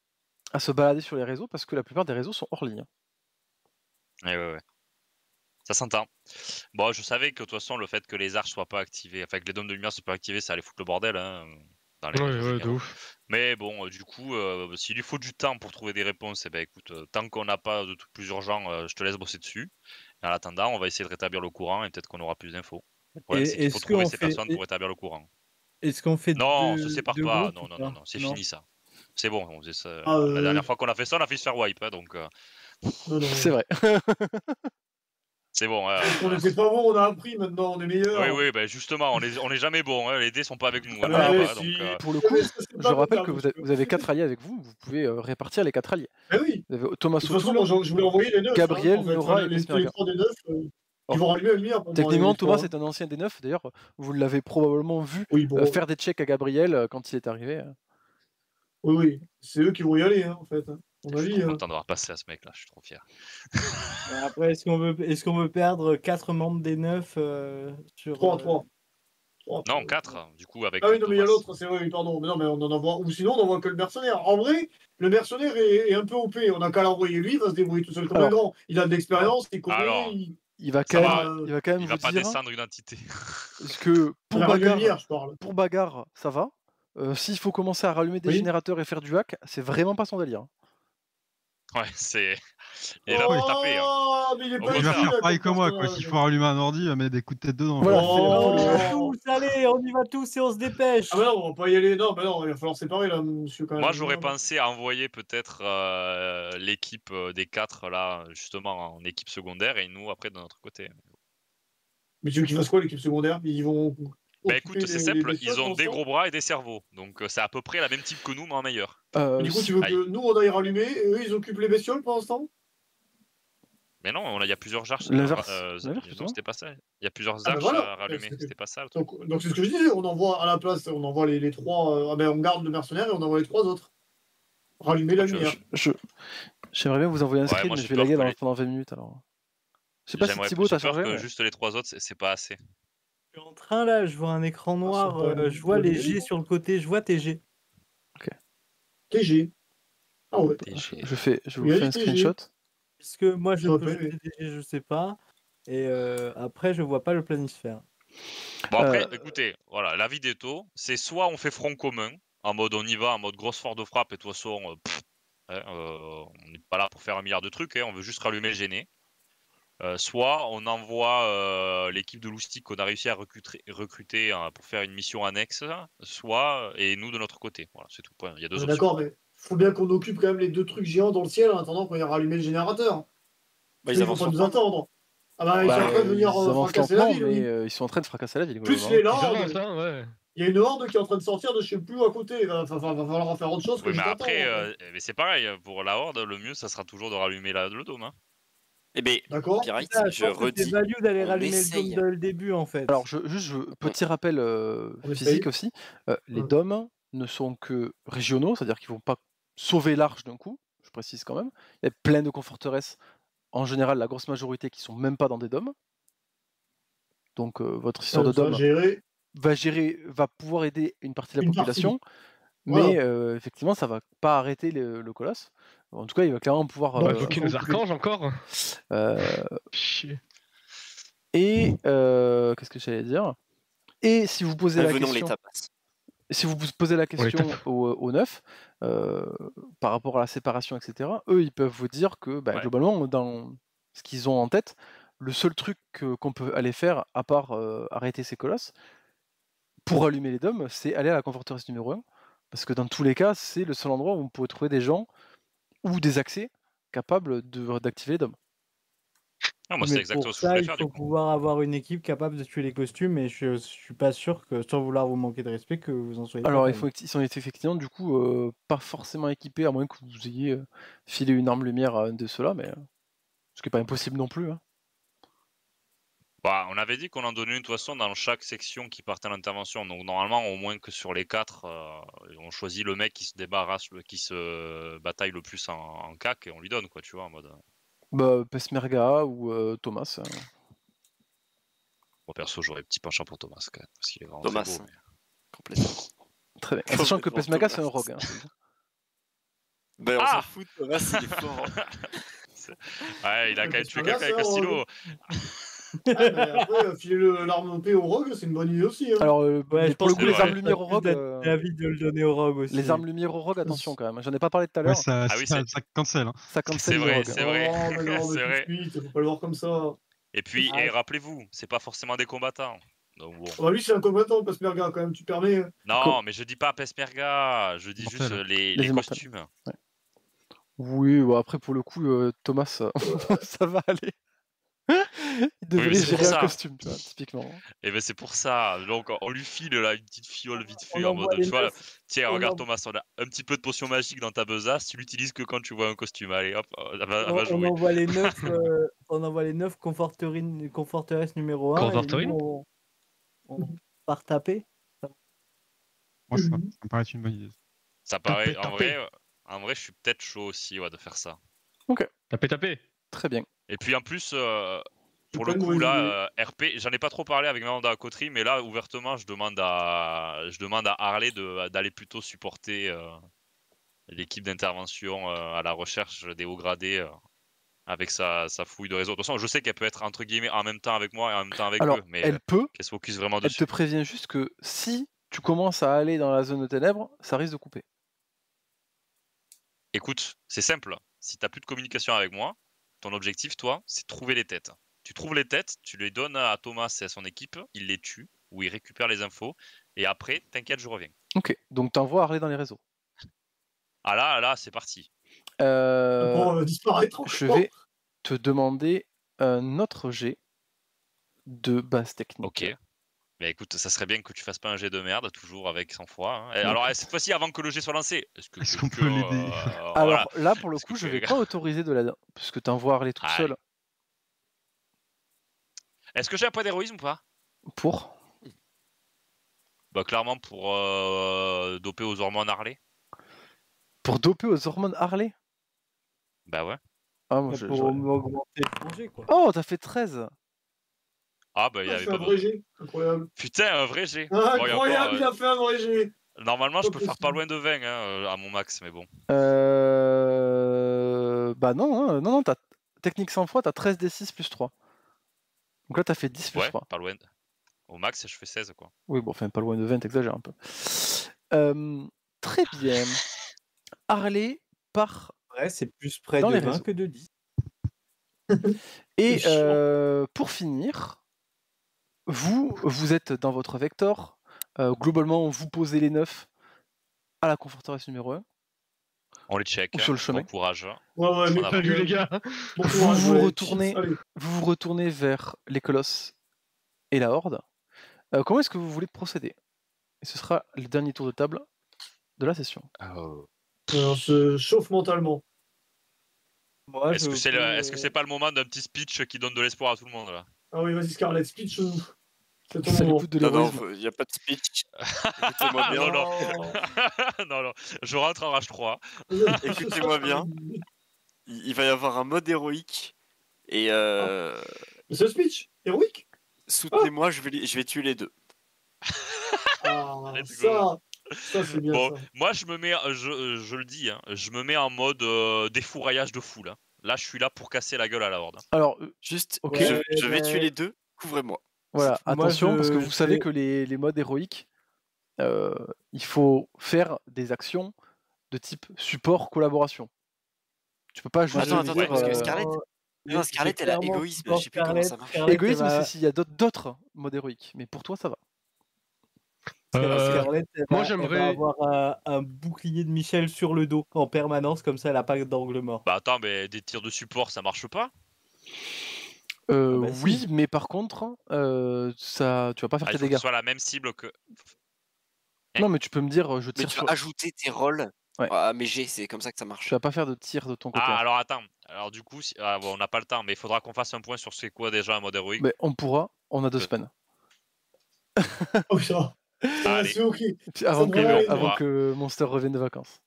à se balader sur les réseaux parce que la plupart des réseaux sont hors ligne. Ouais. Ça s'entend. Bon, je savais que de toute façon, le fait que les arches soient pas activées, enfin que les dômes de lumière soient pas activés, ça allait foutre le bordel. Hein, dans les de ouf. Mais bon, du coup, s'il lui faut du temps pour trouver des réponses, eh ben écoute, tant qu'on n'a pas de trucs plus urgents, je te laisse bosser dessus. Et en attendant, on va essayer de rétablir le courant et peut-être qu'on aura plus d'infos. Le problème, c'est qu'il faut trouver ces personnes pour rétablir le courant. Est-ce qu'on fait Non, on se sépare pas. Non, c'est fini ça. C'est bon, on faisait ça. La dernière fois qu'on a fait ça, on a fait se faire wipe, hein, donc. C'est vrai. C'est bon. On n'était pas bon, on a appris, maintenant on est meilleur. Oui, bah justement, on est jamais bon, hein, les dés sont pas avec nous. Pour le coup, je rappelle que vous avez 4 alliés avec vous, vous pouvez répartir les 4 alliés. Oui. Vous avez Thomas Sotoul, je voulais envoyer les 9. Gabriel, Nora et Pesmerga. Ils vont rallumer la lumière. Techniquement, Thomas est un ancien des 9, d'ailleurs, vous l'avez probablement vu faire des checks à Gabriel quand il est arrivé. Oui, c'est eux qui vont y aller, hein, en fait. Je suis trop content d'avoir passé à ce mec-là, je suis trop fier. Après, est-ce qu'on veut perdre 4 membres des 9 sur... 3. Non, 4, du coup, avec... Ah oui, non, mais il y a l'autre, c'est vrai, pardon. Mais non, mais on en envoie... Ou sinon, on n'envoie que le mercenaire. En vrai, le mercenaire est un peu OP. On n'a qu'à l'envoyer lui, il va se débrouiller tout seul comme un grand. Il a de l'expérience, il connaît... Il va quand même il va pas descendre une entité. Parce que pour bagarre, ça va. S'il faut commencer à rallumer des générateurs et faire du hack, c'est vraiment pas son délire. Ouais, c'est... Il est là pour taper. Mais il va faire pareil que moi, quoi. S'il faut rallumer un ordi, il va mettre des coups de tête dedans. Voilà, allez, on y va tous et on se dépêche. Ah bah non, on va pas y aller. Non, il va falloir séparer là, monsieur. Quand même. Moi, j'aurais pensé à envoyer peut-être l'équipe des 4 là, justement, en équipe secondaire et nous après de notre côté. Mais tu veux qu'ils fassent quoi l'équipe secondaire? Ils vont... Bah écoute, c'est simple, ils ont des gros bras et des cerveaux. Donc c'est à peu près la même type que nous, mais en meilleur. Du coup, tu veux que nous, on aille rallumer et eux, ils occupent les bestioles pendant ce temps? Mais non, il y a plusieurs arches. L'inverse. Non, c'était pas ça. Il y a plusieurs Ah, arches voilà. à rallumer. C'était pas ça. Le truc. Donc c'est ce que je disais, on envoie à la place, on envoie les 3. On garde le mercenaire et on envoie les 3 autres. Rallumer la lumière. J'aimerais bien vous envoyer un screen, moi, mais j'ai je vais laguer peur que pendant 20 minutes alors. Je sais pas si Thibaut t'as J'ai peur chargé. que juste les 3 autres, c'est pas assez. Je suis en train là, je vois un écran noir, pas je vois une les bonne G idée. sur le côté, je vois TG. TG. Ah ouais. TG. Je vous Oui, fais allez, un TG. screenshot. Puisque moi je Ça peux va, jeter TG, je sais pas. Et après je vois pas le planisphère. Bon après, écoutez, voilà, la vie d'Eto, c'est soit on fait front commun, en mode on y va, en mode grosse force de frappe, et de toute façon, on n'est pas là pour faire 1 milliard de trucs, on veut juste rallumer le gêné. Soit on envoie l'équipe de Loustic qu'on a réussi à recruter pour faire une mission annexe, soit et nous de notre côté. Voilà, c'est tout. Il y a 2 options. D'accord, mais faut bien qu'on occupe quand même les 2 trucs géants dans le ciel en attendant qu'on ait rallumé le générateur. Ils vont pas nous attendre. Ah bah, ils sont en train de venir fracasser la ville. Mais ils sont en train de fracasser la ville. Plus les landes. Ouais. Il y a une horde qui est en train de sortir de je sais plus où à côté. Il va falloir en faire autre chose que Oui, mais juste après, attendre. mais c'est pareil, pour la horde, le mieux, ça sera toujours de rallumer le dôme. Eh bien, D'accord. Pirate, Je redis. c'est value d'aller on rallumer essaye. le dôme dès le début en fait. Alors, petit rappel physique aussi. Les dômes ne sont que régionaux, c'est-à-dire qu'ils vont pas sauver l'arche d'un coup, je précise quand même. Il y a plein de conforteresses, en général, la grosse majorité qui sont même pas dans des dômes. Donc, votre histoire de dôme va pouvoir aider une partie de la population, mais effectivement, ça va pas arrêter le colosse. En tout cas, il va clairement pouvoir. On va bloquer nos archanges encore. Chier. Et qu'est-ce que j'allais dire? Et si vous posez la question, si vous posez la question au 9 par rapport à la séparation, etc., eux, ils peuvent vous dire que globalement, dans ce qu'ils ont en tête, le seul truc qu'on peut aller faire, à part arrêter ces colosses, pour allumer les dômes, c'est aller à la conforteresse numéro 1. Parce que dans tous les cas, c'est le seul endroit où on pourrait trouver des gens ou des accès capables d'activer les dômes. Ah, moi, c'est exactement ce que je voulais faire. Il faut pouvoir avoir une équipe capable de tuer les costumes, et je suis pas sûr que, sans vouloir vous manquer de respect, que vous en soyez. Alors, ils sont effectivement, du coup, pas forcément équipés, à moins que vous ayez filé une arme lumière à un de ceux-là, mais ce qui n'est pas impossible non plus. Hein. Bah, on avait dit qu'on en donnait une de toute façon dans chaque section qui partait à l'intervention. Donc normalement, au moins que sur les 4, on choisit le mec qui se débarrasse, qui se bataille le plus en cac et on lui donne quoi, tu vois, en mode. Bah, Pesmerga ou Thomas. Bon, perso, j'aurais petit penchant pour Thomas quand même, parce qu'il est vraiment Thomas, très beau. Mais... complètement. Très bien. En sachant que Pesmerga, c'est un rogue. Hein, ben, on s'en fout, Thomas, il est fort. Ouais, il a quand même tué quelqu'un avec un stylo. Après, filer l'arme OP au rogue, c'est une bonne idée aussi. Hein. Alors, pour le coup, les armes lumière au rogue. J'ai envie de le donner au rogue aussi. Les armes lumière au rogue, attention quand même. J'en ai pas parlé tout à l'heure. Ça cancel. Hein. Ça cancel c'est vrai, rogue. c'est vrai. Oh, mais non, mais c'est vrai. Faut pas le voir comme ça. Et puis, rappelez-vous, c'est pas forcément des combattants. Donc, bon. Bah, lui, c'est un combattant, Pesmerga, quand même, tu permets. Non, mais je dis pas Pesmerga, je dis juste les costumes. Ouais. Oui, bon, après, pour le coup, Thomas, ça va aller. Il devrait gérer un costume, tu vois, typiquement. Et ben c'est pour ça. Donc on lui file là une petite fiole vite fait en mode tu vois, tiens regarde Thomas, on a un petit peu de potion magique dans ta besace, tu l'utilises que quand tu vois un costume. Allez hop, elle va jouer. On envoie les 9 conforteresses numéro 1. Conforterine. On part taper. Moi, ça me paraît une bonne idée. Ça paraît en vrai je suis peut-être chaud aussi de faire ça. Ok. Taper. Très bien. Et puis en plus, pour le coup, là, RP, j'en ai pas trop parlé avec Mamanda à Coterie, mais là, ouvertement, je demande à Harley d'aller plutôt supporter l'équipe d'intervention à la recherche des hauts gradés avec sa fouille de réseau. De toute façon, je sais qu'elle peut être entre guillemets en même temps avec moi et en même temps avec eux, mais elle peut. Qu'elle se focus vraiment dessus. Elle te prévient juste que si tu commences à aller dans la zone de ténèbres, ça risque de couper. Écoute, c'est simple. Si t'as plus de communication avec moi, ton objectif, toi, c'est trouver les têtes. Tu trouves les têtes, tu les donnes à Thomas et à son équipe, il les tue, ou il récupère les infos, et après, t'inquiète, je reviens. Ok, donc t'envoies Harley dans les réseaux. Ah là, c'est parti. Disparaître. Je vais te demander un autre jet de base technique. Ok. Mais écoute, ça serait bien que tu fasses pas un jet de merde, toujours avec sang-froid. Hein. Alors, cette fois-ci, avant que le jet soit lancé, est-ce qu'on peut l'aider Alors là, pour le coup, je vais pas autoriser de l'aide, puisque t'envoies Harley toute seule Est-ce que j'ai un point d'héroïsme ou pas? Pour Bah clairement pour doper aux hormones Harley. Pour doper aux hormones Harley? Bah ouais. Ah, moi, Pour augmenter le danger, quoi. Oh, t'as fait 13. Ah bah il y Il a avait fait pas un vrai besoin. G, incroyable. Putain, un vrai G. Incroyable, il a fait un vrai G. Normalement, je Pas peux faire pas possible. loin de 20 hein, à mon max, mais bon. Bah non, hein, non, t'as technique sans froid, t'as 13 D6 plus 3. Donc là, t'as fait 10 plus Ouais, 3. pas loin. Au max, je fais 16 quoi. Oui, bon, enfin, pas loin de 20, t'exagères un peu. Très bien. Harley part Ouais, c'est plus près dans de les 20 réseaux. que de 10. Et pour finir, vous êtes dans votre vector. Globalement, vous posez les 9 à la conforteresse numéro 1. On les check. Ou sur le chemin. Bon courage. Ouais, mais Salut les gars. bon Vous courage, vous ouais, retournez, cheats, allez. vous vous retournez vers les colosses et la horde. Comment est-ce que vous voulez procéder? Et ce sera le dernier tour de table de la session. On se chauffe mentalement. Moi, Est-ce que c'est pas le moment d'un petit speech qui donne de l'espoir à tout le monde là? Ah oui, vas-y Scarlett, speech nous. C'est ton Ça moment. écoute de Non, l'héroïsme. il n'y a pas de speech. Écoutez-moi bien. Non, non, je rentre en rage 3. Écoutez-moi bien. Il va y avoir un mode héroïque. Et Mais c'est le speech, héroïque. soutenez-moi, je vais tuer les deux. Ah, Let's go. ça c'est bien Bon, ça. moi je me mets, je le dis, hein, je me mets en mode défouraillage de fou là. Là, je suis là pour casser la gueule à la horde. Alors, Juste, ok. je vais tuer les deux. Couvrez-moi. Voilà, Moi, attention, parce que vous je savez vais- que les modes héroïques, il faut faire des actions de type support, collaboration. Tu peux pas juste Attends, dire, parce que Scarlett, non, Scarlett, elle a clairement égoïsme. support Je sais plus comment ça marche. Scarlett, égoïsme, elle va- c'est s'il y a d'autres modes héroïques. Mais pour toi, ça va. Scarlett, elle moi, va j'aimerais- avoir un bouclier de Michel sur le dos en permanence, comme ça elle a pas d'angle mort. Bah attends, mais des tirs de support, ça marche pas? bah Oui, si. mais par contre, ça, tu vas pas faire Il tes faut que dégâts. ce soit la même cible que. Non, mais tu peux me dire, je Mais tire tu sur. vas ajouter tes rôles Ouais. à mes G, c'est comme ça que ça marche. Tu vas pas faire de tir de ton côté. Ah, alors attends. Alors du coup, bon, on n'a pas le temps, mais il faudra qu'on fasse un point sur c'est quoi déjà un mode héroïque. Mais on pourra, on a 2 semaines. Oh ça. Allez. C'est ok. Avant, Ça devrait avant aller. que Monster revienne de vacances.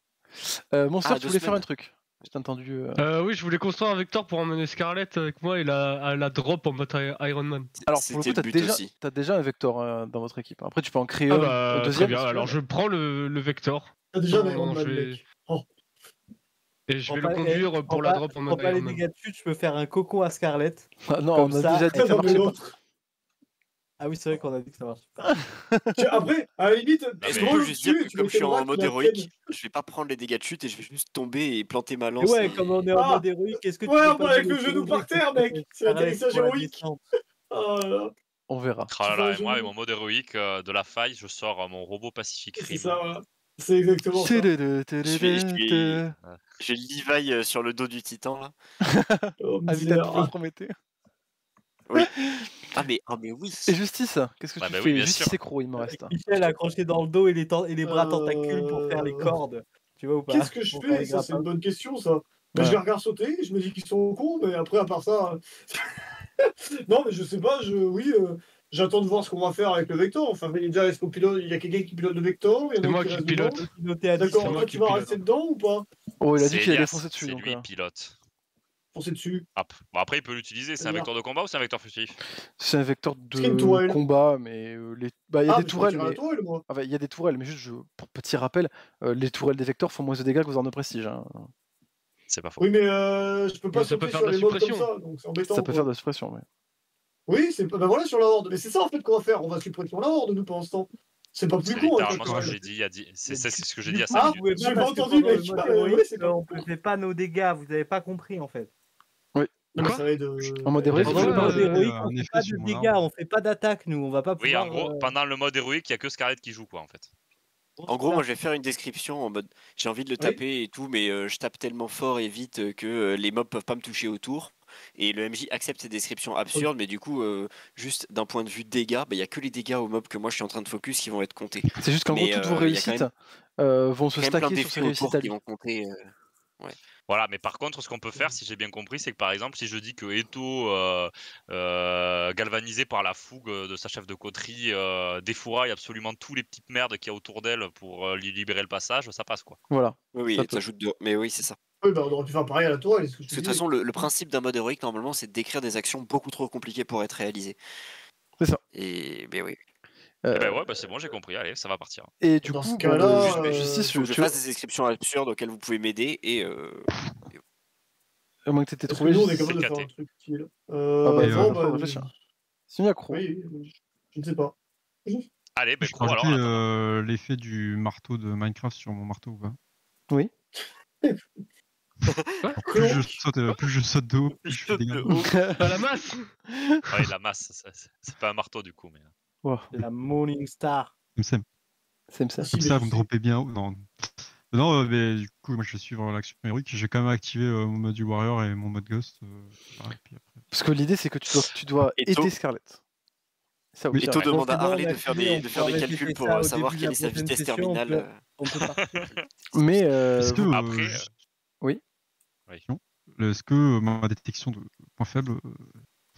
Monster, tu 2 voulais faire semaines. un truc. J'ai entendu. Oui, je voulais construire un vecteur pour emmener Scarlett avec moi et la drop en mode Iron Man. Alors pour le coup, C'était le but aussi. t'as déjà un vecteur dans votre équipe. Après, tu peux en créer Ah un bah, deuxième. très bien. si tu Alors veux. je prends le vecteur. T'as déjà Non, un Iron non, Man, je vais- mec. Oh. Et je vais Prends le pas- conduire pour la drop en Prends mode pas les Iron Man. dégâts de chute, je peux faire un cocon à Scarlett. Ah non, Comme on a ça. déjà dit que ça Non, mais marchait pas. l'autre. Ah oui, c'est vrai qu'on a dit que ça marche. Après, à la limite, Est-ce mais- qu'on peut juste dire que tu comme mets je suis en Kenra mode qui la héroïque, tienne. je vais pas prendre les dégâts de chute et je vais juste tomber et planter ma Et lance. ouais, et- comme on est en Ah. mode héroïque, est-ce que tu Ouais, peux on pas va avec nous le genou laisser par terre, mec. C'est Scarlett l'atterrissage pour la héroïque. descente. Oh là là. On verra. Oh là Tu là, fais un et moi, avec genou. mon mode héroïque de la faille, je sors mon robot pacifique C'est Rime. ça, voilà. C'est exactement ça. J'ai le Levi sur le dos du titan là. Oh, Invite à misère. tout le Prométhée. Ah mais oui. Et Justice, qu'est-ce que Ah tu bah fais? oui, bien Justice sûr. et Crow, il me reste. Michel accroché dans le dos et les bras tentacules pour faire les cordes. Tu vois ou pas? Qu'est-ce que je Pour faire fais? les Ça, c'est une grappins. bonne question, ça. Mais Ouais. je les regarde sauter, je me dis qu'ils sont cons, mais après, à part ça. Non, mais je sais pas, j'attends de voir ce qu'on va faire avec le Vector. Enfin, déjà, est-ce qu'on pilote? Il y a quelqu'un qui pilote le Vector? Il y en a C'est un moi qui qui reste pilote. dedans. Piloté à D'accord, c'est moi toi, qui tu vas pilote. rester dedans ou pas? Oh, il a dit C'est qu'il allait Elias, foncer dessus. c'est Donc, lui pilote. Foncer dessus. Ah, bon, après, il peut l'utiliser. C'est un C'est-à-dire vecteur de combat ou c'est un vecteur furtif? c'est un vecteur C'est une tourelle. de combat, mais bah, il y a Ah, des mais je tourelles. tirer la Mais... tourelle, moi. Enfin, il y a des tourelles, mais juste pour petit rappel, les tourelles des vecteurs font moins de dégâts que vos armes de prestige. Hein. C'est pas faux. Oui, mais je peux pas Mais ça peut sauter faire sur de la les mobs comme suppression. ça, donc c'est embêtant. Ça peut quoi. faire de la suppression. Mais... Oui, c'est bah voilà sur la horde. Mais c'est ça en fait qu'on va faire. On va supprimer la horde, nous, pour l'instant. C'est pas plus C'est con. littéralement hein, ce que j'ai dit. C'est ce que j'ai Du dit à coup, 5 Ah, minutes. vous pouvez j'ai pas pas parce que entendu, pendant le mec. mode Ah, héroïque, ouais, c'est pas on ne fait pas nos dégâts. Vous avez pas compris en fait. Non, mais Quoi ça va être, En mode héroïque, Pendant je le sais pas. mode héroïque, un on fait effet pas sur de mon dégâts, arme. on fait pas d'attaque, nous. On va pas Oui, pouvoir. en gros, pendant le mode héroïque, il y a que Scarlett qui joue, quoi, en fait. En gros, moi je vais faire une description en mode j'ai envie de le taper et tout, mais je tape tellement fort et vite que les mobs peuvent pas me toucher autour. Et le MJ accepte ces descriptions absurdes, mais du coup, juste d'un point de vue dégâts, il y a que les dégâts aux mobs que moi je suis en train de focus qui vont être comptés. C'est juste qu'en gros, Mais, toutes vos y a quand réussites même- vont se Il y a quand même plein stacker sur ces d'effets réussites autour à qui lui. vont compter. Voilà, mais par contre, ce qu'on peut faire, si j'ai bien compris, c'est que par exemple, si je dis que Eto, galvanisé par la fougue de sa chef de coterie, défouraille absolument tous les petites merdes qu'il y a autour d'elle pour lui libérer le passage, ça passe quoi. Voilà. Oui, et t'ajoutes de... Mais oui, c'est ça. Oui, bah on aurait pu faire pareil à la toile. Parce que de toute façon, le principe d'un mode héroïque, normalement, c'est de décrire des actions beaucoup trop compliquées pour être réalisées. C'est ça. Et ben oui. Ben ouais, bah c'est bon, j'ai compris. Allez, ça va partir. Et du Dans coup, ce cas-là, justice, je fasse des descriptions absurdes auxquelles vous pouvez m'aider et à moins que t'aies Parce trouvé. que nous, on est capable de c'est faire caté. un truc utile. non, bah, réfléchir. C'est une accro. oui, je ne sais pas. Allez, ben Je peux gros, alors. rajouter en attendant. l'effet du marteau de Minecraft sur mon marteau ou pas? Oui. Plus je saute de haut, plus je fais des dégâts. Pas la masse. Ouais, la masse, c'est pas un marteau du coup, mais. Wow. La Morning Star. Comme ça. ça, vous me droppez bien haut. Non, mais du coup, moi je vais suivre l'action héroïque. J'ai quand même activé mon mode du Warrior et mon mode Ghost. Parce que l'idée, c'est que tu dois aider Scarlett. Ça, oui, Eto demande à Harley de faire des calculs pour savoir quelle est sa vitesse terminale. Mais est-ce que après, oui. Est-ce que ma détection de points faibles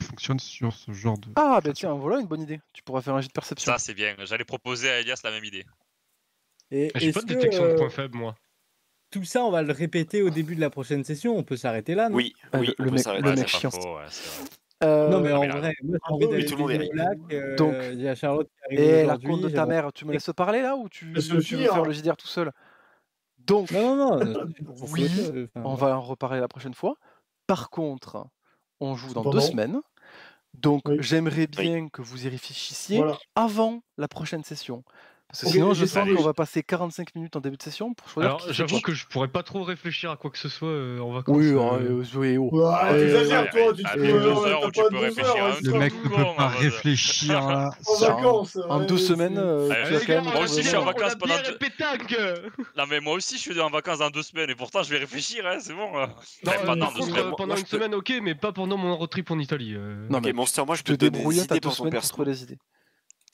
fonctionne sur ce genre de... Ah bah tiens, voilà une bonne idée. Tu pourras faire un jet de perception. Ça c'est bien. J'allais proposer à Elias la même idée. J'ai pas de détection de points faibles moi. Tout ça, on va le répéter au début de la prochaine session. On peut s'arrêter là, non? Oui, le mec chiant. Non, mais en vrai, moi j'ai envie d'aller au lac. Donc, il y a Charlotte qui arrive et la aujourd'hui. compte de ta mère, tu me laisses parler là ou tu veux finir, faire le JDR tout seul? Donc, non. Oui, on va en reparler la prochaine fois. Par contre, on joue dans 2 semaines. Donc, j'aimerais bien que vous y réfléchissiez avant la prochaine session. Parce que sinon, je sens qu'on va passer 45 minutes en début de session pour choisir. Alors, j'avoue que je pourrais pas trop réfléchir à quoi que ce soit en vacances. Oui, t'exagères, toi, tu peux réfléchir à un Le mec ne peut pas réfléchir à... En vacances. En 2 semaines, tu vas quand même. Moi aussi, je suis en vacances pendant. Non, mais moi aussi, je suis en vacances dans 2 semaines et pourtant, je vais réfléchir, hein, c'est bon. Pendant une semaine, ok, mais pas pendant mon road trip en Italie. Non, mais Monster, moi, je peux te donner des idées pour ton perso.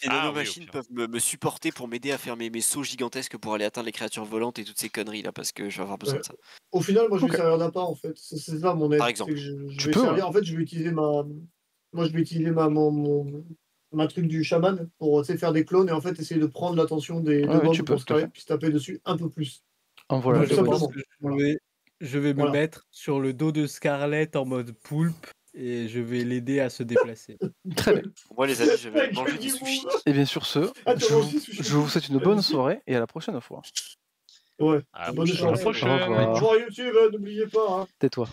Les nanomachines peuvent me supporter pour m'aider à faire mes sauts gigantesques pour aller atteindre les créatures volantes et toutes ces conneries là parce que je vais avoir besoin de ça. Au final, moi je vais servir d'appât en fait. C'est ça mon aide. Par exemple. Je vais servir, en fait, je vais utiliser ma truc du chaman pour faire des clones et en fait essayer de prendre l'attention des mobs pour Scarlett puis se taper dessus un peu plus. Voilà, je vais me mettre sur le dos de Scarlett en mode poulpe. Et je vais l'aider à se déplacer. Très bien. Moi, les amis, je vais manger du sushi. Et bien sur ce, je vous souhaite une bonne soirée et à la prochaine fois. Ouais, bonne soirée. Bonjour YouTube, n'oubliez pas. Tais-toi.